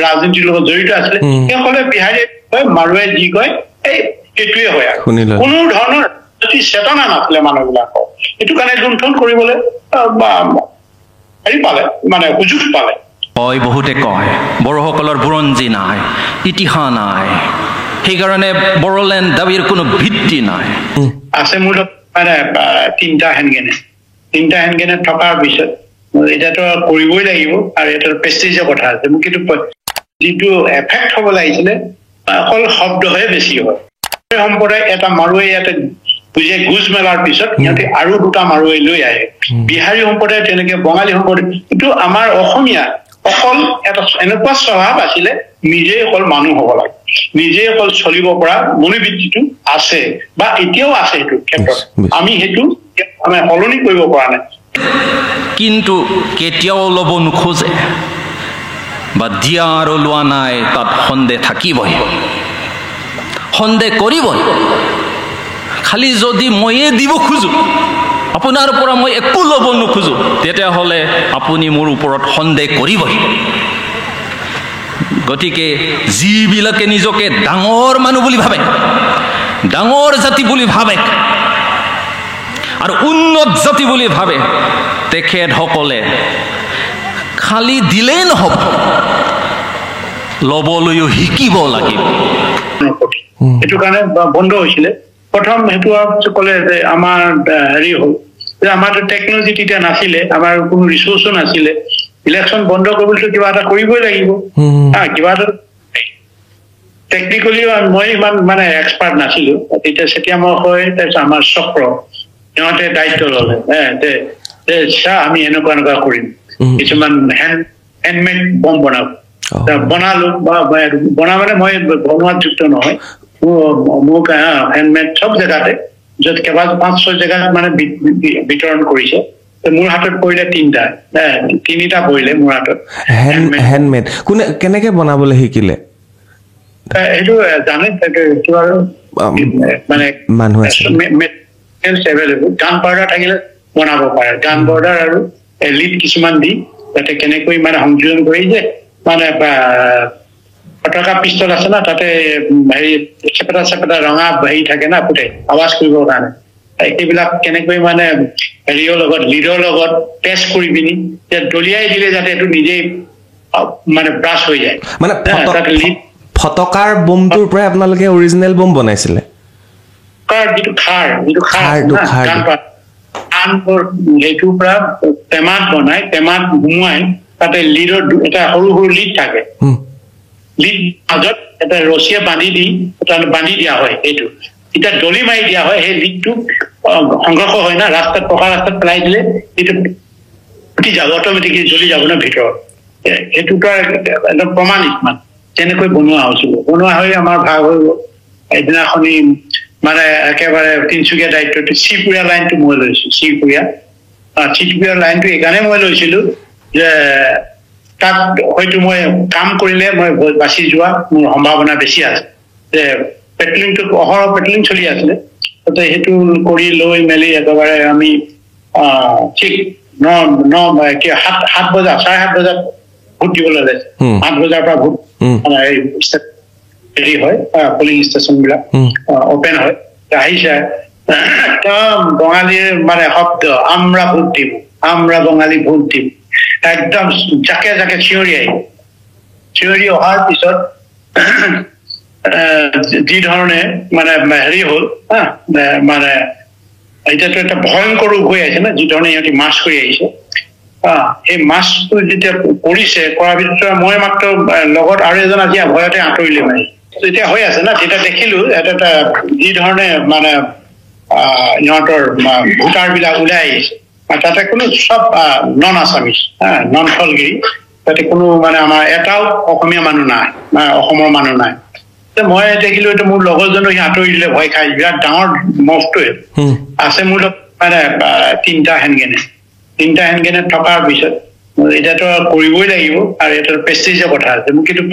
ৰাজনীতিৰ লগত জড়িত আছিলে সেইসকলে বিহাৰী কয় মাৰুৱাই যি কয় এই এইটোৱে হয় আৰু কোনো ধৰণৰ চেতনা নাছিলে মানুহবিলাকৰ এইটো কাৰণে লুণ্ঠন কৰিবলৈ হেৰি পালে মানে সুযোগ পালে হয় বহুতে কয় বড়োসকলৰ বুৰঞ্জী নাই ইতিহাস নাই সেইকাৰণে বড়োলেণ্ড দাবীৰ কোনো ভিত্তি নাই আছে মোৰ মানে তিনিটা হেনগেনে থকাৰ পিছত এতিয়াতো কৰিবই লাগিব আৰু এটা প্ৰেষ্টিজৰ কথা আছে মোক কিন্তু যিটো এফেক্ট হ'ব লাগিছিলে অকল শব্দহে বেছি হয় সম্প্ৰদায় এটা মাৰুৱাই ইয়াতে বুজে গুজ মেলাৰ পিছত সিহঁতে আৰু দুটা মাৰুৱাই লৈ আহে বিহাৰী সম্প্ৰদায় তেনেকে বঙালী সম্প্ৰদায় কিন্তু আমাৰ অসমীয়া অকল এটা এনেকুৱা স্বভাৱ আছিলে নিজেই অকল মানুহ হ'ব লাগে নিজেই অকল চলিব পৰা মনোবৃত্তিটো আছে বা এতিয়াও আছে সেইটো ক্ষেত্ৰত আমি সেইটো আমি সলনি কৰিব পৰা নাই কিন্তু কেতিয়াও ল'ব নোখোজে বা দিয়া আৰু লোৱা নাই তাত সন্দেহ থাকিবই সন্দেহ কৰিবই খালি যদি ময়ে দিব খোজো আপোনাৰ পৰা মই একো ল'ব নোখোজো তেতিয়াহ'লে আপুনি মোৰ ওপৰত সন্দেহ কৰিবই গতিকে যিবিলাকে নিজকে ডাঙৰ মানুহ বুলি ভাবে ডাঙৰ জাতি বুলি ভাবে আৰু উন্নত জাতি বুলি ভাবে তেখেতসকলে খালি দিলেই নহ'ব ল'বলৈও শিকিব লাগিব সেইটো কাৰণে বন্ধ হৈছিলে প্ৰথম সেইটো ক'লে যে আমাৰ হেৰি হ'ল যে আমাৰতো টেকনলজি তেতিয়া নাছিলে আমাৰ কোনো ৰিচোৰ্চো নাছিলে ইলেকশ্যন বন্ধ কৰিবলৈ কিবা এটা কৰিবই লাগিব কিবা এটা টেকনিকেলি মই ইমান মানে এক্সপাৰ্ট নাছিলো তেতিয়া যেতিয়া মই হয় তাৰপিছত আমাৰ চক্ৰ সিহঁতে দায়িত্ব ল'লে চা আমি এনেকুৱা কৰিম কিছুমান হেণ্ডমেড বম বনালো বা বনা মানে মই বনোৱাত যুক্ত নহয় মোক হেণ্ডমেড চব জেগাতে য'ত কেইবা 5-6 জেগাত মানে বিতৰণ কৰিছে মোৰ হাতত পৰিলে তিনিটা পৰিলে মোৰ হাতত হেণ্ডমেড কোনে কেনেকে বনাবলৈ শিকিলে এইটো জানে আৰু মানে মানুহ আছে গান পাউডাৰ থাকিলে বনাব পাৰে গান পাউডাৰ আৰু লিড কিছুমান দি যাতে কেনেকৈ মানে সংযোজন কৰি যে মানে ফটকা পিষ্টল আছে না তাতে হেৰি চেপেটা ৰঙা হেৰি থাকে না ফুটে আৱাজ কৰিবৰ কাৰণে এইবিলাক কেনেকৈ মানে হেৰিৰ লগত লিডৰ লগত টেষ্ট কৰি পিনি দলিয়াই দিলে যাতে এইটো নিজেই মানে ব্ৰাছ হৈ যায় মানে ফটকাৰ বোমটোৰ পৰা আপোনালোকে অৰিজিনেল বোম বনাইছিলে যিটো খাৰ সেইটোৰ পৰা টেমাত বনাই টেমাত সুমুৱাই তাতে লিডৰ এটা সৰু সৰু লিড থাকে লিড মাজত এটা ৰছীয়ে বান্ধি দিয়া হয় এইটো এতিয়া দলি মাৰি দিয়া হয় সেই লিডটো সংঘৰ্ষ হয় না ৰাস্তাত পকা ৰাস্তাত পেলাই দিলে এইটো ফুটি যাব অট'মেটিকলি জ্বলি যাব না ভিতৰত সেইটোতো একদম প্ৰমাণিক মানে তেনেকৈ বনোৱা হৈছিল বনোৱা হৈ আমাৰ ভাগ হৈ গ'ল এদিনাখনি মানে একেবাৰে তিনিচুকীয়া দায়িত্বটো চিপুৰীয়া লাইনটো মই লৈছো চিপুৰীয়া লাইনটো এইকাৰণে মই লৈছিলো যে তাত হয়তো মই কাম কৰিলে মই বাচি যোৱা মোৰ সম্ভাৱনা বেছি আছে যে পেট্ৰলিংটো অহৰহ পেট্ৰলিং চলি আছিলে তাতে সেইটো কৰি লৈ মেলি একেবাৰে আমি ঠিক 7 বজা 7:30 বজাত ভোট দিবলৈ ওলাইছে 8 বজাৰ পৰা ভোট হেৰি হয় পলিং ষ্টেচন বিলাক অপেন হয় আহিছে একদম বঙালীৰ মানে শব্দ আমৰা ভোট দিম আমৰা বঙালী ভোট দিম একদম জাকে জাকে চিঞৰি অহাৰ পিছত যি ধৰণে মানে হেৰি হ'ল মানে এতিয়াতো এটা ভয়ংকৰ ৰূপ হৈ আহিছে না যি ধৰণে সিহঁতি মাৰ্চ কৰি আহিছে এই মাৰ্চটো যেতিয়া কৰিছে কৰাৰ ভিতৰত মই মাত্ৰ লগত আৰু এজন আজি ভয়তে আঁতৰিলে মানে যেতিয়া হৈ আছে না তেতিয়া দেখিলো এটা যি ধৰণে মানে ইহঁতৰ ভোটাৰ বিলাক ওলাই আহিছে তাতে কোনো সব নন আছামিজ নন ফলগিৰি তাতে কোনো মানে আমাৰ এটাও অসমীয়া মানুহ নাই অসমৰ মানুহ নাই মই দেখিলো এইটো মোৰ লগৰজনো সি আঁতৰি দিলে ভয় খাই বিৰাট ডাঙৰ মফটোৱে আছে মোৰ মানে তিনিটা হেনগেনে থকাৰ পিছত এতিয়াতো কৰিবই লাগিব আৰু এটা প্ৰেষ্টিজৰ কথা আছে মোক কিন্তু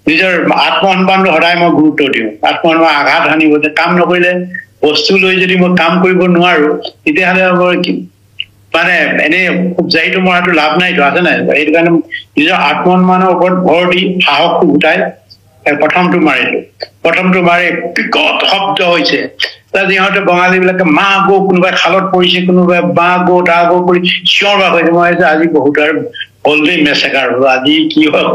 নিজৰ আত্মসন্মানটো সদায় মই গুৰুত্ব দিওঁ আত্মসন্মান আঘাত সানিব যে কাম নকৰিলে বস্তু লৈ যদি মই কাম কৰিব নোৱাৰো তেতিয়াহ'লে মই মানে এনে খুব জাহিটো মৰাটো লাভ নাইতো আছে নাই সেইটো কাৰণে নিজৰ আত্মসন্মানৰ ওপৰত ভৰ দি সাহসটো গোটাই প্ৰথমটো মাৰি বিকট শব্দ হৈছে সিহঁতে বঙালীবিলাকে মা গো কোনোবাই খালত পৰিছে কোনোবাই বা গো দা গো কৰি চিঞৰ বাক হৈছে মই আজি বহুত আৰু হলদে মেছেকাৰ হলো আজি কি হয়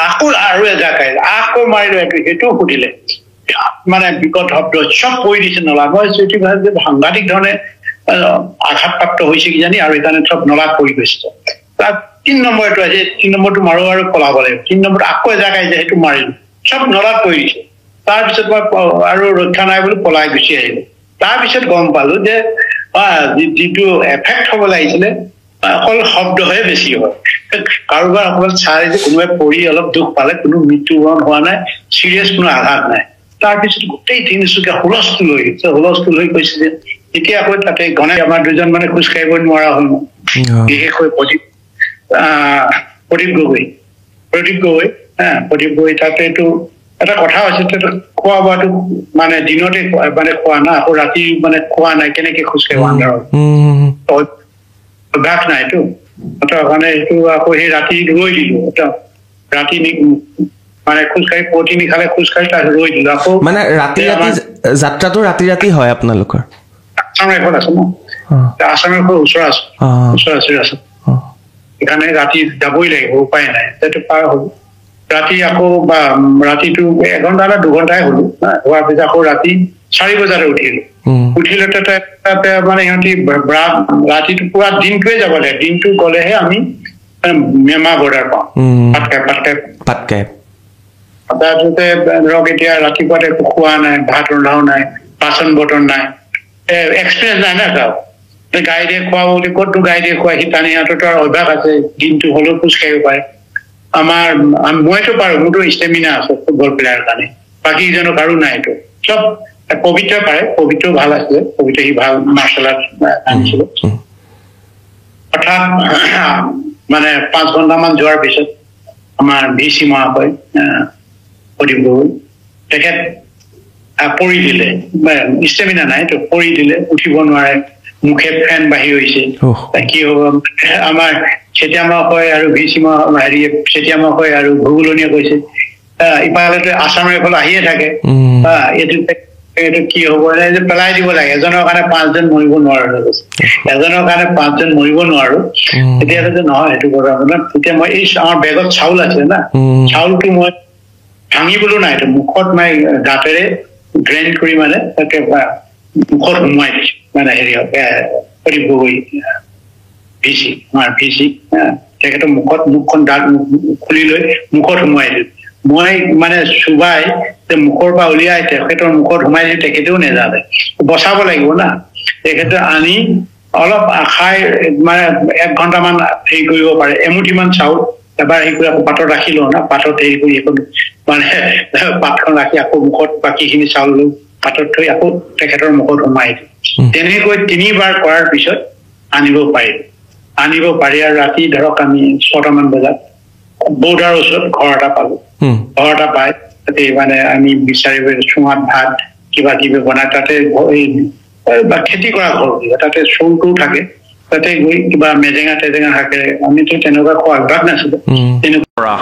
আকৌ আৰু এজাক আকৌ মাৰিলো সেইটোও সুধিলে মানে বিকট শব্দ চব কৈ দিছে নলা মই চুটি ভাই যে সাংঘাতিক ধৰণে আঘাতপ্ৰাপ্ত হৈছে কিজানি আৰু সেইকাৰণে চব নলাত পৰি গৈছে তাৰ ৩ নম্বৰটো আছে ৩ নম্বৰটো মাৰো আৰু পলাব লাগিব ৩ নম্বৰটো আকৌ এজাক আহিছে সেইটো মাৰিলো চব নলাত পৰি দিছে তাৰপিছত মই আৰু ৰক্ষা নাই বুলি পলাই গুচি আহিলো তাৰপিছত গম পালো যে যিটো এফেক্ট হ'ব লাগিছিলে অকল শব্দহে বেছি হয় কাৰোবাৰ অকল চাই যে কোনোবাই পৰি অলপ দুখ পালে কোনো মৃত্যুবৰণ হোৱা নাই চিৰিয়াছ কোনো আঘাত নাই তাৰপিছত গোটেই তিনিচুকীয়া হুলস্থুল হৈ গৈছে যে এতিয়া আকৌ তাতে ঘনাই আমাৰ দুজন মানে খোজ কাঢ়িব নোৱাৰা হ'ল বিশেষকৈ প্ৰদীপ গগৈ তাতেতো এটা কথা হৈছে খোৱা বোৱাটো মানে দিনতে মানে খোৱা না আকৌ ৰাতি মানে খোৱা নাই কেনেকে খোজ কাঢ়িব আন্ধাৰত অভ্যাস নাইতো কাৰণে এইটো আকৌ সেই ৰাতি ৰৈ দিলো ৰাতি মানে খোজকাঢ়ি পুৱতি নিশালে খোজকাঢ়ি তাত ৰৈ দিলো আকৌ মানে ৰাতি যাত্ৰাটো ৰাতি হয় আপোনালোকৰ আসাম ৰাইফল আছে ন আসাম ৰাইফল ওচৰ আছে সেইকাৰণে ৰাতি যাবই লাগিব উপায় নাই সেইটো পাৰ হ'ল ৰাতি আকৌ বা ৰাতিটো 1 ঘণ্টা বা 2 ঘণ্টাই হলো হোৱাৰ পিছত আকৌ ৰাতি 4 বজাতে উঠিলো তাতে মানে সিহঁতি ৰাতিটো পুৰা দিনটোৱে যাব লাগে দিনটো গলেহে আমি মেমা বৰ্ডাৰ পাওঁ পাটকাই তাৰপিছতে ধৰক এতিয়া ৰাতিপুৱাতে একো খোৱা নাই ভাত ৰন্ধাও নাই বাচন বৰ্তন নাই এক্সপিৰিয়েঞ্চ নাই না চাওক গাই দিয়ে খোৱা বুলি ক'তনো গাই দিয়ে খোৱা সি টানি সিহঁতৰতো আৰু অভ্যাস আছে দিনটো হ'লেও খোজ কাঢ়িব পাৰে মইতো পাৰো মোৰতো ষ্টেমিনা আছে ফুটবল প্লেয়াৰ কাৰণে বাকী ইজনৰ কাৰো নাই এইটো চব পবিত্ৰ পাৰে পবিত্ৰ ভাল আছিলে পবিত্ৰ সি ভাল মাৰ্চেল আৰ্ট আনিছিলে অৰ্থাৎ মানে 5 ঘণ্টামান যোৱাৰ পিছত আমাৰ ভিচি মহাশয় প্ৰদীপ গগৈ তেখেত পৰি দিলে ষ্টেমিনা নাই তো পৰি দিলে উঠিব নোৱাৰে মুখে ফেন বাঢ়ি হৈছে কি হ'ব আমাৰ চেতিয়ামহাশয় আৰু চেতিয়ামহাশয় আৰু ভূগোলনীয়ে কৈছে ইফালে আসাম ৰাইফল আহিয়ে থাকে এইটো কি হ'ব যে পেলাই দিব লাগে এজনৰ কাৰণে 5 জন মৰিব নোৱাৰো এজনৰ কাৰণে 5 জন মৰিব নোৱাৰো তেতিয়া যে নহয় সেইটো কথা মানে তেতিয়া মই এই আমাৰ বেগত চাউল আছে না চাউলটো মই ভাঙিবলৈ নাই মুখত মই দাঁতেৰে গ্ৰাইণ্ড কৰি মানে তাকে মুখত সোমোৱাই দিছো মানে হেৰি প্ৰদীপ গগৈ ভিচি তেখেতৰ মুখখন দাঁত খুলি লৈ মুখত সোমোৱাই দিলো মই মানে চুবাই মুখৰ পৰা উলিয়াই তেখেতৰ মুখত সোমাই দিলো তেখেতেও নেজানে বচাব লাগিব না তেখেতে আনি অলপ খাই মানে 1 ঘণ্টামান হেৰি কৰিব পাৰে এমুঠিমান চাউল এবাৰ হেৰি কৰি আকৌ পাতত ৰাখি লওঁ না পাতত হেৰি কৰি এখন মানে পাতখন ৰাখি আকৌ মুখত বাকীখিনি চাউল লৈ পাতত থৈ আকৌ তেখেতৰ মুখত সোমাই দিওঁ তেনেকৈ 3বাৰ কৰাৰ পিছত আনিব পাৰি আৰু ৰাতি ধৰক আমি 6টামান বজাত বৰ্ডাৰৰ ওচৰত ঘৰ এটা পালো ঘৰ এটা পাই তাতে মানে আমি বিচাৰিব চুঙাত ভাত কিবা কিবি বনাই তাতে বা খেতি কৰা ঘৰ তাতে চৌটো থাকে তাতে গৈ কিবা মেজেঙা শাকেৰে আমিতো তেনেকুৱা খোৱা অভ্যাস নাছিলো তেনেকুৱা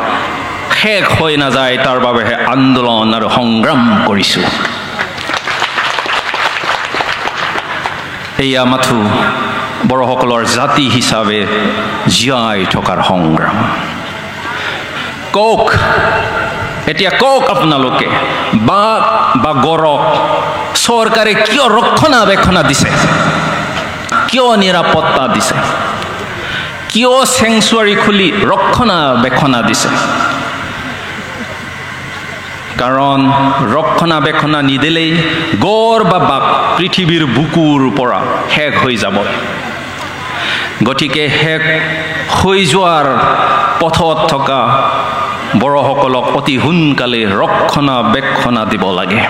শেষ হৈ নাযায় তাৰ বাবেহে আন্দোলন আৰু সংগ্ৰাম কৰিছো এয়া মাথো বড়োসকলৰ জাতি হিচাপে জীয়াই থকাৰ সংগ্ৰাম কওক এতিয়া কওক আপোনালোকে বাঘ বা গড়ক চৰকাৰে কিয় ৰক্ষণাবেক্ষণ দিছে কিয় নিৰাপত্তা দিছে কিয় চেংচুৱাৰী খুলি ৰক্ষণাবেক্ষণ দিছে কাৰণ ৰক্ষণাবেক্ষণ নিদিলেই গড় বা বাঘ পৃথিৱীৰ বুকুৰ পৰা শেষ হৈ যাব গতিকে শেষ হৈ যোৱাৰ পথত থকা বড়োসকলক অতি সোনকালে ৰক্ষণাবেক্ষণ দিব লাগে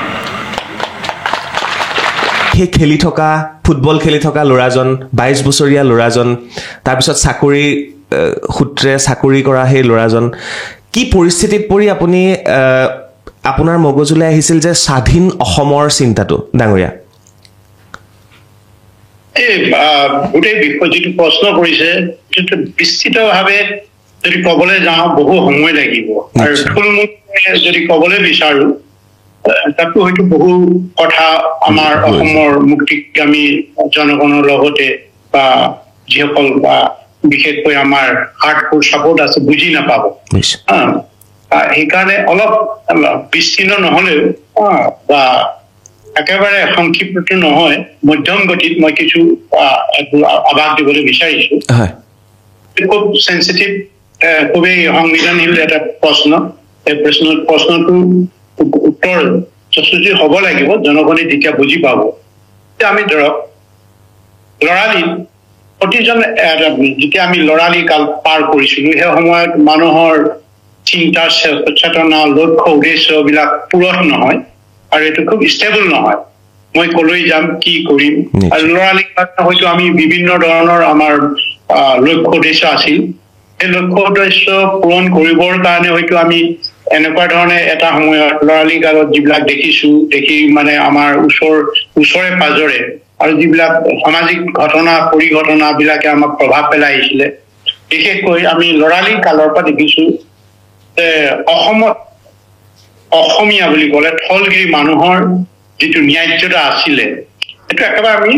সেই খেলি থকা ফুটবল খেলি থকা ল'ৰাজন 22 বছৰীয়া ল'ৰাজন তাৰপিছত চাকৰি সূত্ৰে চাকৰি কৰা সেই ল'ৰাজন কি পৰিস্থিতিত পৰি আপুনি আপোনাৰ মগজুলৈ আহিছিল যে স্বাধীন অসমৰ চিন্তাটো ডাঙৰীয়া এই গোটেই বিষয় যিটো প্ৰশ্ন কৰিছে সেইটো বিস্তৃতভাৱে যদি ক'বলৈ যাওঁ বহু সময় লাগিব আৰু থুলমূলকৈ যদি ক'বলৈ বিচাৰো তাতো হয়তো বহু কথা আমাৰ অসমৰ মুক্তিকামী জনগণৰ লগতে বা যিসকল বা বিশেষকৈ আমাৰ হাৰ্ডকোৰ ছাপোৰ্ট আছে বুজি নাপাব সেইকাৰণে অলপ বিচ্ছিন্ন নহলেও বা একেবাৰে সংক্ষিপ্ত নহয় মধ্যম গতিত মই কিছু আভাস দিবলৈ বিচাৰিছো খুব সেন্সিটিভ খুবেই সংবেদনশীল এটা প্ৰশ্ন এই প্ৰশ্নটো উত্তৰ যথেষ্ট হ'ব লাগিব জনগণে তেতিয়া বুজি পাব আমি ধৰক লৰালি প্ৰতিজন যেতিয়া আমি লৰালি কাল পাৰ কৰিছিলো সেই সময়ত মানুহৰ চিন্তা চেতনা লক্ষ্য উদ্দেশ্যবিলাক পূৰণ নহয় আৰু এইটো খুব ষ্টেবল নহয় মই কলৈ যাম কি কৰিম আৰু লৰালি কালত হয়তো আমি বিভিন্ন ধৰণৰ আমাৰ লক্ষ্য উদ্দেশ্য আছিল এই লক্ষ্য উদ্দেশ্য পূৰণ কৰিবৰ কাৰণে হয়তো আমি এনেকুৱা ধৰণে এটা সময়ত লৰালি কালত যিবিলাক দেখি মানে আমাৰ ওচৰে পাজৰে আৰু যিবিলাক সামাজিক ঘটনা পৰিঘটনাবিলাকে আমাক প্ৰভাৱ পেলাই আহিছিলে বিশেষকৈ আমি লৰালি কালৰ পৰা দেখিছো অসমত অসমীয়া বুলি ক'লে থলগিৰি মানুহৰ যিটো ন্যায্যতা আছিলে এইটো একেবাৰে আমি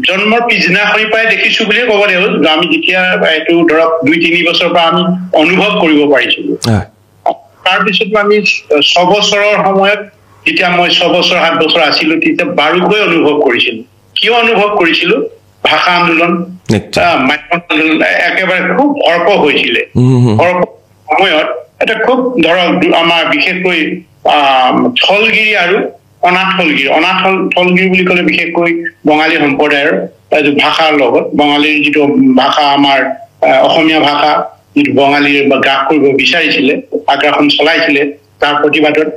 জন্মৰ পিছদিনাখনি পৰাই দেখিছো বুলিয়ে ক'ব লাগিব আমি যেতিয়া এইটো ধৰক 2-3 বছৰৰ পৰা আমি অনুভৱ কৰিব পাৰিছিলো তাৰপিছত আমি 6 বছৰৰ সময়ত যেতিয়া মই 6 বছৰ 7 বছৰ আছিলো তেতিয়া বাৰুকৈ অনুভৱ কৰিছিলো কিয় অনুভৱ কৰিছিলো ভাষা আন্দোলন একেবাৰে খুব ভৰপৰ হৈছিলে সময়ত এটা খুব ধৰক আমাৰ বিশেষকৈ থলগিৰি আৰু অনাথলগিৰি বুলি ক'লে বিশেষকৈ বঙালী সম্প্ৰদায়ৰ ভাষাৰ লগত বঙালীৰ যিটো ভাষা আমাৰ অসমীয়া ভাষা যিটো বঙালীৰ গ্ৰাস কৰিব বিচাৰিছিলে আগ্ৰাসন চলাইছিলে তাৰ প্ৰতিবাদত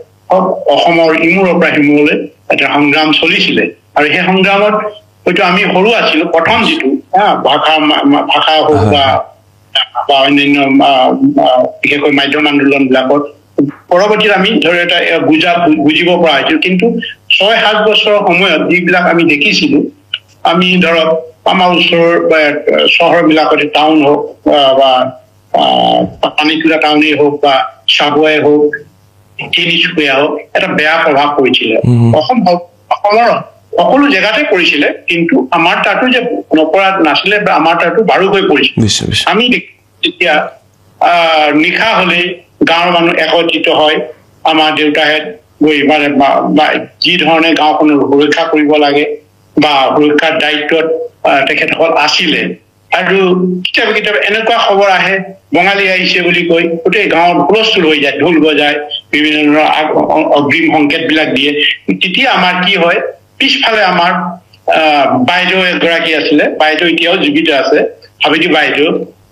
অসমৰ ইমূৰৰ পৰা সিমূৰলৈ এটা সংগ্ৰাম চলিছিলে আৰু সেই সংগ্ৰামত হয়তো আমি সৰু আছিলো প্ৰথম যিটো ভাষা হওক বা অন্যান্য বিশেষকৈ মাধ্যম আন্দোলন বিলাকত পৰৱৰ্তীত আমি ধৰি এটা বুজিব পৰা হৈছিল কিন্তু 6-7 বছৰৰ সময়ত যিবিলাক আমি দেখিছিলো আমি ধৰক আমাৰ ওচৰৰ চহৰবিলাকতে টাউন হওক বা পানীতোলা টাউনেই হওক বা চাবুৱাই হওক তিনিচুকীয়া হওক এটা বেয়া প্ৰভাৱ পৰিছিলে অসমৰ সকলো জেগাতে পৰিছিলে কিন্তু আমাৰ তাতো যে নপৰা নাছিলে বা আমাৰ তাতো বাৰুকৈ পৰিছিল আমি যেতিয়া নিশা হলে গাঁৱৰ মানুহ একত্ৰিত হয় আমাৰ দেউতাহে গৈ মানে যি ধৰণে গাঁওখনৰ সুৰক্ষা কৰিব লাগে বা সুৰক্ষাৰ দায়িত্বত তেখেতসকল আছিলে আৰু কেতিয়াবা এনেকুৱা খবৰ আহে বঙালী আহিছে বুলি কৈ গোটেই গাঁৱত হুলস্থুল হৈ যায় ঢোল বজায় বিভিন্ন ধৰণৰ অগ্ৰিম সংকেতবিলাক দিয়ে তেতিয়া আমাৰ কি হয় পিছফালে আমাৰ বাইদেউ এগৰাকী আছিলে বাইদেউ এতিয়াও জীৱিত আছে হাবিতি বাইদেউ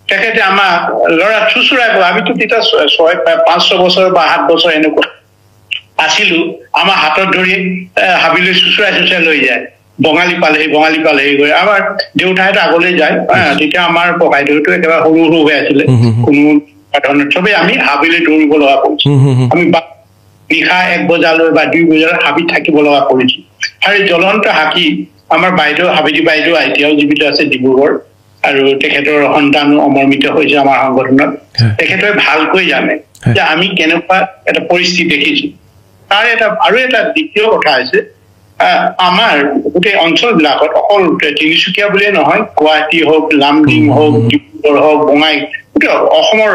তেখেতে আমাৰ ল'ৰা চুচুৰাই আমিতো তেতিয়া 5-6 বছৰ বা 7 বছৰ এনেকুৱা আছিলো আমাৰ হাতত ধৰি হাবিলৈ চুচুৰাই লৈ যায় বঙালী পালেহি গৈ আমাৰ দেউতাইতো আগলৈ যায় তেতিয়া আমাৰ ককাইদেউতো একেবাৰে সৰু হৈ আছিলে কোনো ধৰণৰ চবেই আমি হাবিলৈ দৌৰিব লগা কৰিছো আমি নিশা 1 বজালৈ বা 2 বজালৈ হাবিত থাকিব লগা কৰিছো আৰু জ্বলন্ত হাকি আমাৰ হাবিতি বাইদেউ এতিয়াও জীৱিত আছে ডিব্ৰুগড় আৰু তেখেতৰ সন্তানো অমৰ্মিত হৈছে আমাৰ সংগঠনত তেখেতে ভালকৈ জানে যে আমি কেনেকুৱা এটা পৰিস্থিতি দেখিছো তাৰ আৰু এটা দ্বিতীয় কথা আছে আমাৰ গোটেই অঞ্চলবিলাকত অকল তিনিচুকীয়া বুলিয়ে নহয় গুৱাহাটী হওক লামডিং হওক ডিব্ৰুগড় হওক বঙাই গোটেই অসমৰ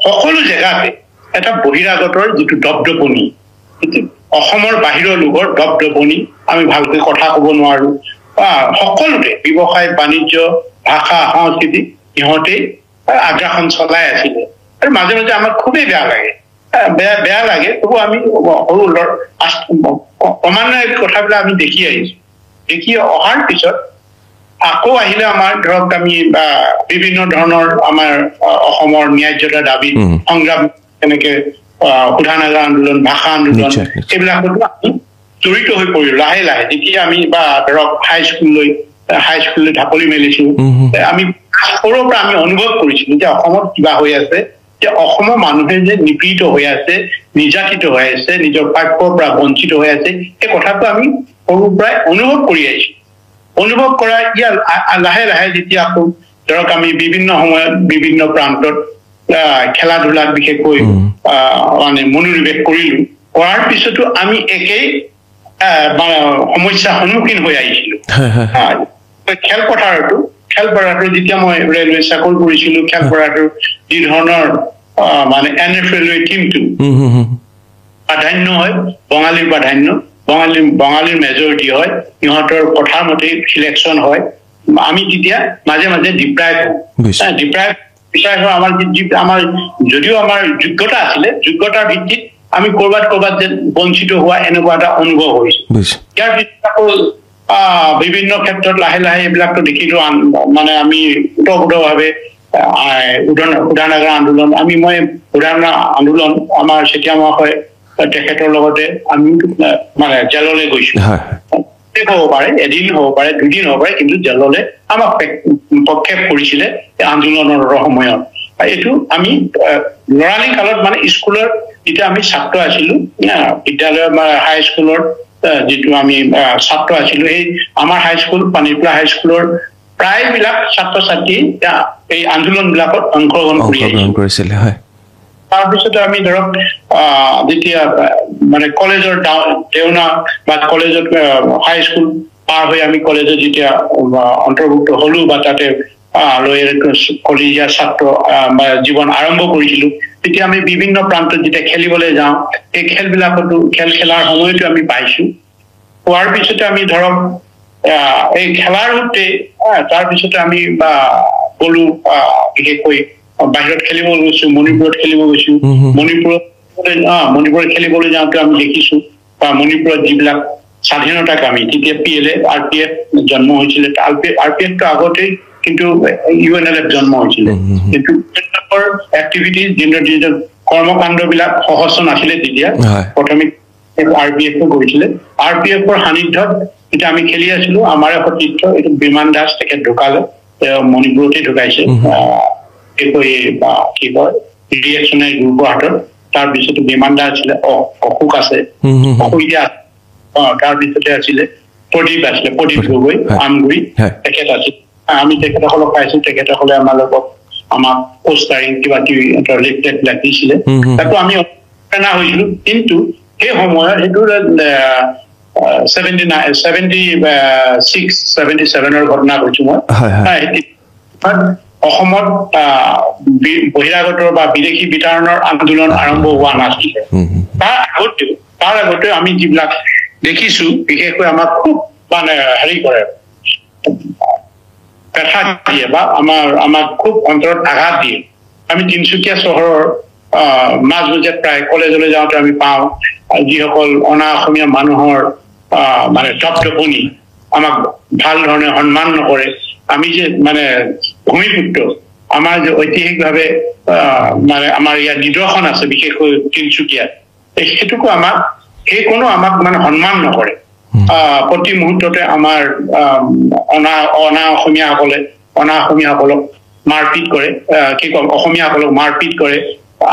সকলো জেগাতে এটা বহিৰাগতৰ যিটো দপদপনি অসমৰ বাহিৰৰ লোকৰ দপদপনি আমি ভালকৈ কথা ক'ব নোৱাৰো সকলোতে ব্যৱসায় বাণিজ্য ভাষা সংস্কৃতি সিহঁতে আগ্ৰাসন চলাই আছিলে আৰু মাজে মাজে আমাৰ খুবেই বেয়া লাগে তবু আমি সৰু ক্ৰমান্বয়ে কথাবিলাক আমি দেখি আহিছো দেখি অহাৰ পিছত আকৌ আহিলে আমাৰ ধৰক আমি বিভিন্ন ধৰণৰ আমাৰ অসমৰ ন্যায্যতা দাবী সংগ্ৰাম তেনেকে শোধনাগাৰ আন্দোলন ভাষা আন্দোলন এইবিলাকতো আমি জড়িত হৈ পৰিলো লাহে লাহে যেতিয়া আমি বা ধৰক হাইস্কুললৈ ঢাপলি মেলিছো আমি সৰুৰ পৰা আমি অনুভৱ কৰিছিলো যে অসমত কিবা হৈ আছে যে অসমৰ মানুহে যে নিপীড়িত হৈ আছে নিৰ্যাতিত হৈ আছে নিজৰ প্ৰাপ্যৰ পৰা বঞ্চিত হৈ আছে এই কথাটো আমি সৰুৰ পৰাই অনুভৱ কৰি আহিছো অনুভৱ কৰা ইয়াৰ লাহে লাহে যেতিয়া আকৌ ধৰক আমি বিভিন্ন সময়ত বিভিন্ন প্ৰান্তত খেলা ধূলাত বিশেষকৈ মানে মনোনিৱেশ কৰিলো কৰাৰ পিছতো আমি একেই সমস্যাৰ সন্মুখীন হৈ আহিছিলো খেলপথাৰতো যেতিয়া মই ৰেলৱে চাকৰি কৰিছিলো খেলপথাৰটোৰ যি ধৰণৰ মানে NFL টিমটো প্ৰাধান্য হয় বঙালীৰ প্ৰাধান্য বঙালীৰ মেজৰিটি হয় ইহঁতৰ কথাৰ মতে সিলেকশ্যন হয় আমি তেতিয়া মাজে মাজে ডিপ্ৰাইভ আমাৰ যদিও আমাৰ যোগ্যতা আছিলে যোগ্যতাৰ ভিত্তিত আমি কৰবাত যে বঞ্চিত হোৱা এনেকুৱা এটা অনুভৱ হৈছিল ইয়াৰ পিছত আকৌ বিভিন্ন ক্ষেত্ৰত লাহে লাহে এইবিলাকতো দেখিলো মানে আমি ওতঃপ্ৰোতভাৱে উদাহৰণ আন্দোলন মই উদাহৰণ আন্দোলন আমাৰ চেতিয়া মহাশয় তেখেতৰ লগতে আমি মানে জেললৈ গৈছো হ'ব পাৰে এদিন হ'ব পাৰে দুদিন হ'ব পাৰে কিন্তু জেললৈ আমাক প্ৰক্ষেপ কৰিছিলে আন্দোলনৰ সময়ত এইটো আমি লৰালি কালত মানে স্কুলৰ যেতিয়া আমি ছাত্ৰ আছিলো বিদ্যালয় বা হাইস্কুলৰ যেটো আমি ছাত্ৰ আছিলো এই আমাৰ হাইস্কুল পানীপলা হাইস্কুলৰ প্ৰায়বিলাক ছাত্ৰ ছাত্ৰী এই আন্দোলন বিলাকত অংশগ্ৰহণ কৰিছিল হয় তাৰপিছতে আমি ধৰক যেতিয়া মানে কলেজৰ দেওনা বা কলেজত হাইস্কুল পাৰ হৈ আমি কলেজত যেতিয়া অন্তৰ্ভুক্ত হলো বা তাতে কলেজীয়া ছাত্ৰ জীৱন আৰম্ভ কৰিছিলো তেতিয়া আমি বিভিন্ন প্ৰান্তত যেতিয়া খেলিবলৈ যাওঁ এই খেলবিলাকতো খেলাৰ সময়তো আমি পাইছো হোৱাৰ পিছতে আমি ধৰক এই খেলাৰ সৈতে তাৰপিছতে আমি গলো বিশেষকৈ বাহিৰত খেলিব গৈছো মণিপুৰত খেলিব গৈছো মণিপুৰত খেলিবলৈ যাওঁতে আমি দেখিছো বা মণিপুৰত যিবিলাক স্বাধীনতাকামী তেতিয়া RPF জন্ম হৈছিলে RPFটো আগতেই কিন্তু UNLF জন্ম হৈছিলে কিন্তু এক্টিভিটিজ যিটো কৰ্মকাণ্ডবিলাক সহজ নাছিলে তেতিয়া প্ৰথমে RPF কৰিছিলে RPFৰ সান্নিধ্যত যেতিয়া আমি খেলি আছিলো আমাৰ সতীৰ্থ এইটো বিমান দাস তেখেত ঢুকালে মণিপুৰতে ঢুকাইছে কি কয় ৰিয়েকশ্যনাৰী গ্ৰুপৰ হাতত তাৰপিছতে বিমান দাস আছিলে অশোক আছে তাৰপিছতে আছিলে প্ৰদীপ গগৈ আমগুৰি তেখেত আছিল আমি তেখেতসকলক পাইছো তেখেতসকলে আমাক পোষ্টাৰিং কিবা কিবি লিফলেট বিলাক দিছিলে তাতো আমি অনা হৈছিলো কিন্তু সেই সময়ত সেইটো 77ৰ ঘটনা কৈছো মই অসমত বহিৰাগতৰ বা বিদেশী বিতৰণৰ আন্দোলন আৰম্ভ হোৱা নাছিলে তাৰ আগতে আমি যিবিলাক দেখিছো বিশেষকৈ আমাক খুব মানে হেৰি কৰে কথা দিয়ে বা আমাক খুব অন্তৰত আঘাত দিয়ে আমি তিনিচুকীয়া চহৰৰ মাজমজিয়াত প্ৰায় কলেজলৈ যাওঁতে আমি পাওঁ যিসকল অনা অসমীয়া মানুহৰ মানে টপটপনি আমাক ভাল ধৰণে সন্মান নকৰে আমি যে মানে ভূমিপুত্ৰ আমাৰ যে ঐতিহাসিকভাৱে মানে আমাৰ ইয়াৰ নিদৰ্শন আছে বিশেষকৈ তিনিচুকীয়াত সেইটোকো আমাক আমাক মানে সন্মান নকৰে প্ৰতি মুহূৰ্ততে আমাৰ অনা অসমীয়াসকলক মাৰপিট কৰে কি কম অসমীয়াসকলক মাৰপিট কৰে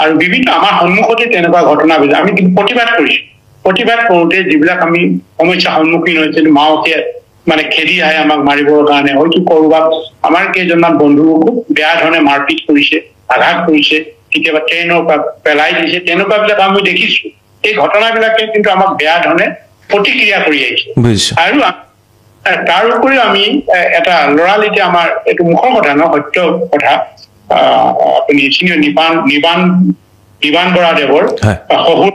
আৰু বিভিন্ন আমাৰ সন্মুখতে তেনেকুৱা ঘটনাবিলাক আমি প্ৰতিবাদ কৰিছো প্ৰতিবাদ কৰোঁতে যিবিলাক আমি সমস্যাৰ সন্মুখীন হৈছিলো মাওকে মানে খেদি আহে আমাক মাৰিবৰ কাৰণে হয়তো কৰবাত আমাৰ কেইজনমান বন্ধুও খুব বেয়া ধৰণে মাৰপিট কৰিছে আঘাত কৰিছে কেতিয়াবা ট্ৰেইনৰ পৰা পেলাই দিছে তেনেকুৱাবিলাক আমি দেখিছো এই ঘটনাবিলাকে কিন্তু আমাক বেয়া ধৰণে প্ৰতিক্ৰিয়া কৰি আহিছে আৰু তাৰ উপৰিও আমি এটা লৰালিতে আমাৰ এইটো মুখৰ কথা ন সত্য কথা আপুনি নিবান বৰা দেৱৰ শহুৰ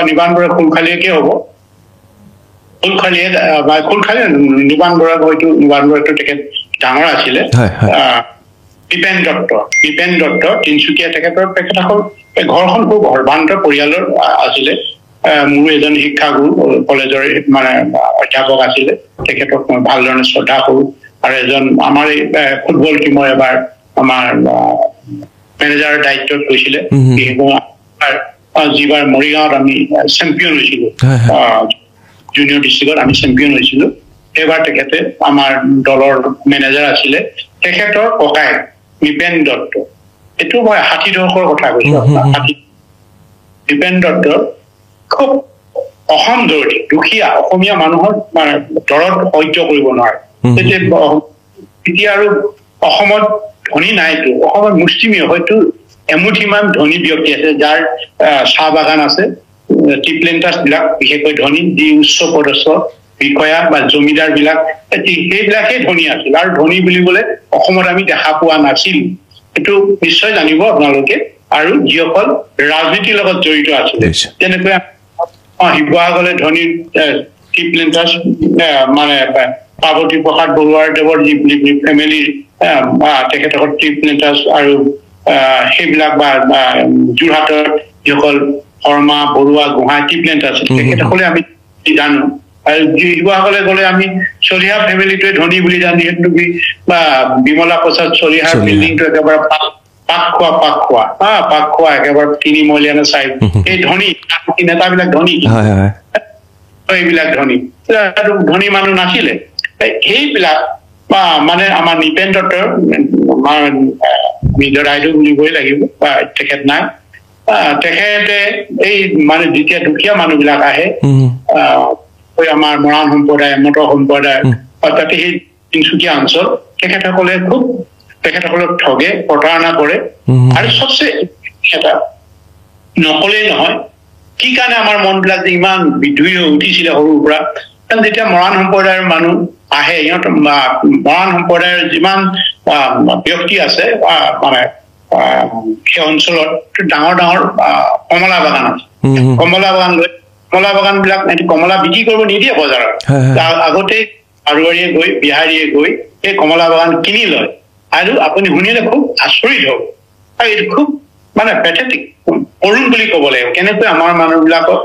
নিবান বৰা ফুলখালীকে হ'ব ফুলখালী নিবান বৰা হয়তো নিবান বৰাটো তেখেত ডাঙৰ আছিলে বিপেন দত্ত তিনিচুকীয়া তেখেতৰ ঘৰখন খুব সৰ্বান্ত পৰিয়ালৰ আছিলে মোৰ এজন শিক্ষাগুৰু কলেজৰ মানে অধ্যাপক আছিলে তেখেতক মই ভাল ধৰণে শ্ৰদ্ধা কৰো আৰু এজন আমাৰ ফুটবল টিমৰ এবাৰ আমাৰ মেনেজাৰৰ দায়িত্বত গৈছিলে যিবাৰ মৰিগাঁৱত আমি চেম্পিয়ন হৈছিলো জুনিয়ৰ ডিষ্ট্ৰিক্টত আমি চেম্পিয়ন হৈছিলো সেইবাৰ তেখেতে আমাৰ দলৰ মেনেজাৰ আছিলে তেখেতৰ ককায়েক বিপেন দত্ত এইটো মই 60 দশকৰ কথা কৈছো বিপেন দত্ত খুব অসম দৌৰি দুখীয়া অসমীয়া মানুহৰ মানে দৰত সহ্য কৰিব নোৱাৰে এতিয়া আৰু অসমত ধনী নাইতো অসমত মুষ্টিমীয় হয়তো এমুঠিমান ধনী ব্যক্তি আছে যাৰ চাহ বাগান আছে টি প্লেণ্টাৰ্ছ বিলাক বিশেষকৈ ধনী যি উচ্চ পদস্থ বিষয়া বা জমিদাৰ বিলাক সেইবিলাকেই ধনী আছিল আৰু ধনী বুলিবলৈ অসমত আমি দেখা পোৱা নাছিল এইটো নিশ্চয় জানিব আপোনালোকে আৰু যিসকল ৰাজনীতিৰ লগত জড়িত আছিলে যেনেকৈ শিৱসাগৰলে ধনী টি প্লেণ্টাৰ্ছ মানে পাৰ্বতী প্ৰসাদ বৰুৱাদেৱৰ যি ফেমিলিৰ তেখেতসকল টি প্লেণ্টাৰ্ছ আৰু সেইবিলাক বা যোৰহাটৰ যিসকল শৰ্মা বৰুৱা গোহাঁই টি প্লেণ্টাৰ্ছ তেখেতসকলে আমি জানো আৰু শিৱসাগৰলৈ গ'লে আমি চলিহা ফেমিলিটোৱে ধনী বুলি জানি সেইটো বা বিমলা প্ৰসাদ চলিহাৰ বিল্ডিংটো একেবাৰে পাক খোৱা একেবাৰে 3 মহলীয়া চাই এই ধনী নেতাবিলাক ধনী এইবিলাক ধনী মানুহ নাছিলে সেইবিলাক বা মানে আমাৰ নিপেন দত্তৰ নিজৰ আইডল বুলিবই লাগিব বা তেখেত নাই তেখেতে এই মানে যেতিয়া দুখীয়া মানুহবিলাক আহে আমাৰ মৰাণ সম্প্ৰদায় মটৰ সম্প্ৰদায় তাতে সেই তিনিচুকীয়া অঞ্চল তেখেতসকলক ঠগে প্ৰতাৰণা কৰে আৰু চবচে এটা নকলেই নহয় কি কাৰণে আমাৰ মনবিলাক যে ইমান বিদ্ৰোহী হৈ উঠিছিলে সৰুৰ পৰা কাৰণ যেতিয়া মৰাণ সম্প্ৰদায়ৰ মানুহ আহে সিহঁত মৰাণ সম্প্ৰদায়ৰ যিমান ব্যক্তি আছে মানে সেই অঞ্চলত ডাঙৰ কমলা বাগান আছে কমলা বাগান বিলাক কমলা বিক্ৰী কৰিব নিদিয়ে বজাৰত তাৰ আগতে মাৰোৱাৰীয়ে গৈ বিহাৰীয়ে গৈ এই কমলা বাগান কিনি লয় আৰু আপুনি শুনিলে খুব আচৰিত হ'ব আৰু এইটো খুব মানে পেথেটিক কৰুণ বুলি ক'ব লাগিব কেনেকৈ আমাৰ মানুহবিলাকক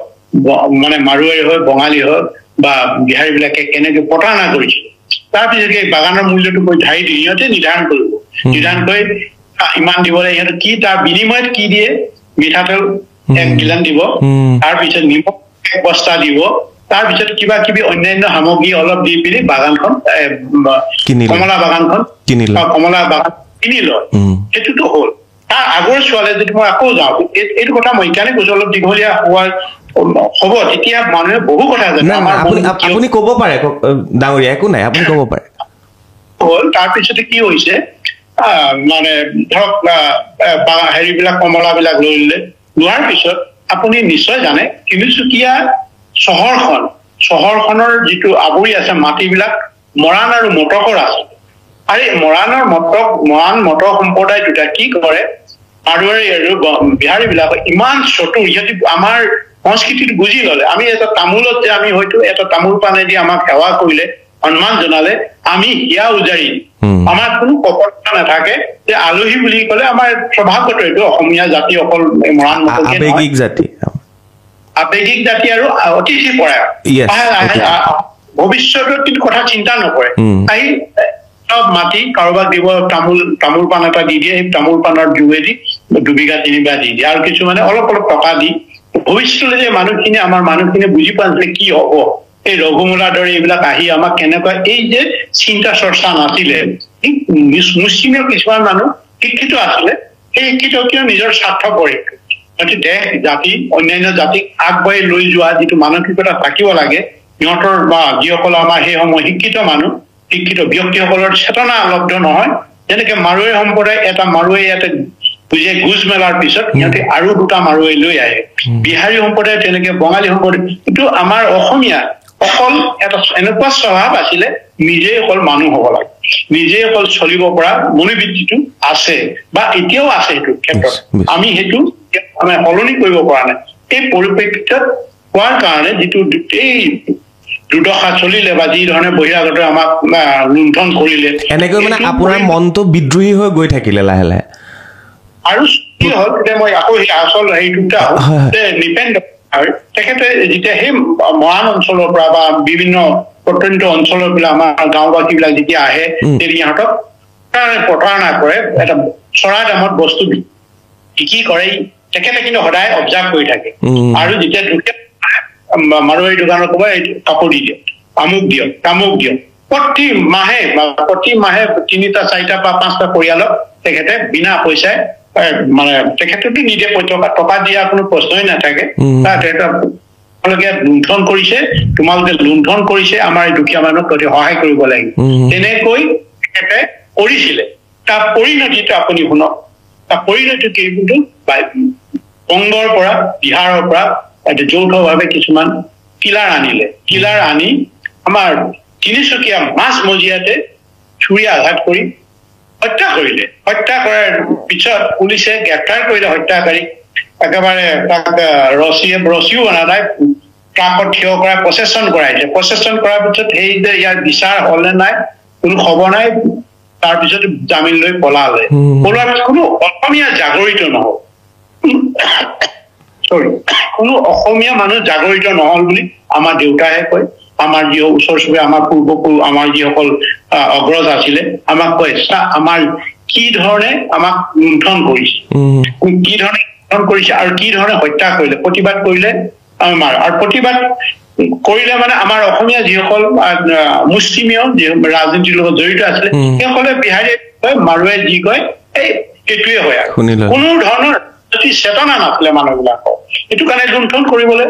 মানে মাৰোৱাৰী হয় বঙালী হয় বা বিহাৰী বিলাকে কেনেকৈ প্ৰতাৰণা কৰিছিল তাৰপিছত এই বাগানৰ মূল্যটো কৈ ধাৰি দি সিহঁতে নিৰ্ধাৰণ কৰি ইমান দিবলৈ সিহঁতে কি তাৰ বিনিময়ত কি দিয়ে মিঠাতেল 1 গিলান দিব তাৰপিছত নিমখ 1 বস্তা দিব তাৰপিছত কিবা কিবি অন্যান্য সামগ্ৰী অলপ দি পিনি বাগানখন কমলা বাগান কিনি লয় সেইটোতো হ'ল তাৰ আগৰ ছোৱালী যদি মই আকৌ যাওঁ এইটো কথা মই সেইকাৰণে কৈছো অলপ দীঘলীয়া হোৱাৰ হ'ব তেতিয়া মানুহে বহু কথা জানে আপুনি ক'ব পাৰে ডাঙৰীয়া একো নাই আপুনি ক'ব পাৰে হ'ল তাৰপিছতে কি হৈছে মানে ধৰক হেৰিবিলাক কমলাবিলাক লোৱাৰ পিছত আপুনি নিশ্চয় জানে তিনিচুকীয়া চহৰখনৰ যিটো আৱৰি আছে মাটিবিলাক মৰাণ আৰু মটকৰ আছে আৰু এই মৰাণ মটক সম্প্ৰদায় দুটা কি কৰে মাৰোৱাৰী আৰু বিহাৰী বিলাক ইমান চতুৰ সিহঁতি আমাৰ সংস্কৃতিটো বুজি ললে আমি এটা তামোলত যে আমি হয়তো এটা তামোল পানেদি আমাক সেৱা কৰিলে সন্মান জনালে আমি হিয়া উজাৰি আমাৰ কোনো কপটতা নাথাকে যে আলহী বুলি ক'লে আমাৰ স্বভাৱগত এইটো অসমীয়া জাতি অকল মৰাণ আবেগিক জাতি আৰু অতিথি পৰায়ণ ভৱিষ্যতৰ কিন্তু কথা চিন্তা নকৰে আহি সব মাটি কাৰোবাক দিব তামোল পাণ এটা দি দিয়ে সেই তামোল পাণৰ যোগেদি 2 বিঘা 3 বিঘা দি দিয়ে আৰু কিছুমানে অলপ টকা দি ভৱিষ্যতলৈ যে আমাৰ মানুহখিনি বুজি পাইছিলে কি হ'ব এই ৰঘুমূলাৰ দৰে এইবিলাক আহি আমাক কেনেকুৱা এই যে চিন্তা চৰ্চা নাছিলে মুছলিমৰ কিছুমান মানুহ শিক্ষিত আছিলে সেই শিক্ষিত কিয় নিজৰ স্বাৰ্থ পৰে দেশ জাতি অন্যান্য জাতিক আগবঢ়াই লৈ যোৱা যিটো মানসিকতা থাকিব লাগে সিহঁতৰ বা যিসকল আমাৰ সেই সময় শিক্ষিত ব্যক্তিসকলৰ চেতনা লব্ধ নহয় যেনেকে মাৰোৱাৰী সম্প্ৰদায় এটা মাৰোৱাৰী ইয়াতে বুজে গুজ মেলাৰ পিছত সিহঁতে আৰু 2টা মাৰোৱাৰী লৈ আহে বিহাৰী সম্প্ৰদায় তেনেকে বঙালী সম্প্ৰদায় কিন্তু আমাৰ অসমীয়া অকল এটা এনেকুৱা স্বভাৱ আছিলে নিজেই অকল মানুহ হ'ব লাগে নিজেই অকল চলিব পৰা মনোবৃত্তিটো আছে বা এতিয়াও আছে সেইটো ক্ষেত্ৰত আমি সেইটো আমি সলনি কৰিব পৰা নাই এই পৰিপ্ৰেক্ষিতত হোৱাৰ কাৰণে যিটো এই দুৰ্দশা চলিলে বা যি ধৰণে বহিৰাগতে আমাক লুণ্ঠন কৰিলে এনেকৈ মানে আপোনাৰ মনটো বিদ্ৰোহী হৈ গৈ থাকিলে লাহে লাহে আৰু কি হ'ল যে মই আকৌ সেই আচল হেৰিটোটা নিপেন তেখেতে যেতিয়া সেই মৰাণ অঞ্চলৰ পৰা বা বিভিন্ন প্ৰত্যন্ত অঞ্চলৰ বিলাক আমাৰ গাঁওবাসী বিলাক যেতিয়া আহে সিহঁতক প্ৰতাৰণা কৰে এটা চৰা দামত বস্তু বিক্ৰী কৰে তেখেতে কিন্তু সদায় অবজাৰ্ভ কৰি থাকে আৰু যেতিয়া মাৰোৱাৰী দোকানত ক'ব কাপোৰ দি দিয়ক তামুক দিয়ক প্ৰতি মাহে 3টা 4টা বা 5টা পৰিয়ালক তেখেতে বিনা পইচাই মানে তেখেতেতো নিদিয়ে টকা দিয়া কোনো প্ৰশ্নই নাথাকে তোমালোকে লুণ্ঠন কৰিছে, তোমালোকে লুণ্ঠন কৰিছে, আমাৰ দুখীয়া মানুহক অতি সহায় কৰিব লাগিব, তেনেকৈ তেখেতে কৰিছিলে। তাৰ পৰিণতিটো আপুনি শুনক, তাৰ পৰিণতি কি? কিন্তু বংগৰ পৰা বিহাৰৰ পৰা যৌথভাৱে কিছুমান কিলাৰ আনিলে, কিলাৰ আনি আমাৰ তিনিচুকীয়া মাজমজিয়াতে ছুৰী আঘাত কৰি হত্যা কৰিলে। হত্যা কৰাৰ পিছত পুলিচে গ্ৰেপ্তাৰ কৰিলে হত্যাকাৰীক, একেবাৰে তাক ৰছীও বনা নাই, ট্ৰাকত থিয় কৰাই প্ৰচেছন কৰাইছে। প্ৰচেছন কৰাৰ পিছত সেই যে ইয়াৰ বিচাৰ হলে নাই, কোনো খবৰ নাই, তাৰপিছত জামিন লৈ পলালে। পলোৱাৰ কোনো অসমীয়া জাগৰিত নহল, কোনো অসমীয়া মানুহ জাগৰিত নহল বুলি আমাৰ দেউতাহে কয়। আমাৰ যি ওচৰ চুবুৰীয়া, আমাৰ পূৰ্বপুৰুষ, আমাৰ যিসকল অগ্ৰজ আছিলে আমাক কয়, আমাৰ কি ধৰণে আমাক লুণ্ঠন কৰিছে, কি ধৰণে লুণ্ঠন কৰিছে আৰু কি ধৰণে হত্যা কৰিলে, প্ৰতিবাদ কৰিলে আমাৰ। আৰু প্ৰতিবাদ কৰিলে মানে আমাৰ অসমীয়া যিসকল মুছলিমীয় যি ৰাজনীতিৰ লগত জড়িত আছিলে সেইসকলে বিহাৰীয়ে কয়, মাৰুৱে যি কয় সেইটোৱে হয়। আৰু কোনো ধৰণৰ চেতনা নাছিলে মানুহবিলাকৰ, সেইটো কাৰণে লুণ্ঠন কৰিবলৈ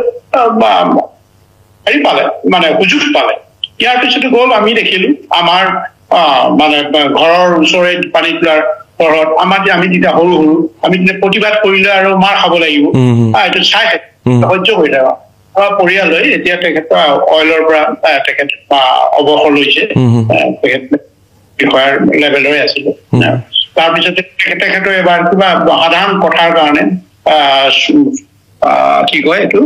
হেৰি পালে, মানে সুযোগ পালে। ইয়াৰ পিছতে গ'ল, আমি দেখিলো আমাৰ মানে ঘৰৰ ওচৰে পানী তোলাৰ ঘৰত আমি যেতিয়া সৰু আমি যেতিয়া প্ৰতিবাদ কৰিলে আৰু মাৰ খাব লাগিব, এইটো চাই সহ্য কৰি থাকা। পৰিয়াল লৈ এতিয়া তেখেত অইলৰ পৰা তেখেত অৱসৰ লৈছে, তেখেত বিষয়াৰ লেভেলৰে আছিলে। তাৰপিছতে তেখেতৰ এবাৰ কিবা সাধাৰণ কথাৰ কাৰণে কি কয় এইটো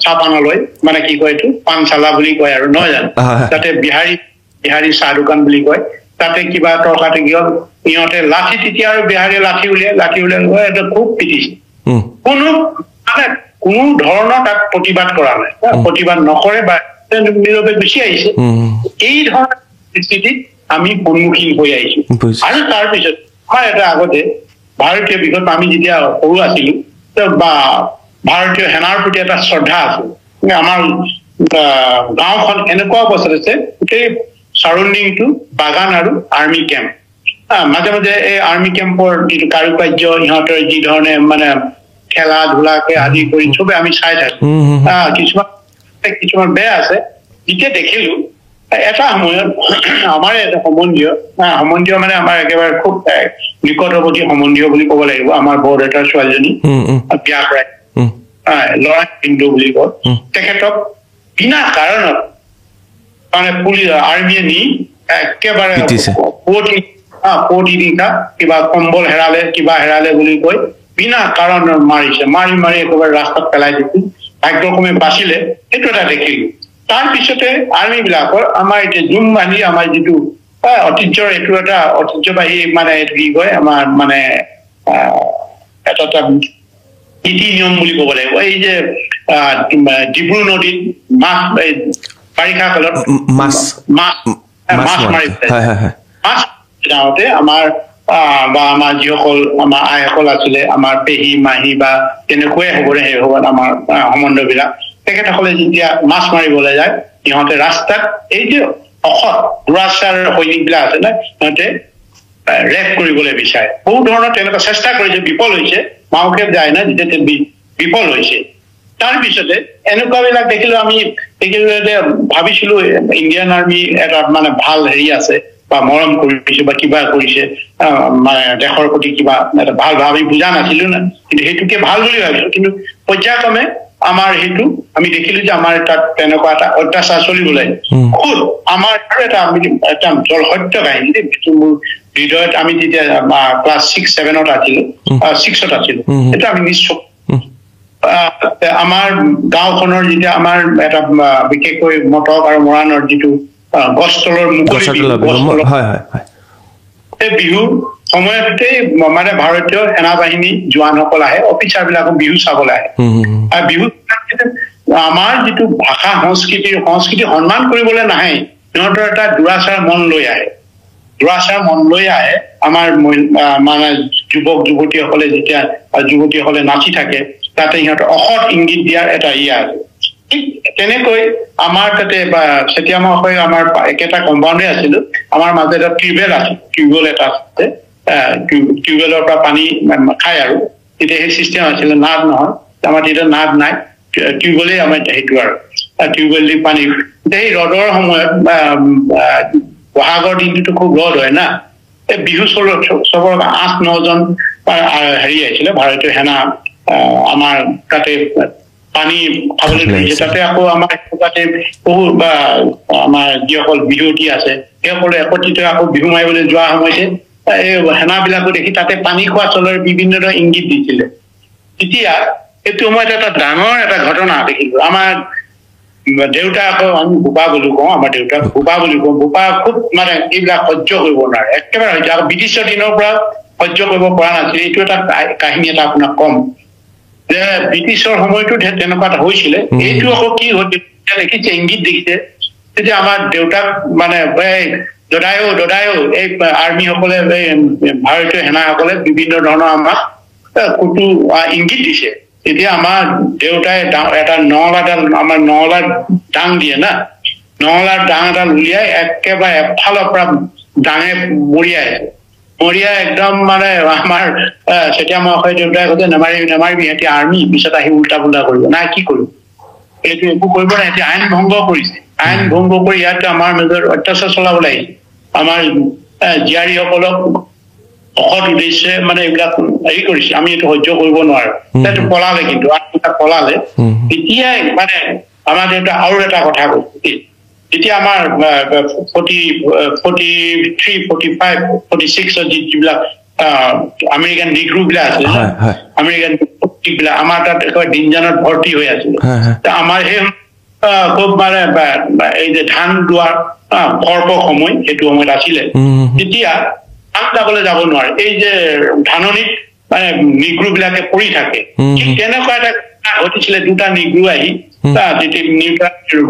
চাহপানলৈ, মানে কি কয় এইটো পানশালা বুলি কয় আৰু, নহয় জানো? তাতে বিহাৰী চাহ দোকান বুলি কয়, তাতে কিবা তৰ্কাতে কি হল, সিহঁতে লাঠি, তেতিয়া আৰু বিহাৰীয়ে লাঠি উলিয়াই এটা খুব পিটিছে। কোনো ধৰণৰ তাত প্ৰতিবাদ কৰা নাই, প্ৰতিবাদ নকৰে বা নীৰৱে গুচি আহিছে। এই ধৰণৰ পৰিস্থিতিত আমি সন্মুখীন হৈ আহিছো। আৰু তাৰপিছত আমাৰ এটা আগতে ভাৰতীয় বিষয়ত আমি যেতিয়া সৰু আছিলো বা ভাৰতীয় সেনাৰ প্ৰতি এটা শ্ৰদ্ধা আছে। আমাৰ গাঁওখন এনেকুৱা অৱস্থাত আছে, গোটেই চাৰাউণ্ডিংটো বাগান আৰু আৰ্মি কেম্প। মাজে মাজে এই আৰ্মি কেম্পৰ যিটো কাৰুকাৰ্য, ইহঁতৰ যি ধৰণে মানে খেলা ধূলাকে আদি কৰি চবে আমি চাই থাকো। কিছুমান বেয়া আছে। যেতিয়া দেখিলো এটা সময়ত আমাৰ এটা সম্বন্ধীয় মানে আমাৰ একেবাৰে খুব নিকটৱৰ্তী সম্বন্ধীয় বুলি ক'ব লাগিব, আমাৰ বৰদেউতাৰ ছোৱালীজনী বিয়া কৰায়, ল'ৰা হিন্দু বুলি কয়, তেখেতক বিনা কাৰণত মানে পুলিচ আৰ্মিয়ে নি একেবাৰে পুৱতি নিশা কিবা কম্বল হেৰালে, কিবা হেৰালে বুলি কৈ বিনা কাৰণত মাৰিছে, মাৰি একেবাৰে ৰাস্তাত পেলাই দিছিল। ভাগ্যক্ৰমে বাচিলে, সেইটো এটা দেখিলো। তাৰপিছতে আৰ্মি বিলাকৰ আমাৰ এতিয়া জুম বান্ধি আমাৰ যিটো ঐতিহ্যৰ, এইটো এটা ঐতিহ্যবাহী মানে কি কয় আমাৰ মানে এটা নীতি নিয়ম বুলি ক'ব লাগিব। এই যে ডিব্ৰু নদীত বাৰিষা কালত মাছ মাৰি মাছ যাওঁতে আমাৰ বা আমাৰ যিসকল আমাৰ আইসকল আছিলে, আমাৰ পেহী মাহী বা তেনেকুৱাই হ'বৰে সেই হ'ব আমাৰ সম্বন্ধ বিলাক, তেখেতসকলে যেতিয়া মাছ মাৰিবলৈ যায় সিহঁতে ৰাস্তাত এই যে অসৎ দুৰাচাৰ সৈনিক বিলাক আছে না, সিহঁতে ৰেপ কৰিবলৈ বিচাৰে। বহু ধৰণৰ তেনেকুৱা চেষ্টা কৰিছে, বিফল হৈছে, মাওকে যায় না, যেতিয়া বিফল হৈছে। তাৰপিছতে এনেকুৱা বিলাক দেখিলো, আমি ভাবিছিলো ইণ্ডিয়ান আৰ্মি এটা মানে ভাল হেৰি আছে বা মৰম কৰিছে বা কিবা কৰিছে, মানে দেশৰ প্ৰতি কিবা এটা ভাল ভাৱ আমি বুজা নাছিলো না, কিন্তু সেইটোকে ভাল বুলি ভাবিছো। কিন্তু পৰ্যায়ক্ৰমে আমাৰ সেইটো আমি দেখিলো যে আমাৰ তাত তেনেকুৱা এটা অত্যাচাৰ চলিবলৈ খুব আমাৰ এটা সত্য কাহিনী মোৰ হৃদয়ত। আমি যেতিয়া ক্লাছ 6-7ত আছিলো, 6ত আছিলো, সেইটো আমি নিশ্চয় আমাৰ গাঁওখনৰ যেতিয়া আমাৰ এটা বিশেষকৈ মটক আৰু মৰাণৰ যিটো গছতলৰ এই বিহুৰ সময়তেই মানে ভাৰতীয় সেনাবাহিনী জোৱানসকল আহে, অফিচাৰ বিলাকক বিহু চাবলৈ আহে। আৰু বিহু আমাৰ যিটো ভাষা সংস্কৃতি সন্মান কৰিবলৈ নাহে, সিহঁতৰ এটা দুৰাচাৰ মন লৈ আহে। আমাৰ মানে যুৱক যুৱতীসকলে যেতিয়া যুৱতীসকলে নাচি থাকে, তাতে সিহঁতৰ অসৎ ইংগিত দিয়াৰ এটা আছে। ঠিক তেনেকৈ আমাৰ তাতে চেতিয়ামা আমাৰ একেটা কম্পাউণ্ডে আছিলো, আমাৰ মাজত এটা টিউবৱেল এটা আছে, টিউবৱেলৰ পৰা পানী খায় আৰু তেতিয়া সেই চিষ্টেম আছিলে, নাদ নহয়। আমাৰ তেতিয়া নাদ নাই টিউবৱেলেই আমাৰ সেইটো আৰু টিউবৱেল দি পানী সেই ৰদৰ সময়ত বহাগৰ দিনটোতো খুব ৰদ হয় না এই বিহু চবৰ 8-9 জন হেৰি আহিছিলে ভাৰতীয় সেনা আমাৰ তাতে পানী খাবলৈ ধৰিছে তাতে আকৌ আমাৰ তাতে বহুত আমাৰ যিসকল বিহুৱতী আছে সেইসকলে একত্ৰিত আকৌ বিহু মাৰিবলৈ যোৱা সময়তে এই সেনাবিলাকো দেখি তাতে পানী খোৱা চলৰ বিভিন্ন ধৰণৰ ইংগিত দিছিলে তেতিয়া এইটো সময়ত এটা ডাঙৰ এটা ঘটনা দেখিলো আমাৰ দেউতা আকৌ আমি ভূপা বুলি কওঁ আমাৰ দেউতাক ভূপা বুলি কওঁ ভূপা খুব মানে এইবিলাক সহ্য কৰিব নোৱাৰে একেবাৰে সহ্য ব্ৰিটিছৰ দিনৰ পৰা সহ্য কৰিব পৰা নাছিল এইটো এটা কাহিনী এটা আপোনাক কম যে ব্ৰিটিছৰ সময়তো তেনেকুৱা এটা হৈছিলে এইটো আকৌ কি হৈছিল দেখিছে ইংগিত দেখিছে তেতিয়া আমাৰ দেউতাক মানে দদায়ো এই আৰ্মিসকলে ভাৰতীয় সেনাসকলে বিভিন্ন ধৰণৰ আমাক কুটু ইংগিত দিছে তেতিয়া আমাৰ দেউতাই এটা নঙলাৰ ডাং দিয়ে না নঙলাৰ ডাং এডাল উলিয়াই একেবাৰে এফালৰ পৰা ডাঙে মৰিয়াই একদম মানে আমাৰ তেতিয়া মই দেউতাই কৈছে নেমাৰিবি সিহঁতি আৰ্মি পিছত আহি উল্টা পুল্টা কৰিব নাই কি কৰিব এইটো একো কৰিব নাই সিহঁতি আইন ভংগ কৰিছে আইন ভংগ কৰি ইয়াত আমাৰ মাজত অত্যাচাৰ চলাবলৈ আহিছে আমাৰ জীয়াৰীসকলক অসৎ উদ্দেশ্যে মানে এইবিলাক হেৰি কৰিছে আমি এইটো সহ্য কৰিব নোৱাৰো সেইটো পলালে কিন্তু পলালে তেতিয়াই মানে আমাৰ দেউতা আৰু এটা কথা কৈছে যেতিয়া আমাৰ 43-45-46 যিবিলাক আমেৰিকান নিগ্ৰো বিলাক আছিল আমেৰিকান বিলাক আমাৰ তাত একেবাৰে দিনজানত ভৰ্তি হৈ আছিল আমাৰ সেই খুব মানে এই যে ধান দোৱাৰ কৰ্প সময় সেইটো সময়ত আছিলে তেতিয়া ধান দাবলৈ যাব নোৱাৰে এই যে ধাননিত মানে নিগ্ৰো বিলাকে পৰি থাকে ঠিক তেনেকুৱা এটা ঘটিছিলে দুটা নিগ্ৰো আহি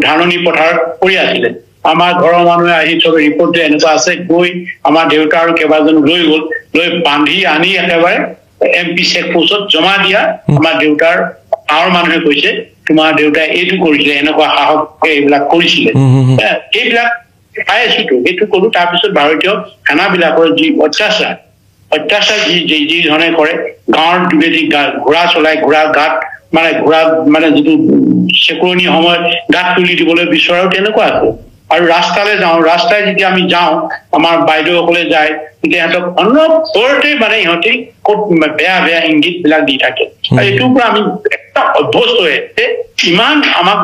ধাননি পথাৰত পৰি আছিলে আমাৰ ঘৰৰ মানুহে আহি চবে ৰিপৰ্ট দিয়ে এনেকুৱা আছে গৈ আমাৰ দেউতা আৰু কেইবাজন লৈ গ'ল লৈ বান্ধি আনি একেবাৰে MP চেক পোষ্টত জমা দিয়া আমাৰ দেউতাৰ গাঁৱৰ মানুহে কৈছে তোমাৰ দেউতাই এইটো কৰিছিলে এনেকুৱা সাহসে এইবিলাক কৰিছিলে এইবিলাক পাই আছোতো এইটো কলো তাৰপিছত ভাৰতীয় সেনাবিলাকৰ যি অত্যাচাৰ যি ধৰণে কৰে গাঁৱৰ যোগেদি ঘোঁৰা চলাই ঘোঁৰাৰ গাত ঘোঁৰা মানে যিটো চেকৰণি সময়ত গাত তুলি দিবলৈ বিচৰাও তেনেকুৱা আছে আৰু ৰাস্তাই যেতিয়া আমি যাওঁ আমাৰ বাইদেউসকলে যায় তেতিয়া সিহঁতক অনবৰতে মানে সিহঁতি খুব বেয়া ইংগিত বিলাক দি থাকে আৰু এইটোৰ পৰা আমি একটা অভ্যস্ত হৈ ইমান আমাক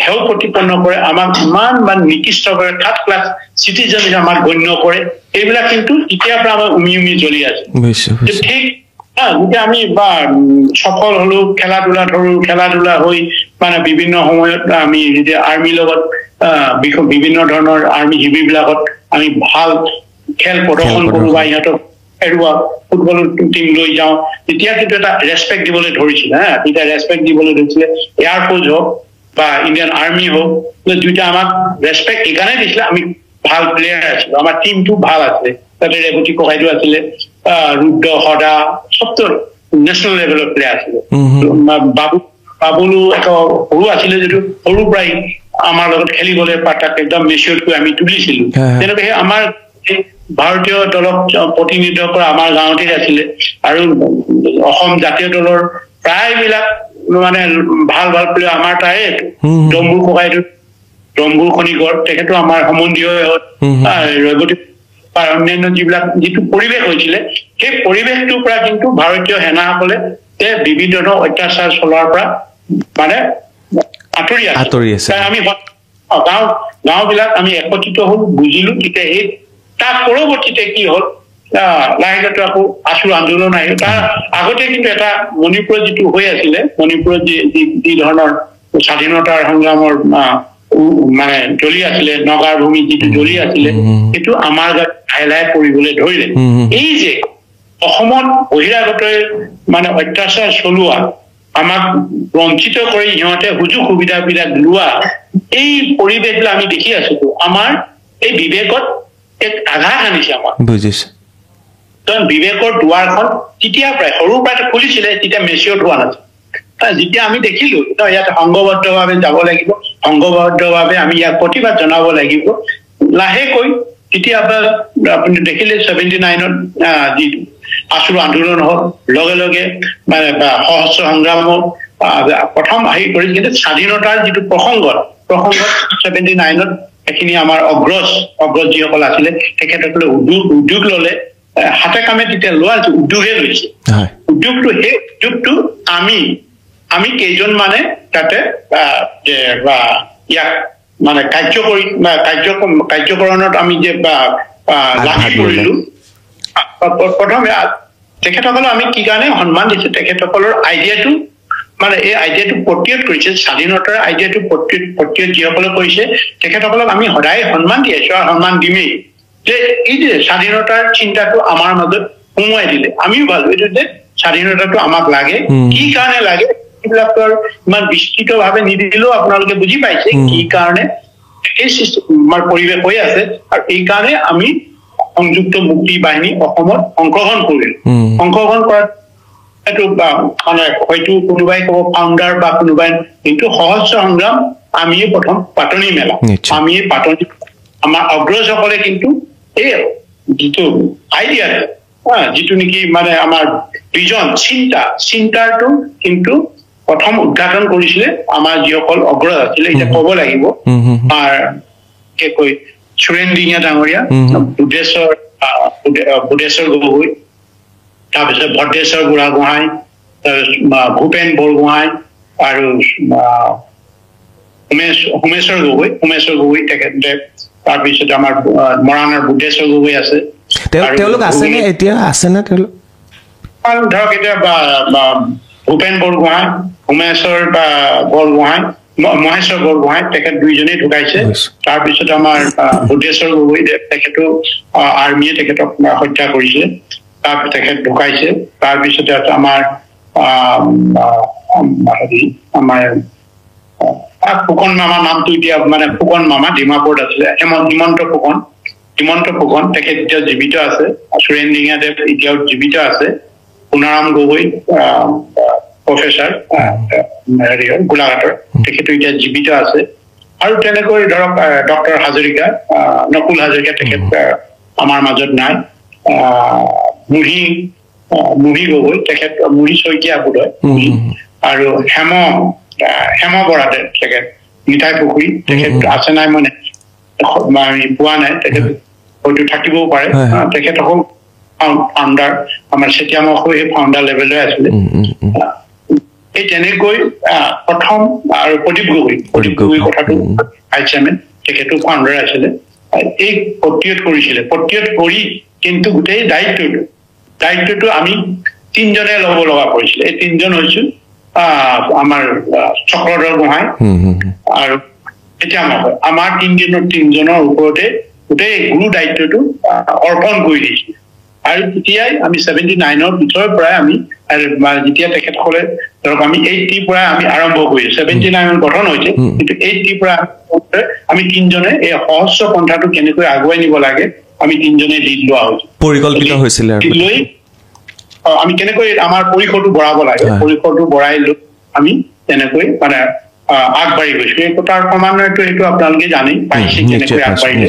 হেও প্ৰতিপন্ন কৰে আমাক ইমান মানে নিকৃষ্ট কৰে থাৰ্ড ক্লাছ চিটিজেন আমাক গণ্য কৰে এইবিলাক কিন্তু এতিয়াৰ পৰা আমাৰ উমি জ্বলি আছে ঠিক যেতিয়া আমি সফল হলো খেলা ধূলা হৈ মানে বিভিন্ন সময়ত আমি যেতিয়া আৰ্মিৰ লগত বিভিন্ন ধৰণৰ আৰ্মি শিবিৰ বিলাকত আমি ভাল খেল প্ৰদৰ্শন কৰো বা ইহঁতক এৰুৱা ফুটবলৰ টিম লৈ যাওঁ তেতিয়া কিন্তু এটা ৰেচপেক্ট দিবলৈ ধৰিছিলে তেতিয়া ৰেচপেক্ট দিবলৈ ধৰিছিলে এয়াৰফ'ৰ্চ হওক বা ইণ্ডিয়ান আৰ্মি হওক দুইটা আমাক ৰেচপেক্ট এইকাৰণে দিছিলে আমি ভাল প্লেয়াৰ আছিলো আমাৰ টিমটো ভাল আছিলে তাতে ৰেৱতী ককাইদেউ আছিলে ৰুদ্ৰ সদা সবটো নেশ্যনেল লেভেলৰ প্লেয়াৰ আছিলে বাবুলু এটা সৰু আছিলে যদিও সৰুৰ পৰাই আমাৰ লগত খেলিবলৈ তাক একদম মেচিয়ৰকৈ আমি তুলিছিলো তেনেকৈ আমাৰ ভাৰতীয় দলক প্ৰতিনিধিত্ব কৰা আমাৰ গাঁৱতে আছিলে আৰু অসম জাতীয় দলৰ প্ৰায়বিলাক মানে ভাল প্লেয়াৰ আমাৰ তাৰে ডম্বুৰ ককাইদেউ ডম্বুৰ খনিকৰ তেখেতো আমাৰ সম্বন্ধীয় ৰেৱতী বা অন্যান্য যিটো পৰিৱেশ হৈছিলে সেই পৰিৱেশটোৰ পৰা কিন্তু ভাৰতীয় সেনাসকলে বিভিন্ন ধৰণৰ অত্যাচাৰ চলোৱাৰ পৰা মানে আঁতৰি আছে আমি গাঁওবিলাক আমি একত্ৰিত হল বুজিলো তেতিয়া এই তাৰ পৰৱৰ্তীতে কি হল লাহেকে আকৌ আছু আন্দোলন আহিল তাৰ আগতে কিন্তু এটা মণিপুৰত যিটো হৈ আছিলে মণিপুৰত যি ধৰণৰ স্বাধীনতাৰ সংগ্ৰামৰ মানে জ্বলি আছিলে নগাৰ ভূমি যিটো জ্বলি আছিলে সেইটো আমাৰ গাত লাহে পৰিবলৈ ধৰিলে এই যে অসমত বহিৰাগত মানে অত্যাচাৰ চলোৱা আমাক বঞ্চিত কৰি সিহঁতে সুযোগ সুবিধাবিলাক লোৱা এই পৰিৱেশবিলাক আমি দেখি আছো আমাৰ এই বিবেকত এক আঘাত আনিছে আমাৰ বুজিছো কাৰণ বিবেকৰ দুৱাৰখন তেতিয়া প্ৰায় সৰুৰ পৰা খুলিছিলে তেতিয়া মেচিয়ৰ হোৱা নাছিল যেতিয়া আমি দেখিলো ইয়াত সংঘবদ্ধভাৱে যাব লাগিব সংঘবদ্ধভাৱে আমি ইয়াক প্ৰতিবাদ জনাব লাগিব লাহেকৈ তেতিয়া আপুনি দেখিলে 79ত যি আছুৰ আন্দোলন হ'ল লগে লগে মানে সহস্ৰ সংগ্ৰাম হ'ল প্ৰথম আহি কৰিছিল কিন্তু স্বাধীনতাৰ যিটো প্ৰসংগত 79ত এখিনি আমাৰ অগ্ৰজ যিসকল আছিলে তেখেতসকলে উদ্যোগ ললে হাতে কামে তেতিয়া লোৱা উদ্যোগে লৈছে উদ্যোগটো আমি কেইজন মানে তাতে ইয়াক মানে কাৰ্যকৰণত আমি যে লাগি পৰিলো প্ৰথমে তেখেতসকলে আমি কি কাৰণে সন্মান দিছো তেখেতসকলৰ আইডিয়াটো মানে এই আইডিয়াটো প্ৰতিষ্ঠা কৰিছে স্বাধীনতাৰ আইডিয়াটো প্ৰতিষ্ঠা যিসকলে কৰিছে তেখেতসকলক আমি সদায় সন্মান দি আছো আৰু সন্মান দিমেই যে এই যে স্বাধীনতাৰ চিন্তাটো আমাৰ মাজত সোমোৱাই দিলে আমিও ভাবো এইটো যে স্বাধীনতাটো আমাক লাগে কি কাৰণে লাগে এইবিলাকৰ ইমান বিস্তৃতভাৱে নিদিলেও আপোনালোকে বুজি পাইছে কি কাৰণে এই আমাৰ পৰিৱেশ হৈ আছে আৰু এই কাৰণে আমি সংযুক্ত মুক্তি বাহিনী অসমত অংশগ্ৰহণ কৰিলো অংশগ্ৰহণ কৰাত এইটো মানে হয়তো কোনোবাই ক'ব ফাউণ্ডাৰ বা কোনোবাই কিন্তু সহস্ৰ সংগ্ৰাম আমিয়ে প্ৰথম পাতনি মেলা আমিয়ে পাতনি আমাৰ অগ্ৰজসকলে কিন্তু এই যিটো আইডিয়া যিটো নেকি মানে আমাৰ ভিজন চিন্তাটো কিন্তু প্ৰথম উদ্ঘাটন কৰিছিলে আমাৰ যিসকল অগ্ৰজ আছিলে এতিয়া ক'ব লাগিব আমাৰ কৈ সুৰেন দিঙীয়া ডাঙৰীয়া বুধেশ্বৰ গগৈ তাৰপিছত ভদ্ৰেশ্বৰ বুঢ়াগোহাঁই ভূপেন বৰগোহাঁই আৰু হোমেশ্বৰ গগৈ তেখেতে তাৰপিছত আমাৰ মৰাণৰ বুদ্ধেশ্বৰ গগৈ আছে তেওঁলোক আছেনে এতিয়া আছেনে তেওঁলোক ধৰক এতিয়া ভূপেন বৰগোহাঁই হোমেশ্বৰ বৰগোহাঁই মহেশ্বৰ বৰগোহাঁই তেখেত দুইজনেই ঢুকাইছে তাৰপিছত আমাৰ বুদ্ধেশ্বৰ গগৈ তেখেতো আৰ্মীয়ে তেখেতক হত্যা কৰিছে তেখেত ঢুকাইছে তাৰপিছতে আমাৰ ফুকন মামা নামটো এতিয়া মানে ফুকন মামা ডিমাপুৰত আছিলে হিমন্ত ফুকন তেখেত এতিয়া জীৱিত আছে সুৰেন দিঙীয়া দেৱ এতিয়াও জীৱিত আছে সোণাৰাম গগৈ প্ৰফেচাৰ গোলাঘাটৰ তেখেতো এতিয়া জীৱিত আছে আৰু তেনেকৈ ধৰক ডক্টৰ হাজৰিকা নকুল হাজৰিকা তেখেত আমাৰ মাজত নাই মুহি গগৈ তেখেত মুহি শইকীয়া বোধয় আৰু হেম বৰাদেৱ তেখেত মিঠাই পুখুৰী তেখেত আছে নাই মানে আমি পোৱা নাই তেখেত হয়তো থাকিবও পাৰে তেখেতসকল ফাউণ্ডাৰ আমাৰ চেতিয়ামা সেই ফাউণ্ডাৰ লেভেললৈ আছিলে এই তেনেকৈ প্ৰথম আৰু প্ৰদীপ গগৈ কথাটো ভাইচ চেয়াৰমেন তেখেতো ফাউণ্ডাৰ আছিলে এই প্ৰতিৰোধ কৰি কিন্তু গোটেই দায়িত্বটো আমি তিনিজনে ল'ব লগা কৰিছিলে এই তিনিজন হৈছো আমাৰ চক্ৰধৰ গোহাঁই আৰু এতিয়া আমাৰ তিনিজনৰ ওপৰতে গোটেই গুৰু দায়িত্বটো অৰ্পণ কৰি দিছিল আৰু তেতিয়াই আমি 79ৰ পিছৰ পৰাই আমি যেতিয়া তেখেতসকলে ধৰক আমি 80ৰ পৰা আমি আৰম্ভ কৰিছো 79 গঠন হৈছে কিন্তু 80ৰ পৰা আমি তিনিজনে এই সহস্ৰ পন্থাটো কেনেকৈ আগুৱাই নিব লাগে আমি তিনিজনে লিড লোৱা হৈছিল পৰিকল্পিত হৈছিল আমি কেনেকৈ আমাৰ পৰিসৰটো বঢ়াব লাগে পৰিসৰটো বঢ়াই লৈ আমি তেনেকৈ মানে আগবাঢ়ি গৈছো এই তাৰ ক্ৰমান্বয়টো সেইটো আপোনালোকে জানেই পাইছে কেনেকৈ আগবাঢ়িলে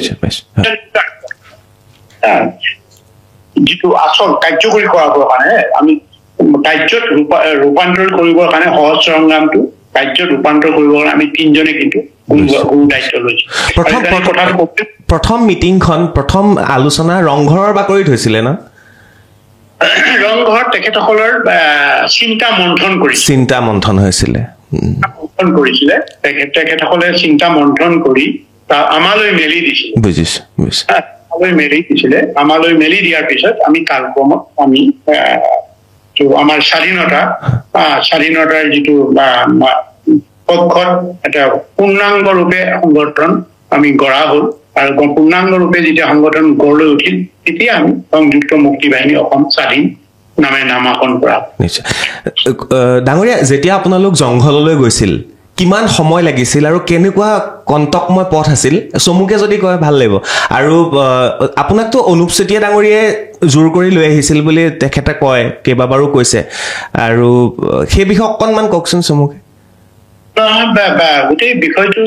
যিটো আচল কাৰ্যকৰী কৰাবৰ কাৰণে আমি কাৰ্যত ৰূপান্তৰ কৰিবৰ কাৰণে সহস্ৰ সংগ্ৰামটো কাৰ্যত ৰূপান্তৰ কৰিবৰ কাৰণে আমি তিনিজনে কিন্তু গুৰু দায়িত্ব লৈছো প্ৰথম মিটিংখন প্ৰথম আলোচনা ৰংঘৰৰ বাকৰিত হৈছিলে না ৰংঘৰ তেখেতসকলৰ চিন্তা মন্থন হৈছিলে তেখেতসকলে চিন্তা মন্থন কৰি আমালৈ মেলি দিছিলে আমালৈ মেলি দিয়াৰ পিছত আমি কালক্ৰমত আমি আমাৰ স্বাধীনতাৰ যিটো পক্ষত এটা পূৰ্ণাংগ ৰূপে সংগঠন আমি গঢ়া হ'ল আৰু পূৰ্ণাংগ ৰূপে যেতিয়া সংগঠন গঢ় লৈ উঠিল তেতিয়া আমি সংযুক্ত মুক্তি বাহিনী অসম স্বাধীন নামে নামাকৰণ কৰা নিশ্চয় ডাঙৰীয়া যেতিয়া আপোনালোক জংঘললৈ গৈছিল কিমান সময় লাগিছিল আৰু কেনেকুৱা কণ্টকময় পথ আছিল চমুকে যদি কয় ভাল লাগিব আৰু আপোনাকতো অনুপ চেতিয়া ডাঙৰীয়াই জোৰ কৰি লৈ আহিছিল বুলি তেখেতে কয় কেইবাবাৰো কৈছে আৰু সেই বিষয়ে অকণমান কওকচোন চমুকে গোটেই বিষয়টো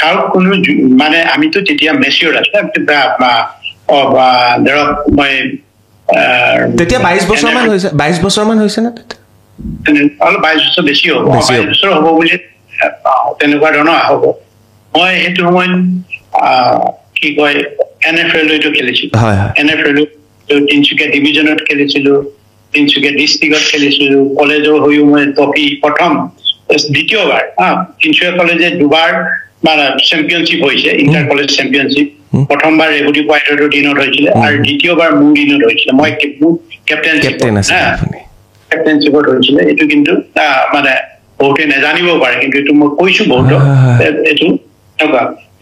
কাৰো কোনো মানে আমিতো তেতিয়া মেচিয়ৰ আছো ধৰক মই তেতিয়া 22 বছৰমান হৈছে 22 বছৰমান হৈছে না অলপ 22 বছৰ বেছি হ'ব 22 বছৰ হ'ব বুলি তেনেকুৱা ধৰণৰ হ'ব মই সেইটো সময়ত কি কয় NFL টো খেলিছিলো NFL তিনচুকীয়া ডিভিজনত খেলিছিলো তিনচুকীয়া ডিষ্ট্ৰিক্টত খেলিছিলো কলেজৰ হৈও মই ট্ৰফি প্ৰথম দ্বিতীয়বাৰ তিনচুকীয়া কলেজে দুবাৰ মানে চেম্পিয়নশ্বিপ হৈছে ইণ্টাৰ কলেজ চেম্পিয়নশ্বিপ প্ৰথমবাৰ ৰেগুটি পইণ্টৰ দিনত হৈছিলে আৰু দ্বিতীয়বাৰ মোৰ দিনত হৈছিলে মই কেপ্টেইনশ্বিপত হৈছিলে এইটো কিন্তু মানে বহুতে নাজানিব পাৰে কিন্তু এইটো মই কৈছো বহুত এইটো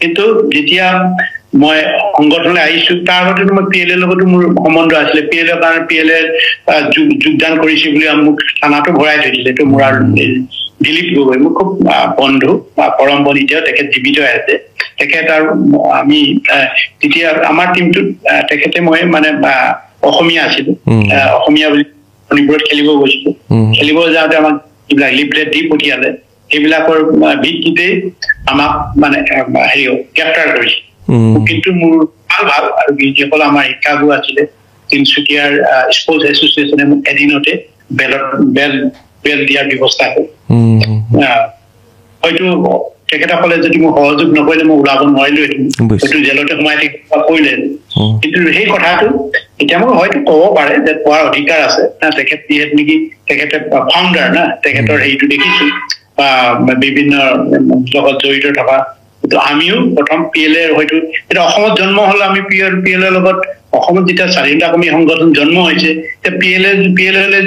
কিন্তু যেতিয়া মই সংগঠনলৈ আহিছো তাৰ আগতে মই PLA লগতো মোৰ সম্বন্ধ আছিলে PLA কাৰণ PLA যোগদান কৰিছে বুলি মোক থানাটো ভৰাই থৈছিলে এইটো মোৰ আৰু দিলীপ গগৈ মোৰ খুব বন্ধু পৰম বন্ধু তেখেত জীৱিত আছে তেখেত আৰু আমি তেতিয়া আমাৰ টিমটোত তেখেতে মই মানে অসমীয়া আছিলো অসমীয়া বুলি শনিপুৰত খেলিব গৈছিলো খেলিব যাওঁতে আমাক এইবিলাক লিফলেট দি পঠিয়ালে সেইবিলাকৰ ভিত্তিতে আমাক মানে হেৰি গ্ৰেপ্তাৰ কৰিছে কিন্তু মোৰ ভাল আৰু যিসকল আমাৰ শিক্ষাগুৰু আছিলে তিনচুকীয়াৰ স্পৰ্টছ এছ'চিয়েশ্যনে মোক এদিনতে বেল দিয়াৰ ব্যৱস্থা হ'ল হয়তো তেখেতসকলে যদি মোক সহযোগ নকৰিলে মই ওলাব নোৱাৰিলো হয়তো জেলতে সোমাই থাকিব কৰিলে কিন্তু সেই কথাটো এতিয়া মোক হয়তো ক'ব পাৰে যে কোৱাৰ অধিকাৰ আছে তেখেত যিহেতু নেকি তেখেতে ফাউণ্ডাৰ না তেখেতৰ হেৰিটো দেখিছো বা বিভিন্ন লগত জড়িত থকা কিন্তু আমিও প্ৰথম PLA হয়তো এটা অসমত জন্ম হলে আমি PLA লগত অসমত যেতিয়া স্বাধীনতা কৰ্মী সংগঠন জন্ম হৈছে PLA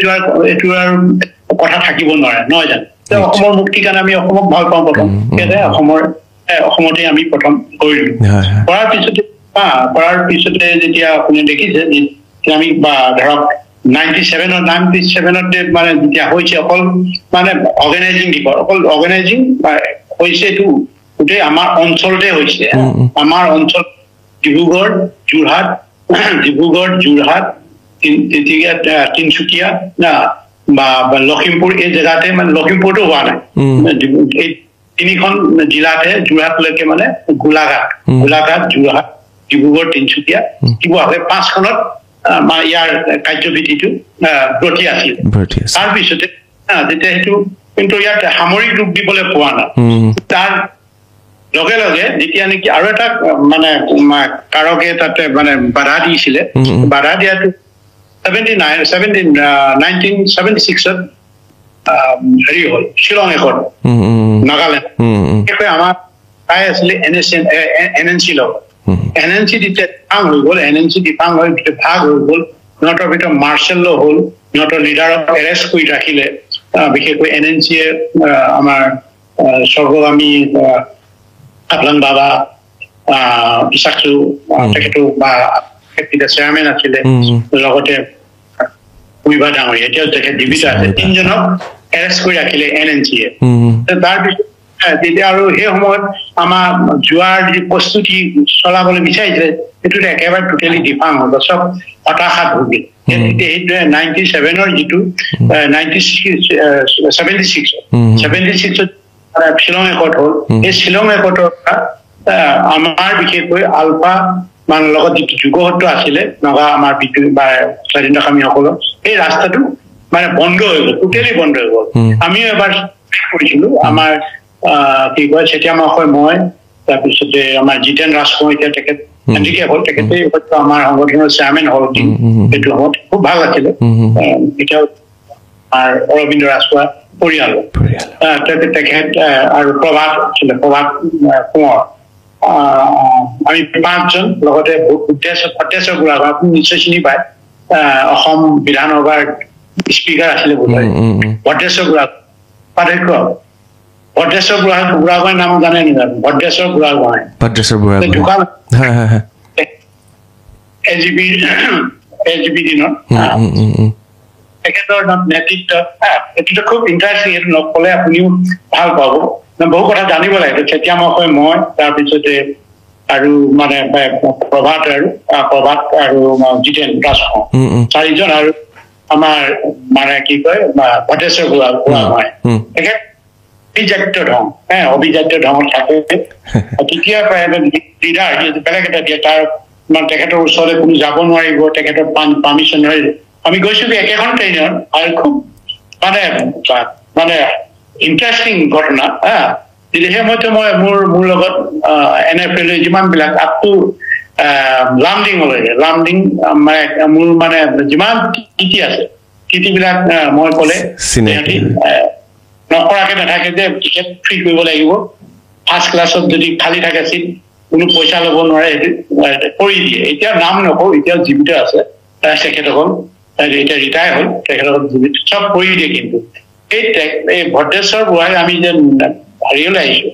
যোৱাৰ এইটো আৰু কথা থাকিব নোৱাৰে নহয় জানো অসমৰ মুক্তিৰ কাৰণে আমি অসমক ভাল পাওঁ প্ৰথম অসমতে আমি প্ৰথম কৰিলো কৰাৰ পিছতে যেতিয়া আপুনি দেখিছে আমি ধৰক 97ত মানে যেতিয়া হৈছে অকল মানে অৰ্গেনাইজিং অৰ্গেনাইজিং হৈছে এইটো গোটেই আমাৰ অঞ্চলতে হৈছে আমাৰ অঞ্চল ডিব্ৰুগড় যোৰহাট তিনচুকীয়া বা লখিমপুৰ এই জেগাতে মানে লখিমপুৰতো হোৱা নাই এই তিনিখন জিলাতে যোৰহাটলৈকে মানে গোলাঘাট যোৰহাট ডিব্ৰুগড় তিনচুকীয়া শিৱসাগৰ 5খনত ইয়াৰ কাৰ্যবিধিটো ব্ৰতি আছিল তাৰপিছতে যেতিয়া সেইটো কিন্তু ইয়াত সামৰিক ৰূপ দিবলৈ পোৱা নাই তাৰ লগে লগে যেতিয়া নেকি আৰু এটা মানে কাৰকে তাতে মানে বাধা দিছিলে বাধা দিয়াটো 1976ত হেৰি হ'ল শ্বিলং এখন নাগালেণ্ড আমাৰ তাই আছিলে NNC লগত NNC যেতিয়া ভাগ হৈ গ'ল NNC ভাগ হৈ গ'ল সিহঁতৰ ভিতৰত মাৰ্চেল ল হ'ল সিহঁতৰ লিডাৰক এৰেষ্ট কৰি ৰাখিলে বিশেষকৈ NNCয়ে আমাৰ স্বৰ্গগামী আফলান বাবা ইছাকু তেখেতো বা চেয়াৰমেন আছিলে লগতে কুইবা ডাঙৰীয়া এতিয়াও তেখেত জীৱিত আছে তিনিজনক এৰেষ্ট কৰি ৰাখিলে NNCয়ে তাৰপিছত তেতিয়া আৰু সেই সময়ত আমাৰ যোৱাৰ যি প্ৰস্তুতি চলাবলৈ বিচাৰিছিলে সেইটো একেবাৰে টোটেলি ডিফাং হ'ল চব হতাশাত ভুগিল সেইটোৱে 97ৰ যিটো 76ত শ্বিলং একৰ্ড হ'ল এই শ্বিলং একৰ্ডৰ পৰা আমাৰ বিশেষকৈ আলফা মানে লগত যিটো যুগহত্য আছিলে নগা আমাৰ স্বাধীনতাকামীসকলৰ এই ৰাস্তাটো মানে বন্ধ হৈ গ'ল টোটেলি বন্ধ হৈ গ'ল আমিও এবাৰ কৰিছিলো আমাৰ কি কয় চেতিয়ামাখৈ মই তাৰপিছতে আমাৰ জিতেন ৰাজকুমাৰ এতিয়া তেখেত হেণ্ডিকেপ হ'ল তেখেতে আমাৰ সংগঠনৰ চেয়াৰমেন হ'ল সেইটো সময়ত খুব ভাল আছিলে এতিয়াও আমাৰ অৰবিন্দ ৰাজখোৱা পৰিয়াল তেখেত আৰু প্ৰভাত আছিলে প্ৰভাত কোঁৱৰ আমি 5জন লগতে ভট্টেশ্বৰ বুঢ়াগোহাঁই আপুনি নিশ্চয় চিনি পায় অসম বিধানসভাৰ স্পীকাৰ আছিলে বোধহয় ভট্টেশ্বৰ বুঢ়াগোহাঁই নাম জানে নেজানো ভট্টেশ্বৰ বুঢ়াগোহাঁই ঢুকাল এজিবি দিনত তেখেতৰ নেতৃত্বত এইটো খুব ইণ্টাৰেষ্টিং এইটো নকলে আপুনিও ভাল পাব বহু কথা জানিব লাগে চেতিয়ামাখৈ মই তাৰপিছতে আৰু মানে প্ৰভাত আৰু জিতেন ৰাজখোৱা 4জন আৰু আমাৰ মানে কি কয় ভট্টেশ্বৰ বুঢ়াগোহাঁই তেখেত অভিজাত্য ধৰ্মত থাকে তেতিয়াৰ পৰা লিডাৰ বেলেগ এটা দিয়ে তাৰ মানে তেখেতৰ ওচৰলৈ কোনো যাব নোৱাৰিব, তেখেতৰ পাৰ্মিশ্যন নোৱাৰিব। আমি গৈছিলো একেখন ট্ৰেইনত, আৰু খুব মানে মানে ইণ্টাৰেষ্টিং ঘটনা। সেই সময়তো মই মোৰ লগত NFL যিমান বিলাক আপটো লামডিঙলৈকে, লামডিং মোৰ মানে যিমান টিটি আছে, টিটিবিলাক মই ক'লে নকৰাকে নাথাকে যে টিকেট ফ্ৰী কৰিব লাগিব, ফাৰ্ষ্ট ক্লাছত যদি খালী থাকে চিট কোনো পইচা ল'ব নোৱাৰে, সেইটো কৰি দিয়ে। এতিয়া নাম নকওঁ, এতিয়া জীৱিত আছে তেখেতসকল, এতিয়া ৰিটায়াৰ হ'ল, তেখেতসকল জীৱিত চব কৰি দিয়ে। কিন্তু এই ভদ্ৰেশ্বৰ বৰুৱাই আমি যে হেৰিলৈ আহিছো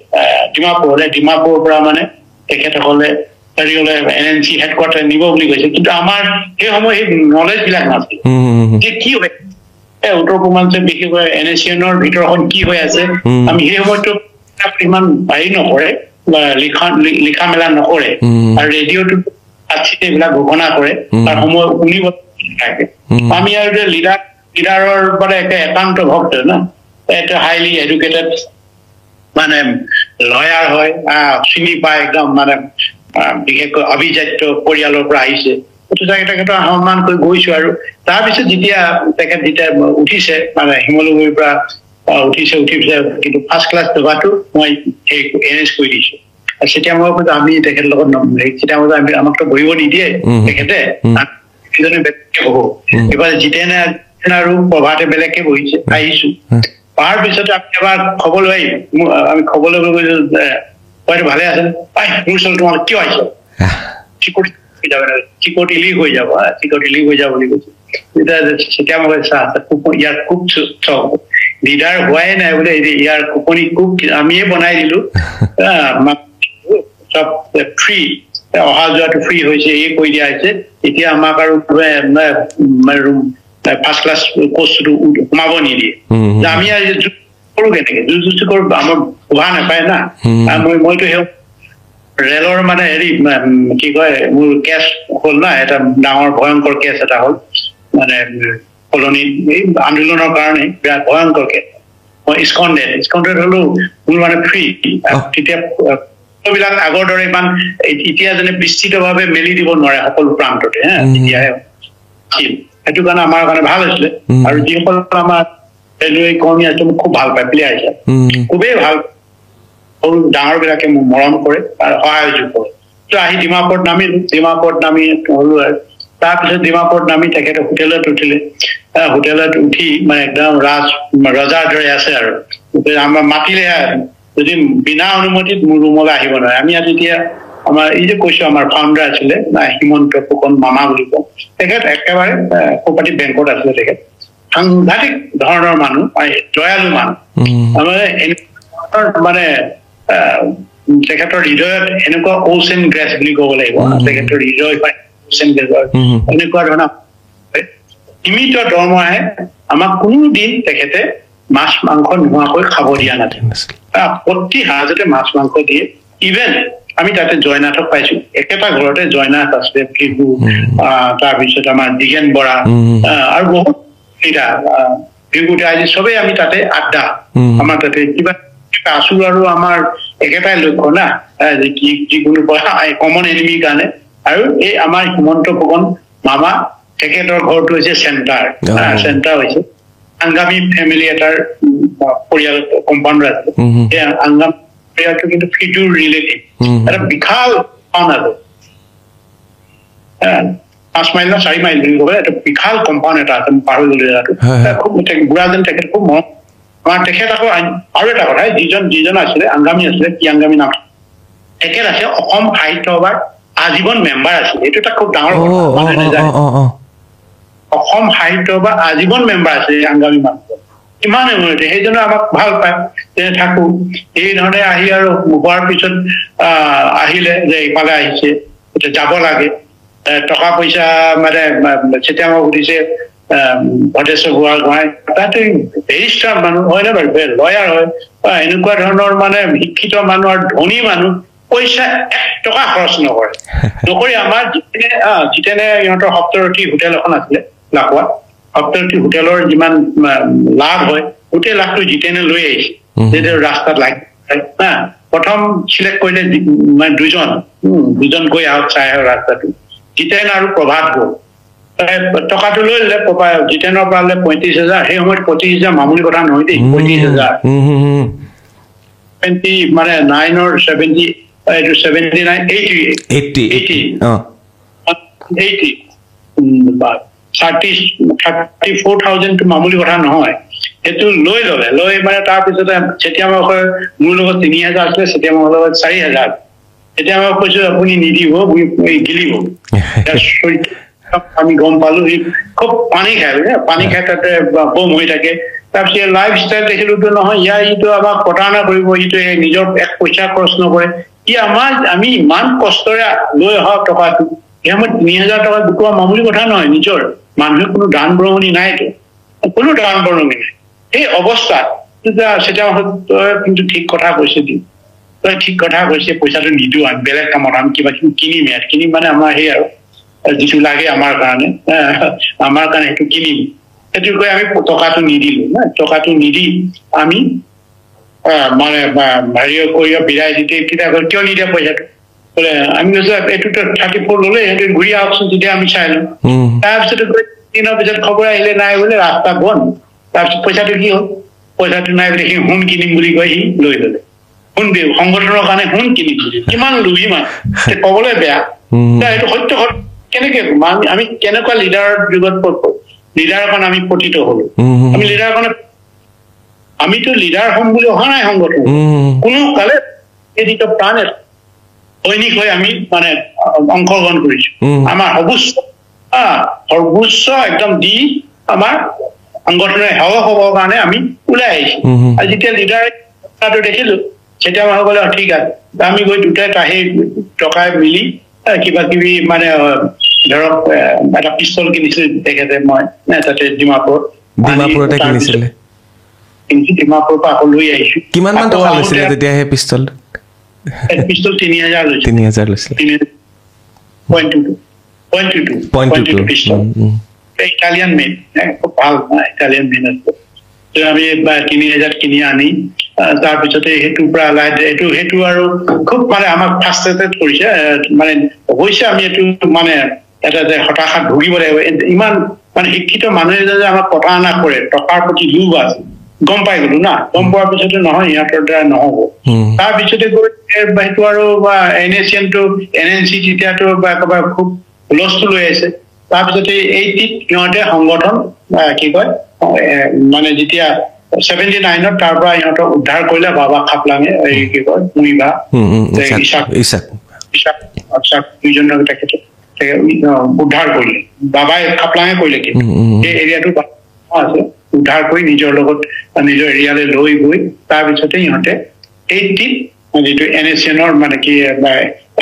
ডিমাপুৰৰ পৰা মানে তেখেতসকলে হেৰিলৈ NNC হেডকোৱাৰ্টাৰ নিব বুলি কৈছে, কিন্তু আমাৰ সেই সময় সেই নলেজ বিলাক নাছিল যে কি হয় উত্তৰ পূৰ্বাঞ্চল বিশেষকৈ NACN-ৰ ভিতৰখন কি হৈ আছে। আমি সেই সময়তো ইমান হেৰি নকৰে, লিখা মেলা নকৰে, আৰু ৰেডিঅ'টো এইবিলাক ঘোষণা কৰে, তাৰ সময় শুনিব থাকে। আমি আৰু যে লিডাৰৰ মানে একান্ত ভক্ত না, এটা হাইলি এডুকেটেড মানে লয়াৰ হয়, চিনি পায় একদম, মানে বিশেষকৈ অভিজাত্য পৰিয়ালৰ পৰা আহিছে, তেখেতৰ সন্মান কৰি গৈছো। আৰু তাৰপিছত যেতিয়া উঠিছে, মানে শিমলুগুৰিৰ পৰা উঠিছে, কিন্তু ফাৰ্ষ্ট ক্লাছ দবাটো মই এৰেঞ্জ কৰি দিছো। তেতিয়া মই কৈছো আমি তেখেতৰ লগত তেতিয়া মই আমাকতো বহিব নিদিয়ে তেখেতে, হব। এইবাৰ জিতেনে আৰু প্ৰভাতে বেলেগকে বহিছে, আহিছো। তাৰ পিছতে আমি এবাৰ খবৰ লৈ আমি খবৰ লৈ গৈছো, ভালে আছে, মোৰ ওচৰত তোমাক কিয় আহিছ, চিকটি লিক হৈ যাব, চিকটি লিক হৈ যাব বুলি কৈছে। তেতিয়া মই ইয়াৰ খুব লিডাৰ হোৱাই নাই বোলে, ইয়াৰ কোপনি খুব আমিয়ে বনাই দিলো, চব ফ্ৰী, অহা যোৱাটো ফ্ৰী হৈছে, এই কৰি দিয়া হৈছে। এতিয়া আমাক আৰু ফাৰ্ষ্ট ক্লাছ কোচটো সোমাব নিদিয়ে, আমি আৰু কৰো কেনেকে, যুঁজ কৰো, আমাৰ শোভা নাপায় না। মইতো সেই ৰেলৰ মানে হেৰি কি কয়, মোৰ কেছ হ'ল না, এটা ডাঙৰ ভয়ংকৰ কেছ এটা হ'ল, মানে কলনীত এই আন্দোলনৰ কাৰণে বিৰাট ভয়ংকৰ কেছ। মই ইস্কণ্ডেড হলো, মোৰ মানে ফ্ৰী। তেতিয়া বিলাক আগৰ দৰে ইমান এতিয়া যেনে বিস্তৃতভাৱে মেলি দিব নোৱাৰে সকলো প্ৰান্ততে, তেতিয়াহে সেইটো কাৰণে আমাৰ কাৰণে ভাল হৈছিলে। আৰু যিসকল আমাৰ ৰেলৱে কৰ্মী আছে মোক খুব ভাল পায়, প্লেয়াৰ আছে, খুবেই ভাল, সৰু ডাঙৰ বিলাকে মোক মৰম কৰে আৰু সহায় কৰে। আহি ডিমাপুৰত নামি হলো। আৰু তাৰপিছত ডিমাপুৰত নামি তেখেতে হোটেলত উঠিলে, হোটেলত উঠি মানে একদম ৰজাৰ দৰে আছে। আৰু আমাৰ মাতিলে, যদি বিনা অনুমতিত মোৰ ৰুমলৈ আহিব নোৱাৰে। আমি তেতিয়া আমাৰ এই যে কৈছো, আমাৰ ফাউণ্ডাৰ আছিলে হিমন্ত ফুকন মামা বুলি কওঁ, তেখেত একেবাৰে কোঅপাৰেটিভ বেংকত আছিলে, তেখেত সাংঘাতিক ধৰণৰ মানুহ, দয়ালু মানুহ, মানে তেখেতৰ হৃদয়ত এনেকুৱা ওচেন গ্ৰেছ বুলি ক'ব লাগিব, তেখেতৰ হৃদয় ওচেন গ্ৰেছৰ এনেকুৱা ধৰণৰ সীমিত দৰমহাৰে আমাক কোনো দিন তেখেতে মাছ মাংস নোহোৱাকৈ খাব দিয়া নাছিল। প্ৰতি সাঁজতে মাছ মাংস দিয়ে। ইভেন আমি তাতে জয়নাথক পাইছো, একেটা ঘৰতে জয়নাথ আছিলে, ভিগু, তাৰপিছত আমাৰ দিগেন বৰা আৰু বহুত ভিগুতে আজি চবেই আমি তাতে আড্ডা, আমাৰ তাতে কিবা আছো। আৰু আমাৰ একেটাই লক্ষ্য না, যিকোনো কমন এনিমিৰ কাৰণে। আৰু এই আমাৰ হিমন্ত ফুকন মামা, তেখেতৰ ঘৰটো হৈছে চেণ্টাৰ হৈছে আংগামী ফেমিলি এটাৰ পৰিয়াল, কম্পাউণ্ডাৰ আছে। সেই আংগামী পৰিয়ালটো কিন্তু ফিজুৰ ৰিলেটিভ, এটা বিশাল কম্পাউণ্ড আছে, 5 মাইল না 4 মাইল বুলি ক'ব, এটা বিশাল কম্পাউণ্ড এটা আছে, পাহৰি গলো জেগাটো। খুব বুঢ়া যেন তেখেত খুব মৰম। আমাৰ তেখেত আকৌ আৰু এটা কথা, যিজন আছিলে আংগামী আছিলে, কি আংগামী নাম, তেখেত আছে অসম সাহিত্য সভাৰ আজীৱন মেম্বাৰ আছিলে। এইটো এটা খুব ডাঙৰ কথা, অসম সাহিত্য সভাৰ আজীৱন মেম্বাৰ আছে আংগামী মানুহ, ইমানে উন্নতি। সেইজনে আমাক ভাল পায়, তেনে থাকো। এই ধৰণে আহি আৰু হোৱাৰ পিছত আহিলে যে ইফালে আহিছে, এতিয়া যাব লাগে, টকা পইচা মানে যেতিয়া মই সুধিছে ভদ্ৰেশ্বৰ বুঢ়াগোহাঁই, তাতে বেৰিষ্টাৰ মানুহ হয় নে বাৰু, লয়াৰ হয়, এনেকুৱা ধৰণৰ মানে শিক্ষিত মানুহ আৰু ধনী মানুহ, পইচা 1 টকা খৰচ নকৰি আমাৰ জিতেনে ইহঁতৰ সপ্তৰথী হোটেল এখন আছিলে লাখুৱাত, সপ্তৰথী হোটেলৰ যিমান লাভ হয় গোটেই লাভটো জিতেনে লৈ আহিছে। যেতিয়া ৰাস্তাত প্ৰথম চিলেক্ট কৰিলে মানে দুজন গৈ আহক চাই আহক ৰাস্তাটো, জিতেন আৰু প্ৰভাত গ'ল টকাটো লৈ ল'লে জিতেনৰ পৰা ল'লে 35,000 সেই সময়ত 25,000 মামুলি কথা নহয় দেই 35,000 মানে 9 or 70 এইটো 79 80 34,000 to মামুলি কথা নহয় এটো লৈ ল'লে লৈ মানে তাৰ পিছতে যেতিয়া মই মোৰ লগত 3,000 আছিল তেতিয়া মোৰ লগত 4,000 এতিয়া মই কৈছো আপুনি নিদিব গিলিব আমি গম পালো খুব পানী খাই তাতে বম হৈ থাকে তাৰপিছত লাইফ ষ্টাইল দেখিলোতো নহয় ইটো আমাক প্ৰতাৰণা কৰিব ইটো নিজৰ এক পইচা খৰচ নকৰে আমি ইমান কষ্টৰে লৈ অহা টকাটো এসময়ত 3,000 টকা গোটোৱা মামুলি কথা নহয় নিজৰ মানুহে কোনো দান বৰঙণি নাইতো কোনো দান বৰঙণি নাই এই অৱস্থাত সেটা কিন্তু ঠিক কথা কৈছে তই ঠিক কথা কৈছে পইচাটো নিদিও আমি বেলেগ কামত আমি কিবা কিনিম মানে আমাৰ সেই আৰু যিটো লাগে আমাৰ কাৰণে সেইটো কিনিম সেইটো কৈ আমি টকাটো নিদিলো না টকাটো নিদি আমি মানে হেৰি কৰি বিৰাই দিতে কিয় নিদিয়া পইচাটো আমি কৈছো এইটোতো 34 ল'লে সেইটো ঘূৰি আহকচোন তেতিয়া আমি চাই লওঁ তাৰপিছত দিনৰ পিছত খবৰ আহিলে নাই বোলে ৰাস্তা বন্ধ তাৰপিছত পইচাটো কি হ'ল পইচাটো নাই বোলে সি সোণ কিনিম বুলি কৈ সি লৈ ল'লে সোণ সংগঠনৰ কাৰণে সোণ কিনিম বুলি কিমান লোভী মানুহ ক'বলৈ বেয়া এইটো সত্য কেনেকে আমি কেনেকুৱা লিডাৰৰ যুগত লিডাৰৰ কাৰণে আমি পতিত হলো আমি লিডাৰৰ কাৰণে আমিতো লিডাৰ হ'ম বুলি অহা নাই সংগঠন কোনো কালে এদিকে প্ৰাণ সৈনিক হৈ আমি মানে অংশগ্ৰহণ কৰিছো আমাৰ সৰ্বোচ্চ একদম দি আমাৰ সংগঠনে সেৱা হ'বৰ কাৰণে আমি ওলাই আহিছো আৰু যেতিয়া লিডাৰ দেখিলো তেতিয়া মই ক'লে ঠিক আছে আমি গৈ দুটাই আহি টকাই মিলি কিবা কিবি মানে ধৰক এটা পিস্তল কিনিছিল তেখেতে মই তাতে ডিমাপুৰতে কিনিছিলে ডিমাপুৰৰ পৰা আকৌ লৈ আহিছো কিমান মান টকা লৈছিলে তেতিয়া সেই পিস্তল 3,000 লৈছিলে 0.22 পিস্তল ইটালিয়ান মেড খুব ভাল ইটালিয়ান মেড আছে আমি 3,000 কিনি আনি তাৰপিছতে সেইটোৰ পৰা সেইটো আৰু খুব মানে আমাক ফাৰ্ষ্ট্ৰেটেড কৰিছে মানে অৱশ্যে আমি এইটো মানে এটা যে হতাশাত ভুগিব লাগিব ইমান মানে শিক্ষিত মানুহে যে আমাক প্ৰতাৰণা কৰে টকাৰ প্ৰতি লোভ আছে গম পাই গলো না গম পোৱাৰ পিছতে নহয় সিহঁতৰ দ্বাৰা নহব তাৰপিছতে গৈ সেইটো আৰু NSCNটো NNC যেতিয়াতো একেবাৰে খুব হুলস্থুল লৈ আছে তাৰপিছতে 80 সিহঁতে সংগঠন কি কয় মানে যেতিয়া 79 তাৰ পৰা ইহঁতক উদ্ধাৰ কৰিলে বাবা খাপলাঙে এই কি কয় মুইবা ইছাক দুইজনক তেখেতে উদ্ধাৰ কৰিলে বাবাই খাপলাঙে কৰিলে কিন্তু এই এৰিয়াটো আছে উদ্ধাৰ কৰি নিজৰ লগত নিজৰ এৰিয়ালৈ লৈ গৈ তাৰপিছতে ইহঁতে 80 যিটো NSCNৰ মানে কি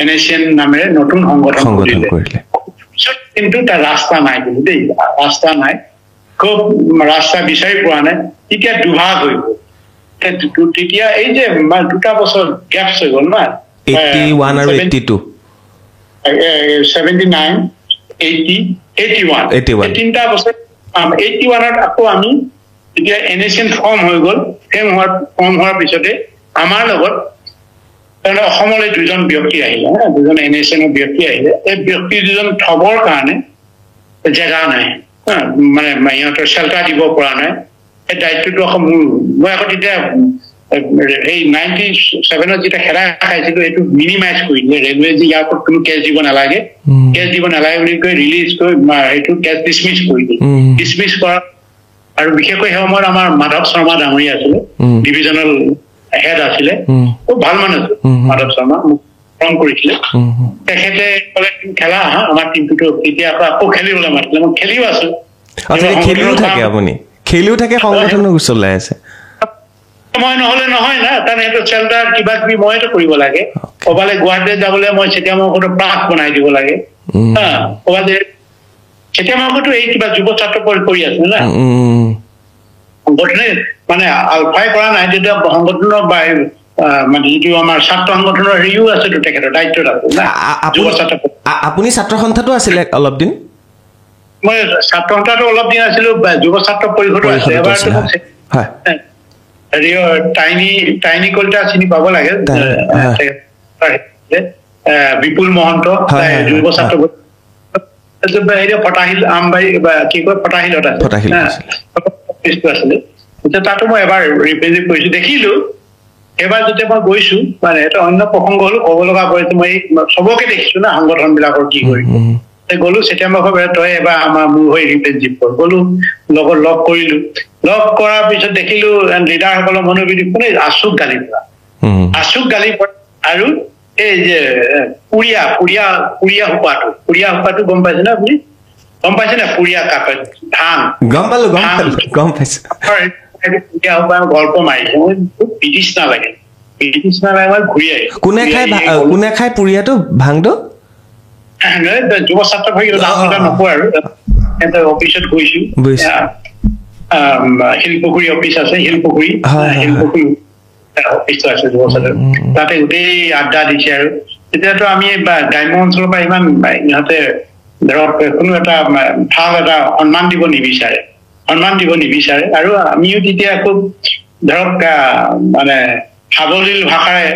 NSCN নামেৰে নতুন সংগঠন কৰিলে কিন্তু তাৰ ৰাস্তা নাই কিন্তু দেই ৰাস্তা নাই খুব ৰাস্তা বিচাৰি পোৱা নাই তেতিয়া দুভাগ হৈ গ'ল তেতিয়া এই যে দুটা বছৰ গেপছ হৈ গ'ল না 81 আৰু 82 79 80 81 তিনিটা বছৰ 81ত আকৌ আমি যেতিয়া NSCN ফৰ্ম হৈ গ'ল ফৰ্ম হোৱাৰ পিছতে আমাৰ লগত অসমলৈ দুজন ব্যক্তি আহিলে দুজন NSCNৰ ব্যক্তি আহিলে এই ব্যক্তি দুজন থবৰ কাৰণে জেগা নাই মানে সিহঁতৰ চেল্টাৰ দিব পৰা নাই এই দায়িত্বটো আকৌ মোৰ মই আকৌ তেতিয়া এই 97ত যেতিয়া খেলা খাইছিলো এইটো মিনিমাইজ কৰি দিলে ৰেলৱে যে ইয়াৰ ওপৰত কোনো কেছ দিব নালাগে বুলি কৈ ৰিলিজ কৰি সেইটো কেছ ডিছমিছ কৰি দিলে ডিছমিছ কৰা আৰু বিশেষকৈ সেই সময়ত আমাৰ মাধৱ শৰ্মা ডাঙৰীয়া আছিলে ডিভিজনেল হেড আছিলে খুব ভাল মানুহ মাধৱ শৰ্মা ফোন কৰিছিলে তেখেতে ক'লে খেলা আহা আমাৰ টিমটো এতিয়া আকৌ খেলিবলৈ মাতিলে মই খেলিও আছো খেলিও থাকে সংগঠনৰ চলাই আছে মই নহলে নহয় না কাৰণ এইটো চেল্টাৰ কিবা কিবি মইতো কৰিব লাগে ক'বালে গুৱাহাটীত যাবলৈ মই তেতিয়া মই পাৰ্ক বনাই দিব লাগে ক'বালে তেতিয়া মই এই কিবা যুৱ ছাত্ৰ কৰি আছো না সংগঠনে মানে আলফাই কৰা নাই তেতিয়া সংগঠনৰ মানে যিটো আমাৰ ছাত্ৰ সংগঠনৰ হেৰিও আছে তেখেতৰ দায়িত্বত আছে না আপুনি ছাত্ৰ সন্থাটো আছিলে অলপ দিন মই ছাত্ৰ সন্থাটো অলপ দিন আছিলো যুৱ ছাত্ৰ পৰিষদো আছে এবাৰ টাইনি কলিতা চিনি পাব লাগে বিপুল মহন্ত যুৱ ছাত্ৰ হেৰি ফটাহিল আমবাৰী বা কি কয় ফটাহিলত আছিলে তেতিয়া তাতো মই এবাৰ ৰিপ্ৰেজেণ্ট কৰিছো দেখিলো এবাৰ যেতিয়া মই গৈছো মানে এটা অন্য প্ৰসংগ হলো ক'ব লগা পৰিছে মই চবকে দেখিছো না সংগঠন বিলাকৰ কি কৰি গ'লো তেতিয়া মই ভাবে তই এবাৰ আমাৰ মোৰ হৈ ৰিপ্ৰেজেণ্ট কৰ গ'লো লগত লগ কৰিলো লগ কৰাৰ পিছত দেখিলো লিডাৰসকলৰ মনোবিধি কোনে আচুক গালি পৰা আৰু এই যে পুৰিয়া হোপাটো গম পাইছে না আপুনি গম পাইছে না পুৰিয়া কাপে ধান গম পাইছো গল্প মাৰিছে মই খুব বিতৃষ্ণা লাগে মই ঘূৰি আহিছো কোনে খাই পুৰিয়াটো ভাংটো যুৱ ছাত্ৰ নকওঁ আৰু এটা অফিচত গৈছো শিলপুখুৰী অফিচ আছে শিলপুখুৰী অফিচটো আছে যুৱ ছাত্ৰ তাতে গোটেই আড্ডা দিছে আৰু তেতিয়াতো আমি গ্ৰাম্য অঞ্চলৰ পৰা ইমান ইহঁতে ধৰক কোনো এটা ভাল এটা সন্মান দিব নিবিচাৰে আৰু আমিও তেতিয়া খুব ধৰক মানে সাৱলীল ভাষাৰে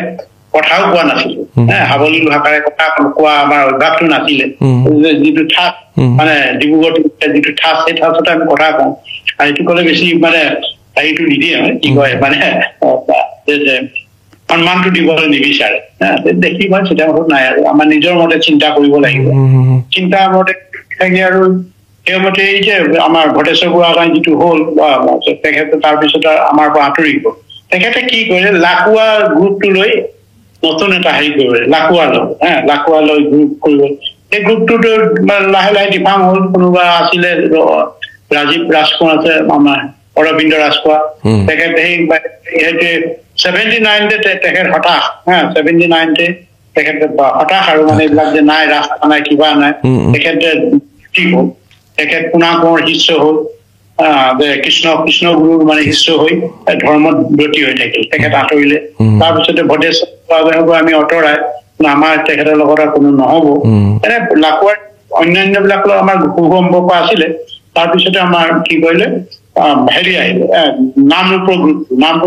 কথাও কোৱা নাছিলো সাৱলীল ভাষাৰে কথা কোৱা আমাৰ অভ্যাসটো নাছিলে যিটো ঠাচ মানে ডিব্ৰুগড় যিটো ঠাচ সেই ঠাচতে আমি কথা কওঁ আৰু এইটো ক'লে বেছি মানে হেৰিটো নিদিয়ে কি কয় মানে সন্মানটো দিবলৈ নিবিচাৰে দেখি মই চিন্তা নাই আৰু আমাৰ নিজৰ মতে চিন্তা কৰিব লাগিব চিন্তা মতে থাকে আৰু সেইমতে এই যে আমাৰ ভটেশ্বৰ বুঢ়াগোহাঁই যিটো হ'ল তেখেতে তাৰপিছত আমাৰ পৰা আঁতৰিব তেখেতে কি কৰিলে লাকুৱা গ্ৰুপটো লৈ নতুন এটা হেৰি কৰিব লাকুৱা লৈ গ্ৰুপ কৰিব সেই গ্ৰুপটোতো লাহে লাহে ডিফাৰ্ম হ'ল কোনোবা আছিলে ৰাজীৱ ৰাজখোৱা আছে আমাৰ অৰবিন্দ ৰাজখোৱা তেখেতে সেই 79 তেখেত হতাশ 79 তেখেতে হতাশ আৰু মানে এইবিলাক যে নাই ৰাস্তা নাই কিবা নাই তেখেতে কি হ'ল তেখেত পুনৰ কোঁৱৰ শিষ্য হ'ল কৃষ্ণ গুৰুৰ মানে শিষ্য হৈ ধৰ্মত ব্ৰতী হৈ থাকিল তেখেত আঁতৰিলে তাৰপিছতে ভটেশ্বৰ আমি আঁতৰাই আমাৰ তেখেতৰ লগত কোনো নহব এনে লাকুৱাৰ অন্যান্য বিলাক আমাৰ সুসম্পৰ্ক আছিলে তাৰপিছতে আমাৰ কি কৰিলে হেৰি আহিলে নামৰূপৰ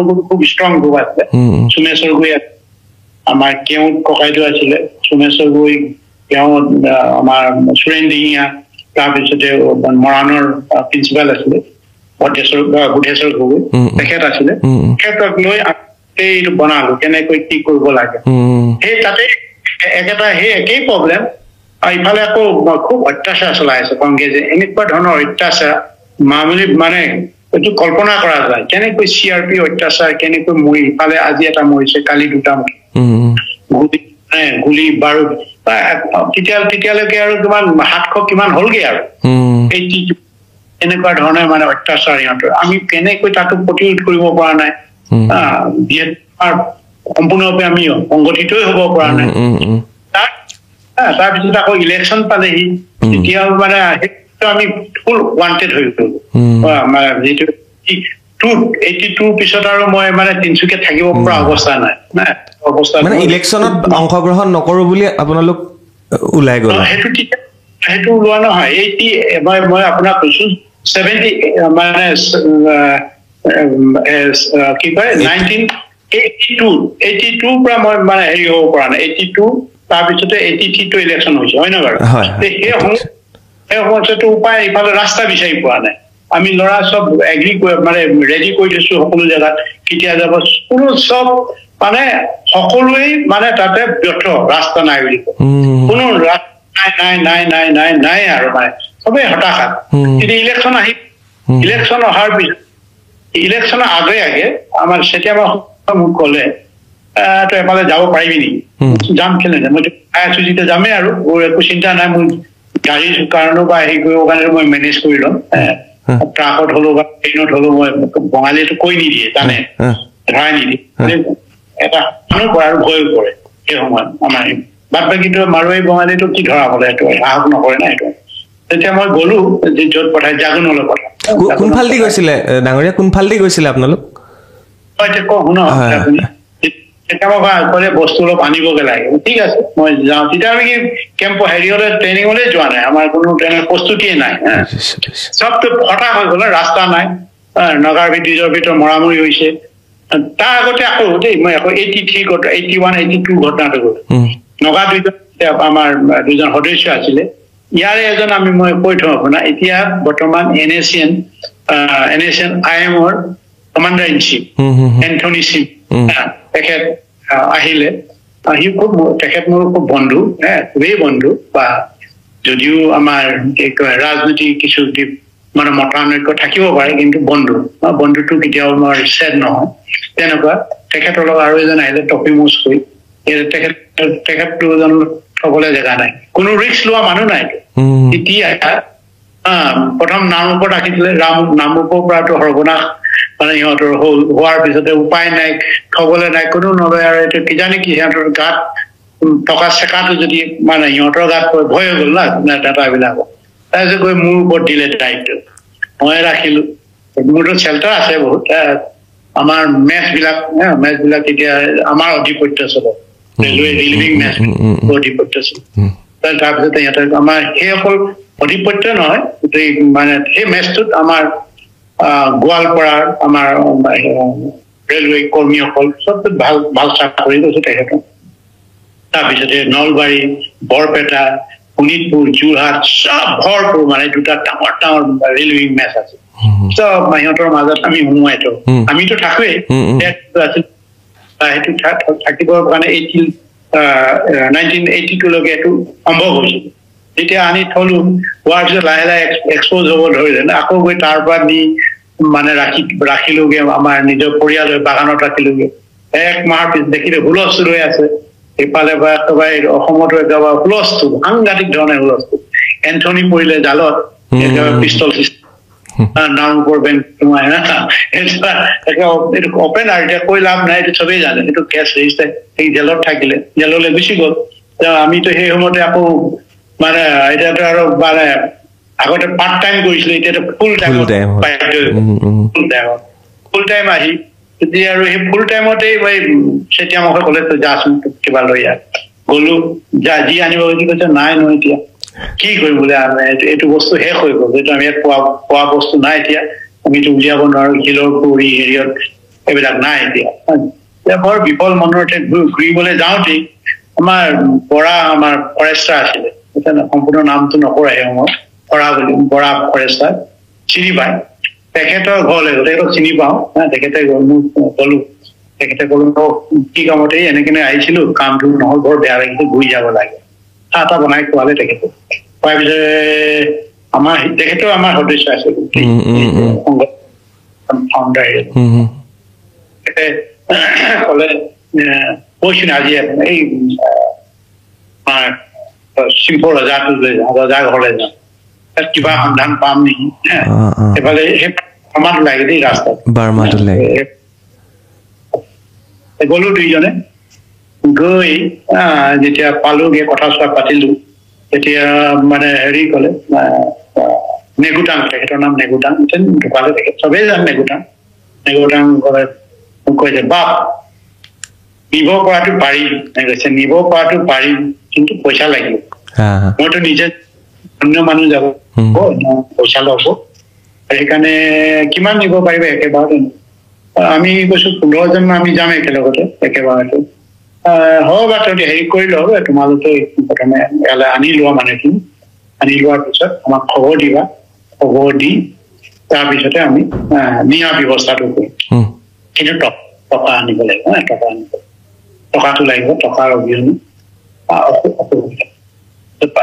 গ্ৰুপ খুব ষ্ট্ৰং গ্ৰুপ আছিলে সোমেশ্বৰ গগৈ আমাৰ কেওঁত ককাইদেউ আছিলে সোমেশ্বৰ গগৈ কেওঁত আমাৰ সুৰেণ দিহিঙীয়া তাৰপিছতে মৰাণৰ প্ৰিন্সিপাল আছিলে বুধেশ্বৰ গগৈ তেখেত আছিলে তেখেতক লৈ এইটো বনালো কেনেকৈ কি কৰিব লাগে সেই তাতে সেই একেই প্ৰব্লেম ইফালে আকৌ খুব অত্যাচাৰ চলাই আছে কংগ্ৰেছে এনেকুৱা ধৰণৰ অত্যাচাৰ মামুলি মানে এইটো কল্পনা কৰা যায় কেনেকৈ CRP অত্যাচাৰ কেনেকৈ মৰি ইফালে আজি এটা মৰিছে কালি দুটা গুলি বাৰুদ তেতিয়ালৈকে আৰু কিমান 700 কিমান হ'লগে আৰু এনেকুৱা ধৰণে মানে অত্যাচাৰ সিহঁতৰ আমি কেনেকৈ তাতো প্ৰতিৰোধ কৰিব পৰা নাই সম্পূৰ্ণৰূপে আমি সংগঠিতই হ'ব পৰা নাই তাৰপিছত আকৌ ইলেকশ্যন পালেহি তেতিয়া মানে আমি ফুল ৱান্টেড হৈ গ'লো মানে যিটো 82 পিছত আৰু মই মানে তিনচুকীয়াত থাকিব পৰা অৱস্থা নাই মানে ইলেকশ্যনত অংশগ্ৰহণ নকৰো বুলি আপোনালোক ওলাই গ'ল সেইটো ওলোৱা নহয় 80 মই আপোনাক কৈছো 70 মানে কি কয় 1982 পৰা মই মানে হেৰি হ'ব পৰা নাই 82 তাৰপিছতে 83 ইলেকশ্যন হৈছে হয় নে বাৰু সেই সময়তো উপায় ইফালে ৰাস্তা বিচাৰি পোৱা নাই আমি ল'ৰা সব এগ্ৰি মানে ৰেডি কৰি দিছো সকলো জেগাত কেতিয়া যাব কোনো সব মানে সকলোৱে মানে তাতে ব্যৰ্থ ৰাস্তা নাই বুলি কোনো নাই আৰু মানে সবেই হতাশাত কিন্তু ইলেকশ্যন অহাৰ পিছত ইলেকশ্যনৰ আগে আমাৰ তেতিয়া মোক ক'লে তই এফালে যাব পাৰিবি নেকি যাম কেলে মইতো খাই আছো যেতিয়া যামেই আৰু একো চিন্তা নাই মোৰ গাড়ীৰ কাৰণেও বা হেৰি কৰিবৰ কাৰণে মই মেনেজ কৰি ল'ম ট্ৰাকত হলো বা ট্ৰেইনত হলো মই বঙালীটো কৈ নিদিয়ে জানে ধৰাই নিদিয়ে এটা মানুহ কৰে আৰু ভয় কৰে সেই সময়ত আমাৰ বাদ বাকীটো মাৰোৱাৰী বঙালীটো কি ধৰা হলে এইটো সাহস নকৰে না এইটো তেতিয়া মই গ'লো য'ত পঠাই জাগোনলৈ পঠাই কোনফালেদি গৈছিলে ডাঙৰীয়া কোনফালেদি গৈছিলে আপোনালোক শুন আপুনি ক'লে বস্তু অলপ আনিবগে লাগে ঠিক আছে মই যাওঁ তেতিয়া আমি কেম্প হেৰিয়লৈ ট্ৰেইনিঙলৈ যোৱা নাই আমাৰ কোনো প্ৰস্তুতিয়ে নাই চবটো হঠাৎ হৈ গ'ল ৰাস্তা নাই নগাৰ ব্ৰিজৰ ভিতৰত মৰামৰি হৈছে তাৰ আগতে আকৌ দেই মই আকৌ 81 82 ঘটনাটো গ'ল নগা দুজন আমাৰ দুজন সদস্য আছিলে ইয়াৰে এজন আমি মই কৈ থওঁ আপোনাৰ এতিয়া বৰ্তমান NACN IMৰ commander in chief Anthony Singh তেখেত আহিলে তেখেত মোৰ খুব বন্ধু খুবেই বন্ধু বা যদিও আমাৰ ৰাজনীতি কিছু মানে মতানৈক্য থাকিব পাৰে কিন্তু বন্ধুটো কেতিয়াও আমাৰ চেদ নহয় তেনেকুৱা তেখেতৰ লগত আৰু এজন আহিলে টপিমুচ হৈ তেখেতটো থবলৈ জেগা নাই কোনো ৰিস্ক লোৱা মানুহ নাই এতিয়া প্ৰথম নামৰূপত ৰাখিছিলে নামৰূপৰ পৰাটো সৰ্বনাশ মানে সিহঁতৰ হোৱাৰ পিছতে উপায় নাই থবলৈ নাই কোনো নলয় আৰু এইটো কিজানি কি সিহঁতৰ গাত থকা চেকাটো যদি মানে সিহঁতৰ গাত ভয় হৈ গ'ল না ডাটাবিলাকত তাৰপিছত গৈ মোৰ ওপৰত দিলে দায়িত্ব মই ৰাখিলো মোৰতো চেল্টাৰ আছে বহুত আমাৰ মেচবিলাক এতিয়া আমাৰ অধিপত্য চলে ৰেলৱে ৰিলিভিং মেচ অধিপত্য চলে তাৰপিছতে সিহঁতে আমাৰ সেই অকল অধিপত্য নহয় মানে সেই মেচটোত আমাৰ গোৱালপাৰাৰ আমাৰ ৰেলৱে কৰ্মীসকল চব ভাল চাকৰি কৰিছে তেখেতৰ তাৰপিছতে নলবাৰী বৰপেটা শোণিতপুৰ যোৰহাট চব ভৰপুৰ মানে দুটা ডাঙৰ ৰেলৱে মেচ আছে চব সিহঁতৰ মাজত আমি সোমোৱাই থওঁ আমিতো থাকোৱেই সেইটো থাকিবৰ কাৰণে 1982 লৈকে এইটো সম্ভৱ হৈছিল যেতিয়া আনি থলো হোৱাৰ পিছত লাহে লাহে এক্সপ'জ হ'ব ধৰিলে আকৌ গৈ তাৰ পৰা নি মানে ৰাখিলোগে আমাৰ নিজৰ পৰিয়ালৰ বাগানত ৰাখিলোগে এক মাহৰ পিছত দেখিলে হুলস্থুল হৈ আছে এইফালে বা একেবাৰে অসমতো একেবাৰে হুলস্থুল সাংঘাতিক ধৰণে হুলস্থুল এন্থনী পৰিলে জালত পিষ্টল নামৰূপৰ বেংক সোমাই এইটো অপেন আৰু এতিয়া কৈ লাভ নাই এইটো চবেই জানে এইটো কেছ ৰেজিষ্টাৰ সেই জেলত থাকিলে জেললৈ গুচি গ'ল আমিতো সেই সময়তে আকৌ মানে এতিয়াতো আৰু মানে আগতে পাৰ্ট টাইম কৰিছিলো এতিয়াতো ফুল টাইম আহি তেতিয়া আৰু সেই ফুল টাইমতেই তেতিয়া মোক ক'লে তই যাচোন কিবা লৈ আহ গ'লো যি আনিব বুলি কৈছে নাই নহয় এতিয়া কি কৰিম বোলে এইটো বস্তু শেষ হৈ গ'ল যিটো আমি ইয়াত পোৱা বস্তু নাই এতিয়া আমিতো উলিয়াব নোৱাৰো শিলৰ পুৰি হেৰিয়ত এইবিলাক নাই এতিয়া বৰ বিফল মনতে ঘূৰিবলৈ যাওঁতেই আমাৰ ফৰেষ্টাৰ আছিলে সম্পূৰ্ণ নামটো নকৰা সেই সময়ত বৰা ফৰেষ্টাৰ চিনি পায় তেখেতৰ ঘৰলৈ গ'ল তেখেতক চিনি পাওঁ তেখেতে গ'লো তেখেতে ক'লো কি কামতে এনেকেনে আহিছিলো কামটো নহ'ল বৰ বেয়া লাগিছে ঘূৰি যাব লাগে চাহ এটা বনাই খোৱালে তেখেতে খোৱাৰ পিছত তেখেতেও আমাৰ সদস্য আছিল ফাউণ্ডাৰ ক'লে কৈছোন আজি এই শিৱ ৰজা ঘৰলৈ যাওঁ তাত কিবা সন্ধান পাম নেকি সেইফালে সেই বাৰ্মাটো লাগে দেই ৰাস্তাত গ'লো দুইজনে গৈ যেতিয়া পালোগে কথা চোৱা পাতিলো তেতিয়া মানে হেৰি ক'লে নেগুটাং তেখেতৰ নাম নেগুটাং ঢুকালে তেখেত চবেই জানে নেগুটাং ক'লে মোক কৈছে বাপ নিব পৰাটো পাৰিম কৈছে নিব পৰাটো পাৰিম কিন্তু পইচা লাগিব মইতো নিজে অন্য মানুহ যাব পইচা ল'ব সেইকাৰণে কিমান নিব পাৰিব একেবাৰতে আমি কৈছো 15জন আমি যাম একেলগতে একেবাৰতে হ'ব বা তই হেৰি কৰি লওঁ তোমালোকে প্ৰথমে ইয়ালৈ আনি লোৱা মানুহখিনি আনি লোৱাৰ পিছত আমাক খবৰ দিবা খবৰ দি তাৰপিছতে আমি নিয়াৰ ব্যৱস্থাটো কৰিম কিন্তু টকা আনিব লাগিব টকাটো লাগিব টকাৰ অবিহনে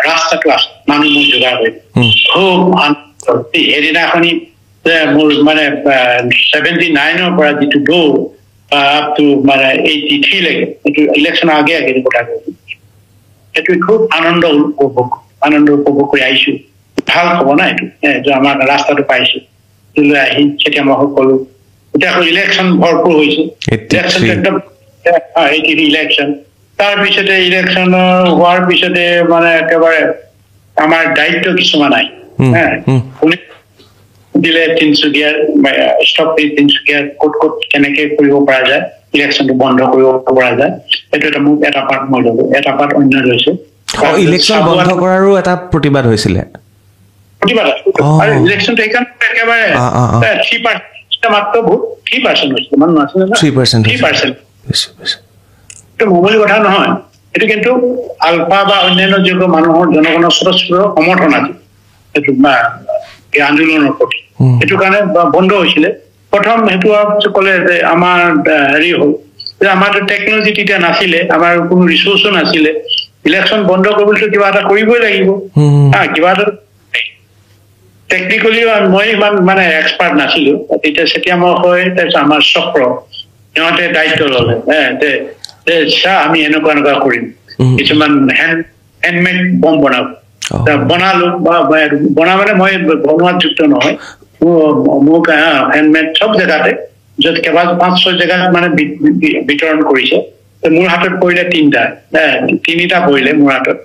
ৰাস্তাটো আছে মানুহ মোৰ যোগাৰ কৰিম খুব সেইদিনাখনি মোৰ মানে 79ৰ পৰা যিটো দৌৰ আপ টু মানে 83 লৈকে এইটো ইলেকশ্যনৰ আগে কথা কৈছো এইটো খুব আনন্দ উপভোগ কৰি আহিছো ভাল খবৰ না এইটো আমাৰ ৰাস্তাটো পাইছো লৈ আহি তেতিয়া মই কলো এতিয়া আকৌ ইলেকশ্যন ভৰপূৰ হৈছে ইলেকশ্যন তাৰপিছতে ইলেকশ্যনৰ হোৱাৰ পিছতে মানে একেবাৰে আমাৰ দায়িত্ব কিছুমান নাই দিলে তিনচুকীয়াৰ ক'ত কেনেকে কৰিব পৰা যায় ইলেকশ্যনটো বন্ধ কৰিব পৰা যায় এইটো এটা পাৰ্ট মই ললো এটা পাৰ্ট অন্য লৈছে ইলেকশ্যন বন্ধ কৰাৰো এটা প্ৰতিবাদ হৈছিলে আৰু ইলেকশ্যনটো সেইকাৰণে একেবাৰে 3% মাত্ৰ ভোট 3% হৈছিলে মানুহ নাছিলে 3% এইটো মামুলি কথা নহয় এইটো কিন্তু আলফা বা অন্যান্য যিবোৰ মানুহৰ জনগণৰ স্বতঃস্ফূৰ্ত সমৰ্থন আছে এইটো এই আন্দোলনৰ প্ৰতি এইটো কাৰণে বন্ধ হৈছিলে প্ৰথম সেইটো ক'লে যে আমাৰ হেৰি হ'ল যে আমাৰ টেকনলজি তেতিয়া নাছিলে আমাৰ কোনো ৰিচোৰ্চো নাছিলে ইলেকশ্যন বন্ধ কৰিবলৈ কিবা এটা কৰিবই লাগিব কিবা এটা টেকনিকেলি মই ইমান মানে এক্সপাৰ্ট নাছিলো তেতিয়া যেতিয়া মই হয় তাৰপিছত আমাৰ চক্ৰ সিহঁতে দায়িত্ব ল'লে আমি এনেকুৱা কৰিম কিছুমান হেণ্ডমেড বম বনালো বা বনা মানে মই বনোৱাত যুক্ত নহয় মোক হেণ্ডমেড চব জেগাতে য'ত কেইবা 5-6 জেগাত মানে বিতৰণ কৰিছে মোৰ হাতত পৰিলে তিনিটা পৰিলে মোৰ হাতত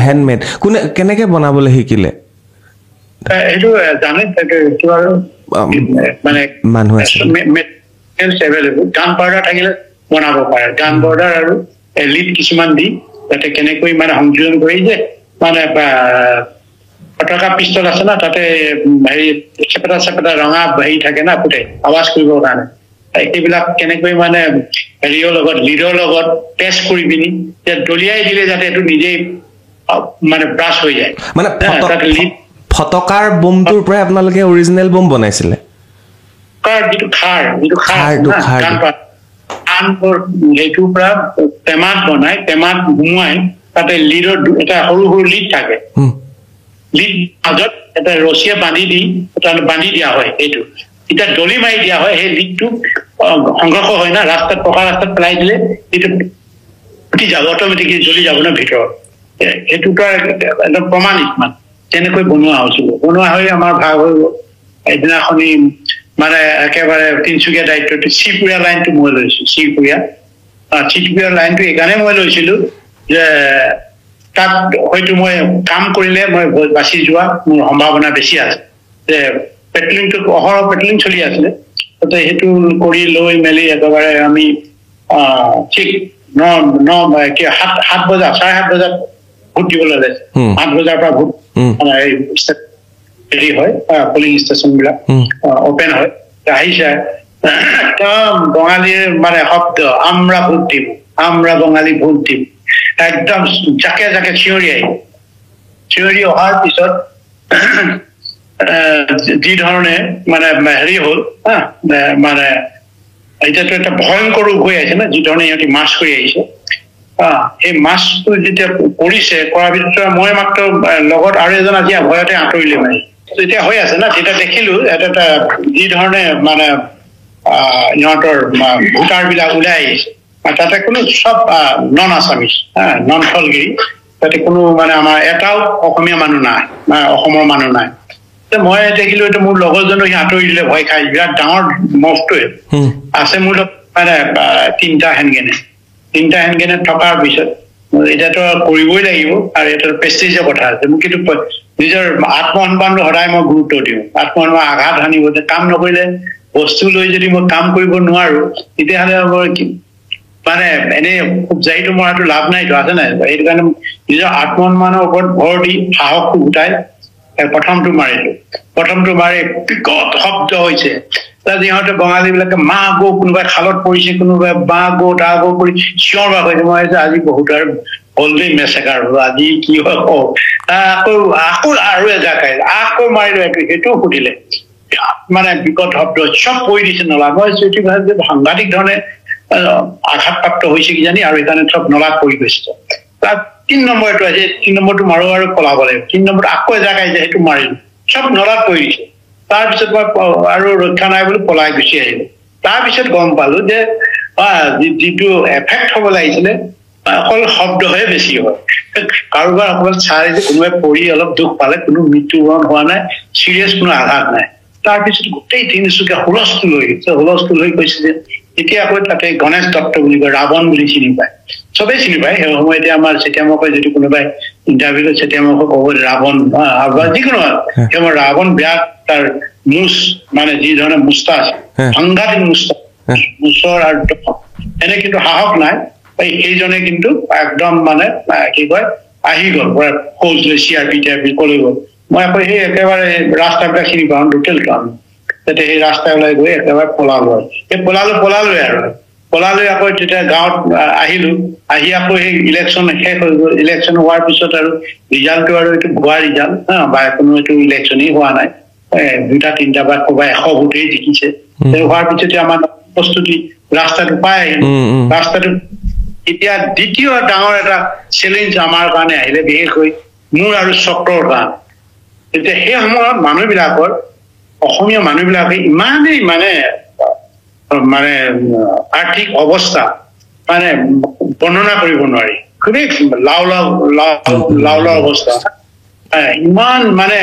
হেণ্ডমেড কোনে কেনেকে বনাবলৈ শিকিলে এইটো জানে মানে মানুহ আছে গান পাউডাৰ থাকিলে বনাব পাৰে গান পাউডাৰ আৰু লিড কিছুমান দি তাতে কেনেকৈ মানে সংযোজন কৰি যে মানে পতাকা পিষ্টল আছে না তাতে হেৰি চেপেটা ৰঙা হেৰি থাকে না ফুটে আৱাজ কৰিবৰ কাৰণে এইবিলাক কেনেকৈ মানে হেৰিৰ লগত লিডৰ লগত টেষ্ট কৰি পিনি দলিয়াই দিলে যাতে এইটো নিজেই মানে ব্ৰাছ হৈ যায় মানে ফটকাৰ বোমটোৰ পৰাই আপোনালোকে অৰিজিনেল বোম বনাইছিলে যিটো খাৰ সেইটোৰ পৰা টেমাত বনাই টেমাত সুমুৱাই তাতে লিডৰ এটা সৰু সৰু লিড থাকে লিড মাজত এটা ৰছীয়ে বান্ধি দিয়া হয় এইটো এতিয়া দলি মাৰি দিয়া হয় সেই লিডটো সংঘৰ্ষ হয় না ৰাস্তাত পকা ৰাস্তাত পেলাই দিলে এইটো ফুটি যাব অট'মেটিকলি জ্বলি যাব না ভিতৰত সেইটোতো একদম প্ৰমাণিত মানে তেনেকৈ বনোৱা হৈছিল বনোৱা হৈ আমাৰ ভাগ হৈ গ'ল এদিনাখনি মানে একেবাৰে তিনিচুকীয়া দায়িত্বটো চিপুৰীয়া লাইনটো মই লৈছো চিপুৰীয়া লাইনটো এইকাৰণে মই লৈছিলো যে তাত হয়তো মই কাম কৰিলে মই বাচি যোৱা মোৰ সম্ভাৱনা বেছি আছে যে পেট্ৰলিংটো অহৰহ পেট্ৰলিং চলি আছিলে তাতে সেইটো কৰি লৈ মেলি একেবাৰে আমি ঠিক 7 বজা 7:30 বজাত ভোট দিবলৈ ওলাইছে 8 বজাৰ পৰা ভোট হেৰি হয় পলিং ষ্টেচন বিলাক অপেন হয় আহিছে একদম বঙালীৰ মানে শব্দ আমৰা ভোট দিম আমৰা বঙালী ভোট দিম একদম জাকে জাকে চিঞৰি অহাৰ পিছত যি ধৰণে মানে হেৰি হ'ল মানে এতিয়াতো এটা ভয়ংকৰ ৰূপ হৈ আহিছে না যি ধৰণে ইহঁতি মাৰ্চ কৰি আহিছে এই মাছটো যেতিয়া কৰিছে কৰাৰ ভিতৰত মই মাত্ৰ লগত আৰু এজন আজি ভয়তে আঁতৰিলে মানে যেতিয়া হৈ আছে না তেতিয়া দেখিলো এটা যি ধৰণে মানে ইহঁতৰ ভোটাৰ বিলাক ওলাই আহিছে তাতে কোনো সব নন আছামিজ নন ফলগিৰি তাতে কোনো মানে আমাৰ এটাও অসমীয়া মানুহ নাই অসমৰ মানুহ নাই মই দেখিলো এইটো মোৰ লগৰজনো সি আঁতৰি দিলে ভয় খাই বিৰাট ডাঙৰ মফটোৱে আছে মোৰ মানে 3টা হেনগেনে থকাৰ পিছত এতিয়াতো কৰিবই লাগিব আৰু এটাৰ প্ৰেষ্টিজৰ কথা আছে মোক কিন্তু নিজৰ আত্মসন্মানটো সদায় মই গুৰুত্ব দিওঁ আত্মসন্মান আঘাত হানিব কাম নকৰিলে বস্তু লৈ যদি মই কাম কৰিব নোৱাৰো তেতিয়াহ'লে মই মানে এনে খুব জাহিটো মৰাটো লাভ নাইতো আছে নাই সেইটো কাৰণে নিজৰ আত্মসন্মানৰ ওপৰত ভৰ দি সাহসটো গোটাই প্ৰথমটো মাৰি বিকট শব্দ হৈছে তাত ইহঁতে বঙালী বিলাকে মা গো কোনোবাই খালত পৰিছে কোনোবাই বা গো দা গো কৰি চিঞৰ বাক হৈছে মই আজি বহুত আৰু হলদি মেচেকাৰ হলো আজি কি হয় আকৌ আৰু এজাক আহিল আকৌ মাৰিলো সেইটোও সুধিলে মানে বিকট শব্দ চব পৰি দিছে নলা মই সেইটো ভাবি সাংঘাতিক ধৰণে আঘাতপ্ৰাপ্ত হৈছে কিজানি আৰু সেইকাৰণে চব নলাত পৰি গৈছে তাত 3 নম্বৰটো আছে 3 নম্বৰটো মাৰো আৰু পলাব লাগিব 3 নম্বৰটো আকৌ এজাক আহিছে সেইটো মাৰিলো চব নলাত পৰি দিছে তাৰপিছত মই আৰু ৰক্ষা নাই বুলি পলাই গুচি আহিলো তাৰপিছত গম পালো যে যিটো এফেক্ট হ'ব লাগিছিলে অকল শব্দহে বেছি হয় কাৰোবাৰ অকল চাই যে কোনোবাই পৰি অলপ দুখ পালে কোনো মৃত্যুবৰণ হোৱা নাই চিৰিয়াছ কোনো আঘাত নাই তাৰপিছত গোটেই তিনিচুকীয়া হুলস্থুল হৈ গৈছে যে এতিয়া আকৌ তাতে গণেশ দত্ত বুলি কয় ৰাৱণ বুলি চিনি পায় চবেই চিনি পায় সেই সময়তে আমাৰ চেতিয়ামকৈ যদি কোনোবাই ইণ্টাৰভিউত চেতিয়ামকৈ ক'ব ৰাৱণ যিকোনো সেই ৰাৱণ বেয়া তাৰ মুচ মানে যি ধৰণে মুস্তা আছে সাংঘাতিক মুচৰ আৰু এনে কিন্তু সাহস নাই সেইজনে কিন্তু একদম মানে কি কয় আহি গ'ল ফৌজ লৈ CRP কলৈ গ'ল মই আকৌ সেই একেবাৰে ৰাস্তাবিলাক চিনি পাওঁ টোটেল কাম তাতে সেই ৰাস্তা ওলাই গৈ একেবাৰে পলালো আৰু পলালৈ আকৌ তেতিয়া গাঁৱত আহিলো আহি আকৌ সেই ইলেকশ্যন শেষ হৈ গ'ল ইলেকশ্যন হোৱাৰ পিছত আৰু ৰিজাল্টটো আৰু এইটো ভুৱা ৰিজাল্ট বা কোনো এইটো ইলেকশ্যনেই হোৱা নাই 2-3টা বা ক'ৰবাত 100 ভোটেই জিকিছে হোৱাৰ পিছতে আমাৰ প্ৰস্তুতি ৰাস্তাটো পাই আহিলো ৰাস্তাটো এতিয়া দ্বিতীয় ডাঙৰ এটা চেলেঞ্জ আমাৰ কাৰণে আহিলে বিশেষকৈ মোৰ আৰু চক্ৰৰ কাৰণে এতিয়া সেই সময়ত মানুহবিলাকৰ অসমীয়া মানুহবিলাকে ইমানেই মানে আৰ্থিক অৱস্থা মানে বৰ্ণনা কৰিব নোৱাৰি খুবেই লাও অৱস্থা ইমান মানে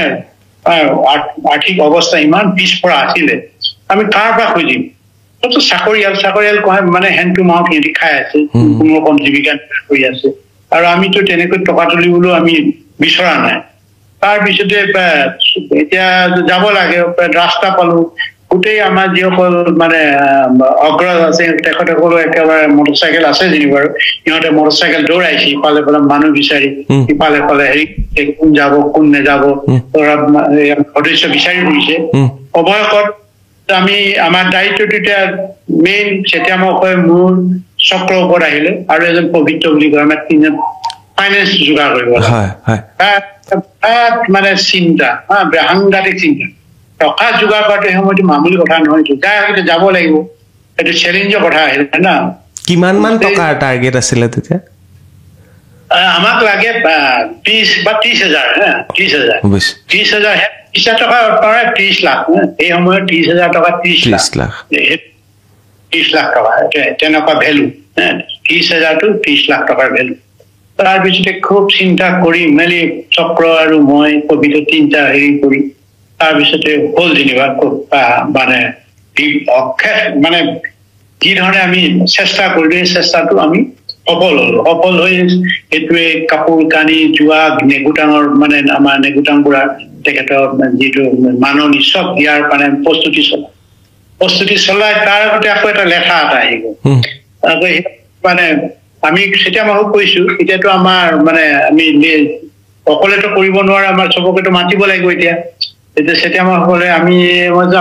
আৰ্থিক অৱস্থা ইমান পিছপৰা আছিলে আমি কাৰ পৰা খুজিম চাকৰিয়াল মানে হেণ্ড টু মাউথ সিহঁতি খাই আছে কোনো ৰকম জীৱিকা কৰি আছে আৰু আমিতো তেনেকৈ টকা তুলিবলৈও আমি বিচৰা নাই তাৰপিছতে এতিয়া যাব লাগে ৰাস্তা পালো গোটেই আমাৰ যিসকল মানে অগ্ৰজ আছে তেখেতসকলো একেবাৰে মটৰচাইকেল আছে যেনিবা সিহঁতে মটৰচাইকেল দৌৰাইছে ইফালে ফালে মানুহ বিচাৰি ইফালে ফালে হেৰি কোন যাব কোন নেযাব সদস্য বিচাৰি ফুৰিছে অৱশেষত আমি আমাৰ দায়িত্বটো এতিয়া মেইন চেতিয়ামুখৰ মোৰ চক্ৰৰ ওপৰত আহিলে আৰু এজন পবিত্ৰ বুলি কয় আমাৰ 3জন ফাইনেন্স যোগাৰ কৰিব মানে চিন্তা সাংঘাতিক চিন্তা টকা যোগাৰ কৰাটো সময়টো মামুলি কথা নহয় যাব লাগিব এইটো চেলেঞ্জৰ কথা আহিলে না কিমান মান টকাৰ টাৰ্গেট আছিলে তেতিয়া আমাক লাগে 20 বা 30,000 টকা প্ৰায় 30 লাখ এই সময়ত 30,000 টকা 30 লাখ টকা তেনেকুৱা ভেলু 30,000 to 30 লাখ টকাৰ ভেলু তাৰপিছতে খুব চিন্তা কৰি মেলি চক্ৰ আৰু মই পবিত্ৰ 3টা হেৰি কৰি তাৰপিছতে হ'ল যেনিবা মানে মানে যি ধৰণে আমি চেষ্টা কৰিলো এই চেষ্টাটো আমি সফল হৈ এইটোৱে কাপোৰ কানি যোৱা নেগুটাঙৰ মানে আমাৰ নেগুটাং বুঢ়া তেখেতৰ যিটো মাননি চব দিয়াৰ মানে প্ৰস্তুতি চলাই তাৰ আগতে আকৌ এটা লেখা এটা আহি গ'ল আকৌ মানে আমি চেতিয়ামুখক কৈছো এতিয়াতো আমাৰ মানে আমি অকলেতো কৰিব নোৱাৰা আমাৰ চবকেতো মাতিব লাগিব এতিয়া চেতিয়ামুখসকলে আমি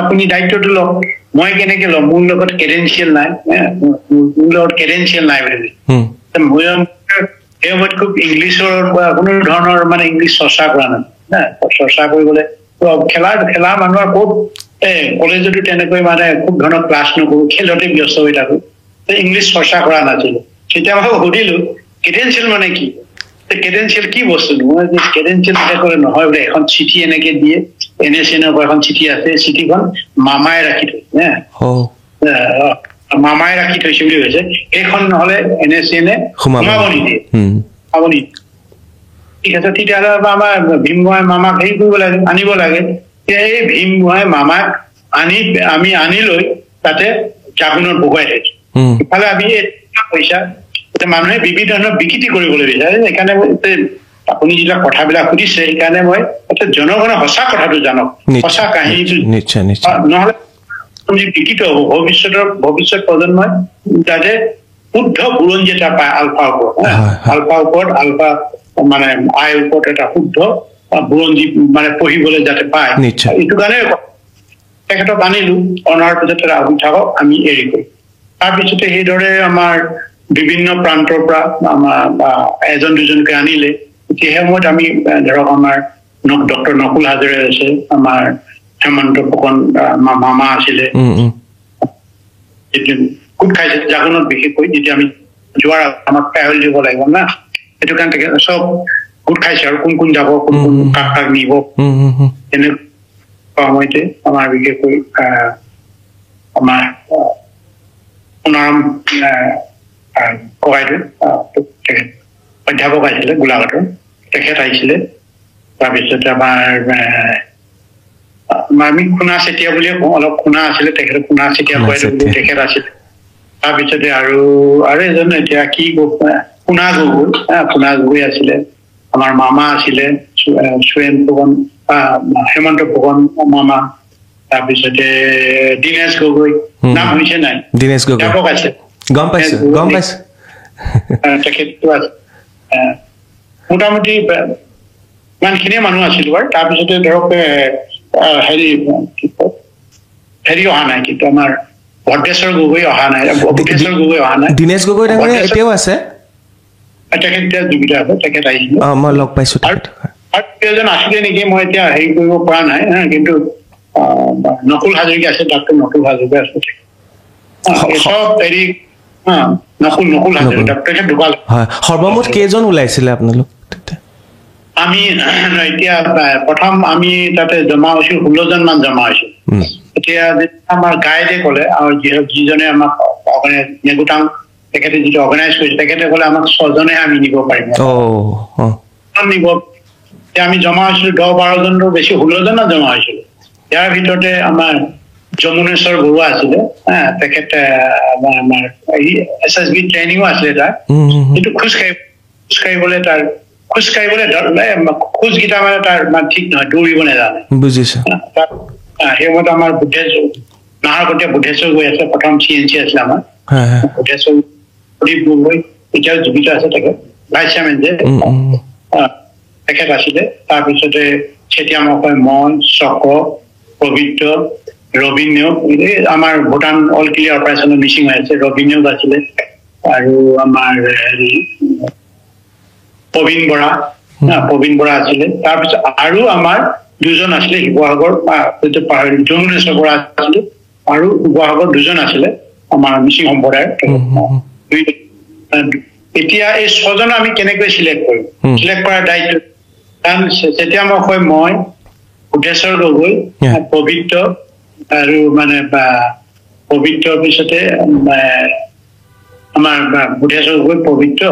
আপুনি দায়িত্বটো লওক মই কেনেকে ল'ম মোৰ লগত ক্ৰেডেঞ্চিয়েল নাই বুলি মই এই সময়ত খুব ইংলিছৰ কোনো ধৰণৰ মানে ইংলিছ চৰ্চা কৰা নাই চৰ্চা কৰিবলৈ খেলা মানুহৰ খুব কলেজতো তেনেকৈ মানে খুব ধৰণৰ ক্লাছ নকৰো খেলতে ব্যস্ত হৈ থাকো ইংলিছ চৰ্চা কৰা নাছিলো চেতিয়ামুখক সুধিলো ক্ৰেডেঞ্চিয়েল মানে কি ক্ৰেডেঞ্চিয়েল কি বস্তু ক্ৰেডেঞ্চিয়েল কৰে নহয় বোলে এখন চিঠি এনেকে দিয়ে NSNৰ এখন চিঠি আছে চিঠিখন মামাই ৰাখি থৈছে মামাই ৰাখি থৈছে বুলি কৈছে এইখন নহলে NSN সোমাব নিদিয়ে ঠিক আছে তেতিয়াহ'লে আমাৰ ভীমগোহাঁই মামাক হেৰি কৰিব লাগে আনিব লাগে এই ভীমগোহাঁই মামাক আমি আনি লৈ তাতে জামিনত বহুৱাই থৈছো ইফালে আমি পইচা মানুহে বিভিন্ন ধৰণৰ বিকৃতি কৰিবলৈ বিচাৰে সেইকাৰণে আপুনি যিবিলাক কথাবিলাক সুধিছে সেইকাৰণে মই জনগণে সঁচা কথাটো জানক সঁচা কাহিনীটো নহলে বিকৃত হ'ব ভৱিষ্যত প্ৰজন্মই যাতে শুদ্ধ বুৰঞ্জী এটা পায় আলফাৰ ওপৰত আলফা মানে আইৰ ওপৰত এটা শুদ্ধ বুৰঞ্জী মানে পঢ়িবলৈ যাতে পায় এইটো কাৰণে তেখেতক আনিলো অনাৰ পিছত আহি থাকক আমি এৰি কৰিম তাৰপিছতে সেইদৰে আমাৰ বিভিন্ন প্ৰান্তৰ পৰা আমাৰ এজন দুজনকে আনিলে সেই সময়ত আমি ধৰক আমাৰ ডক্টৰ নকুল হাজৰে আছে আমাৰ হেমন্ত ফুকন মামা আছিলে গোট খাইছে জাগৰণত বিশেষকৈ যেতিয়া আমি যোৱাৰ আমাক পেহল দিব লাগিব না সেইটো কাৰণে চব গোট খাইছে আৰু কোন যাব কোন কাক নিব এনেকুৱা সময়তে আমাৰ বিশেষকৈ আমাৰ সোণাৰাম ককাইদেউ অধ্যাপক আছিলে গোলাঘাটৰ তেখেত আহিছিলে তাৰপিছতে আমাৰ আমি খুনা চেতিয়া বুলিয়ে কওঁ অলপ খুনা আছিলে তেখেত খুনা চেতিয়া ককাইদেউ তেখেত আছিলে তাৰপিছতে আৰু এজন এতিয়া কি খুনা গগৈ আছিলে আমাৰ মামা আছিলে সুৰেন ফুকন হেমন্ত ফুকন মামা তাৰপিছতে দীনেশ গগৈ নাম শুনিছে নাই দীনেশ গগৈ অধ্যাপক আছে গম পাইছো তেখেতটো আছে মোটামুটি ইমানখিনিয়ে মানুহ আছিলো বাৰু তাৰপিছতে ধৰক হেৰি অহা নাই কিন্তু আমাৰ ভদ্ৰেশ্বৰ গগৈ অহা নাই দিনেশ গগৈ ডাঙৰীয়া এতিয়াও আছে তেখেত জীৱিত আছে তেখেত আহিছিল মই লগ পাইছো আৰু কেইজন আছিলে নেকি মই এতিয়া হেৰি কৰিব পৰা নাই কিন্তু নকুল হাজৰিকা আছে ডক্টৰ নকুল হাজৰিকা আছে সব হেৰি নকুল হাজৰিকা তেখেত ঢুকাল সৰ্বমুঠ কেইজন ওলাইছিলে আপোনালোক আমি এতিয়া প্ৰথম আমি তাতে জমা হৈছো 16 জন মান জমা হৈছো এতিয়া আমাৰ গাইডে ক'লে আৰু যিজনে আমাক নেগুটাং তেখেতে যিটো অৰ্গেনাইজ কৰিছে তেখেতে ক'লে আমাক 6 জনে আমি নিব পাৰিম আমি জমা হৈছিলো 10-12 জনৰ বেছি 16 জন জমা হৈছিলো ইয়াৰ ভিতৰতে আমাৰ যমুনেশ্বৰ বৰুৱা আছিলে তেখেতে আমাৰ SSB ট্ৰেইনিঙো আছিলে তাৰ কিন্তু খোজকাঢ়িবলৈ খোজকেইটা মানে তাৰ ঠিক নহয় দৌৰিব নাজানে বুজিছো সেই মতে আমাৰ নাহৰকটীয়া বুদ্ধেশ্বৰ গৈ আছে প্ৰথম CNC আছিলে আমাৰ বুদ্ধেশ্বৰ প্ৰদীপ গগৈ এতিয়াও জীৱিত আছে তেখেত ভাইচ চেয়াৰমেন যে তেখেত আছিলে তাৰপিছতে চেতিয়ামকৈ মই চক্ৰ পবিত্ৰ ৰবীন্দ্ৰ আমাৰ ভূটান অল ক্লিয়াৰ অপাৰেশ্যনৰ মিচিং হৈ আছে ৰবীন্দ্ৰ আছিলে আৰু আমাৰ প্ৰবীণ বৰা আছিলে তাৰপিছত আৰু আমাৰ দুজন আছিলে শিৱসাগৰ যমুনেশ্বৰ বৰা আছিলে আৰু শিৱসাগৰ দুজন আছিলে আমাৰ মিচিং সম্প্ৰদায়ৰ এতিয়া এই 6 জন আমি কেনেকৈ চিলেক্ট কৰিম চিলেক্ট কৰাৰ দায়িত্ব কাৰণ তেতিয়া মই বুদ্ধেশ্বৰ গগৈ পবিত্ৰ আৰু মানে পবিত্ৰৰ পিছতে আমাৰ বুদ্ধেশ্বৰ গগৈ পবিত্ৰ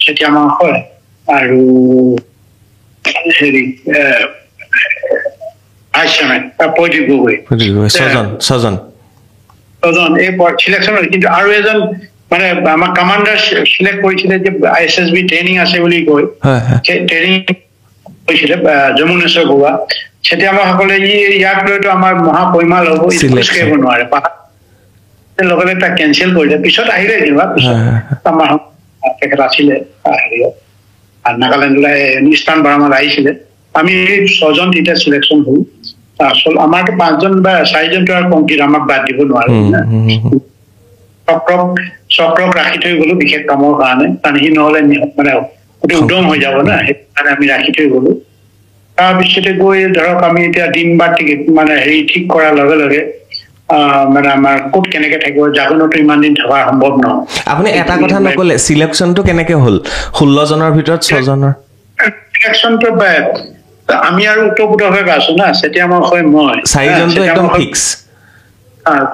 তেতিয়া হয় আৰু হেৰি আইচামেন প্ৰদীপ গগৈ 6 জন এই সিলেকশ্যন কিন্তু আৰু এজন মানে আমাৰ কমাণ্ডাৰ সিলেক্ট কৰিছিলে যে SSB ট্ৰেইনিং আছে বুলি কৈ ট্ৰেইনিং কৰিছিলে যমুনেশ্বৰ বৰুৱা তেতিয়া সকলে ইয়াক লৈতো আমাৰ মহাপৰিমাল হ'ব খোজকাঢ়িব নোৱাৰে লগে লগে তাক কেঞ্চেল কৰিলে পিছত আহিলে কিবা পিছত আমাৰ তেখেত আছিলে নাগালেণ্ডলৈ ইষ্টাৰ্ণ বাৰ্মালৈ আহিছিলে আমি 6 জন তেতিয়া চিলেকশ্যন হল আচল আমাৰতো 5 জন বা 4 জনটো আৰু কমপ্লিট আমাক বাদ দিব নোৱাৰে চক্ৰক ৰাখি থৈ গলো বিশেষ কামৰ কাৰণে কাৰণ সি নহলে মানে উদম হৈ যাব না সেইকাৰণে আমি ৰাখি থৈ গলো তাৰপিছতে গৈ ধৰক আমি এতিয়া দিন বাৰ টিকেট মানে হেৰি ঠিক কৰাৰ লগে লগে মানে আমাৰ কোট কেনেকে থাকিব জাগনতো ইমান দিন থকা সম্ভৱ নহয় আপুনি এটা কথা নকলে সিলেকশনটো কেনেকে হল 16 জনৰ ভিতৰত 6 জনৰ সিলেকশনটো আমি আৰু উত্তৰপুতভাৱে আছো না তেতিয়া মই 4 জনটো একদম ফিক্স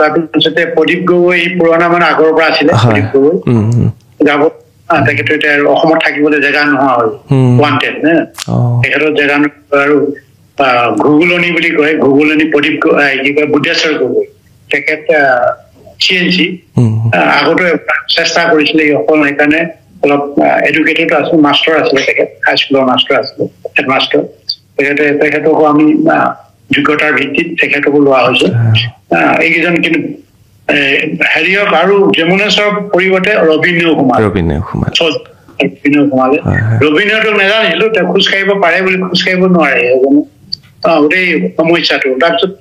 তাৰপিছতে প্ৰদীপ গগৈ পুৰণা মানে আগৰ পৰা আছিলে প্ৰদীপ গগৈ যাব তেখেতে অসমত থাকিবলৈ জেগা নোহোৱা হ'ল ৱান্টেড তেখেতৰ জেগা আৰু ঘুগুলনি বুলি কয় ঘুগুলনি প্ৰদীপ কি কয় বুদ্ধেশ্বৰ গগৈ তেখেত CNC আগতে চেষ্টা কৰিছিলে অকল সেইকাৰণে অলপ এডুকেটেড আছিল মাষ্টাৰ আছিলে তেখেত হাইস্কুলৰ মাষ্টাৰ আছিলে হেডমাষ্টাৰ তেখেতকো আমি যোগ্যতাৰ ভিত্তিত তেখেতকো লোৱা হৈছে এইকেইজন কিন্তু হেৰিয়ক আৰু যমুনেশ্বৰ পৰিৱৰ্তে ৰবীন্দ্ৰ সোমালে ৰবীন্দ্ৰটোক নাজানিছিলো তেওঁ খোজকাঢ়িব পাৰে বুলি খোজকাঢ়িব নোৱাৰে গোটেই সমস্যাটো তাৰপিছত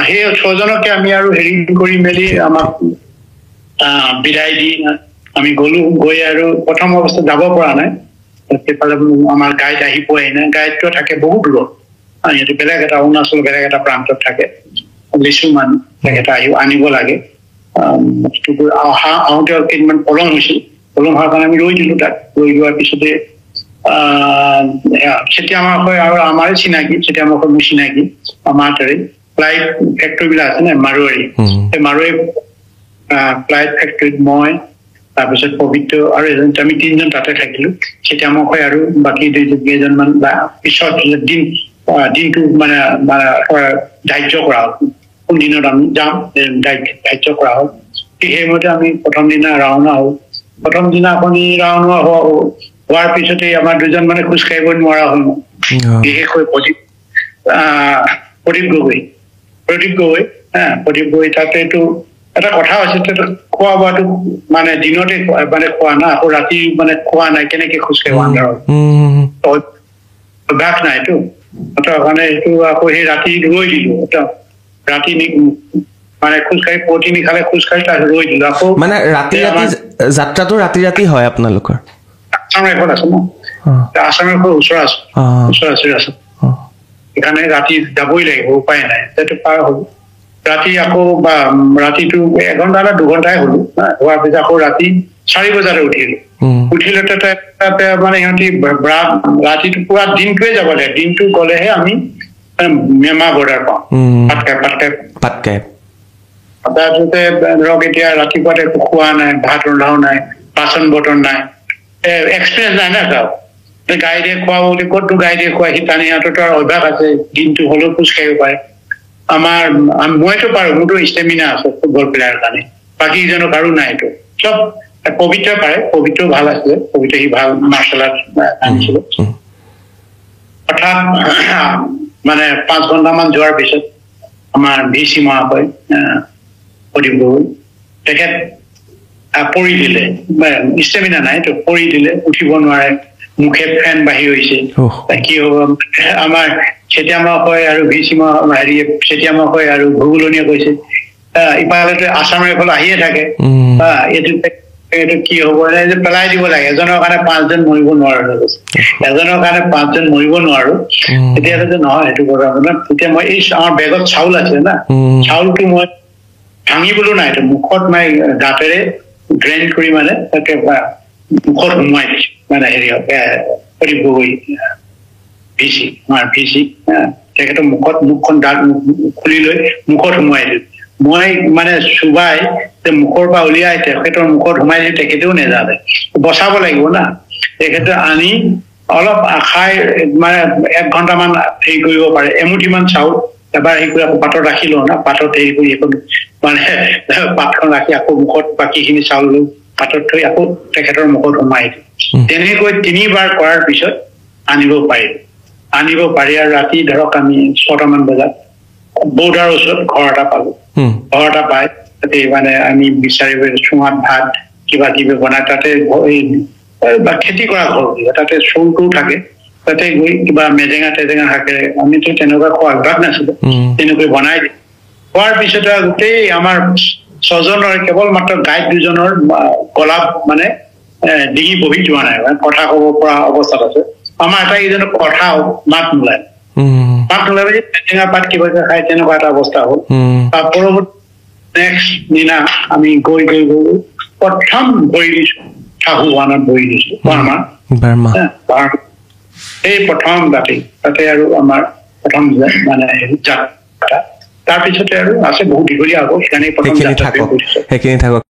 সেই 6 জনকে আমি আৰু হেৰি কৰি মেলি আমাক বিদায় দি আমি গলো গৈ আৰু প্ৰথম অৱস্থাত যাব পৰা নাই সেইফালে আমাৰ গাইড আহি পোৱাই নাই গাইডটো থাকে বহুত দূৰত সিহঁতে বেলেগ এটা অৰুণাচল বেলেগ এটা প্ৰান্তত থাকে লিচুমান তেখেতে আনিব লাগে আহোঁতে কেইদিনমান পলম হৈছিল পলম হোৱাৰ কাৰণে আমি ৰৈ দিলো তাক ৰৈ যোৱাৰ পিছতে চেতিয়ামাৰ আৰু আমাৰ চিনাকি চেতিয়ামাৰ মোৰ চিনাকি আমাৰ তাৰে ফ্লাইট ফেক্টৰী বিলাক আছে নে মাৰোৱাৰী সেই মাৰোৱাৰী ফ্লাইট ফেক্টৰীত মই তাৰপিছত পবিত্ৰ আৰু এজন আমি 3 জন তাতে থাকিলো চেতিয়ামাৰ আৰু বাকী 2-3জন বা পিছত দিনটো মানে ধাৰ্য কৰা হ'ল কোনদিনত আমি যাম ধাৰ্য কৰা হ'ল সেইমতে আমি প্ৰথম দিনা ৰাওনা হ'ল প্ৰথম দিনা আপুনি ৰাওনা হোৱাৰ পিছতে আমাৰ 2জন মানে খোজকাঢ়িব নোৱাৰা হ'ল বিশেষকৈ প্ৰদীপ গগৈ তাতেতো এটা কথা হৈছে খোৱা বোৱাটো মানে দিনতে মানে খোৱা না আকৌ ৰাতি মানে খোৱা নাই কেনেকে খোজকাঢ়িব আন্ধাৰত অভ্যাস নাইতো কাৰণে এইটো আকৌ সেই ৰাতি ৰৈ দিলো ৰাতি মানে খোজকাঢ়ি পুৱতি নিশালে খোজকাঢ়ি তাত ৰৈ দিলো আকৌ মানে ৰাতি ৰাতি যাত্ৰাটো ৰাতি ৰাতি হয় আপোনালোকৰ আসাম ৰাইফল আছে ন আসাম ৰাইফল ওচৰ আছে এখানে ৰাতি যাবই লাগিব উপায় নাই সেইটো পাৰ হ'ল ৰাতি আকৌ বা ৰাতিটো 1 ঘণ্টা বা 2 ঘণ্টাই হলো হোৱাৰ পিছত আকৌ ৰাতি 4 বজাতে উঠিলো তাতে মানে সিহঁতি ৰাতিটো পুৰা দিনটোৱে যাব লাগে দিনটো গলেহে আমি মেমা বৰ্ডাৰ পাওঁ পাটকাই তাৰপিছতে ধৰক এতিয়া ৰাতিপুৱাতে খোৱা নাই ভাত ৰন্ধাও নাই বাচন বৰ্তন নাই এক্সপিৰিয়েঞ্চ নাই না চাওক গাড়ীৰে খোৱা বুলি ক'তো গাড়ীৰে খোৱা সি টানি হাততো আৰু অভ্যাস আছে দিনটো হ'লেও খোজ কাঢ়িব পাৰে মইতো পাৰো মোৰতো ষ্টেমিনা আছে ফুটবল প্লেয়াৰ কাৰণে বাকী ইজনৰ কাৰো নাই এইটো চব পবিত্ৰ পাৰে পবিত্ৰ ভাল আছিলে পবিত্ৰ সি ভাল মাৰ্চেল আৰ্ট আনিছিলে হঠাৎ মানে 5 ঘণ্টামান যোৱাৰ পিছত আমাৰ ভিচি মহাশয় প্ৰদীপ গগৈ তেখেত পৰি দিলে ষ্টেমিনা নাই তো পৰি দিলে উঠিব নোৱাৰে মুখে ফেন বাঢ়ি হৈছে কি হ'ব আমাৰ চেতিয়ামা হয় আৰু ভিচিমা হেৰি চেতিয়ামা হয় আৰু ভূগোলনীয়ে কৈছে ইফালে আসাম ৰাইফল আহিয়ে থাকে এইটো কি হ'ব যে পেলাই দিব লাগে এজনৰ কাৰণে 5 জন মৰিব নোৱাৰো এজনৰ কাৰণে 5 জন মৰিব নোৱাৰো এতিয়া যে নহয় সেইটো কথা মানে তেতিয়া মই এই আমাৰ বেগত চাউল আছে না চাউলটো মই ভাঙিবলো নাই মুখত মই দাঁতেৰে গ্ৰাইণ্ড কৰি মানে তাকে মুখত সোমাই দিছো মানে হেৰি প্ৰদীপ গগৈ ভিচি আমাৰ ভিচি তেখেতৰ মুখখন দাঁত খুলি লৈ মুখত সোমাই দিলো মই মানে চুবাই মুখৰ পৰা উলিয়াই তেখেতৰ মুখত সোমাই দিলো তেখেতেও নেজানে বচাব লাগিব না তেখেতে আনি অলপ খাই মানে 1 ঘণ্টামান হেৰি কৰিব পাৰে এমুঠিমান চাউল এবাৰ হেৰি কৰি আকৌ পাতত ৰাখিলো না পাতত হেৰি কৰি এখন মানে পাতখন ৰাখি আকৌ মুখত বাকীখিনি চাউল লৈ পাতত থৈ আকৌ তেখেতৰ মুখত সোমাই দিলো তেনেকৈ 3 বাৰ কৰাৰ পিছত আনিব পাৰি আৰু ৰাতি ধৰক আমি 6টামান বজাত বৰ্ডাৰৰ ওচৰত ঘৰ এটা পালো ঘৰ এটা পাই তাতে মানে আমি বিচাৰি চুঙাত ভাত কিবা কিবি বনাই তাতে খেতি কৰা ঘৰ তাতে চৌটো থাকে তাতে গৈ কিবা মেজেঙা তেজেঙা শাকেৰে আমিতো তেনেকুৱা খোৱা অভ্যাস নাছিলো তেনেকৈ বনাই দিওঁ খোৱাৰ পিছতে গোটেই আমাৰ 6জনৰ কেৱল মাত্ৰ গাইড 2জনৰ গলাপ মানে ডিঙি বহি যোৱা নাই কথা ক'ব পৰা অৱস্থাত আছে আমাৰ আটাইকেইজনৰ কথা মাত নোলায় যে মেজেঙা পাত কিবা খাই তেনেকুৱা এটা অৱস্থা হ'ল তাৰ পৰৱৰ্তী নেক্সট দিনা আমি গৈ প্ৰথম ভৰি দিছো শাহুৱানত ভৰি দিছো এই প্ৰথম তাতে আৰু আমাৰ প্ৰথম মানে যাত্ৰা তাৰপিছতে আৰু আছে বহুত দীঘলীয়া হ'ব সেইখিনি প্ৰথম যাত্ৰা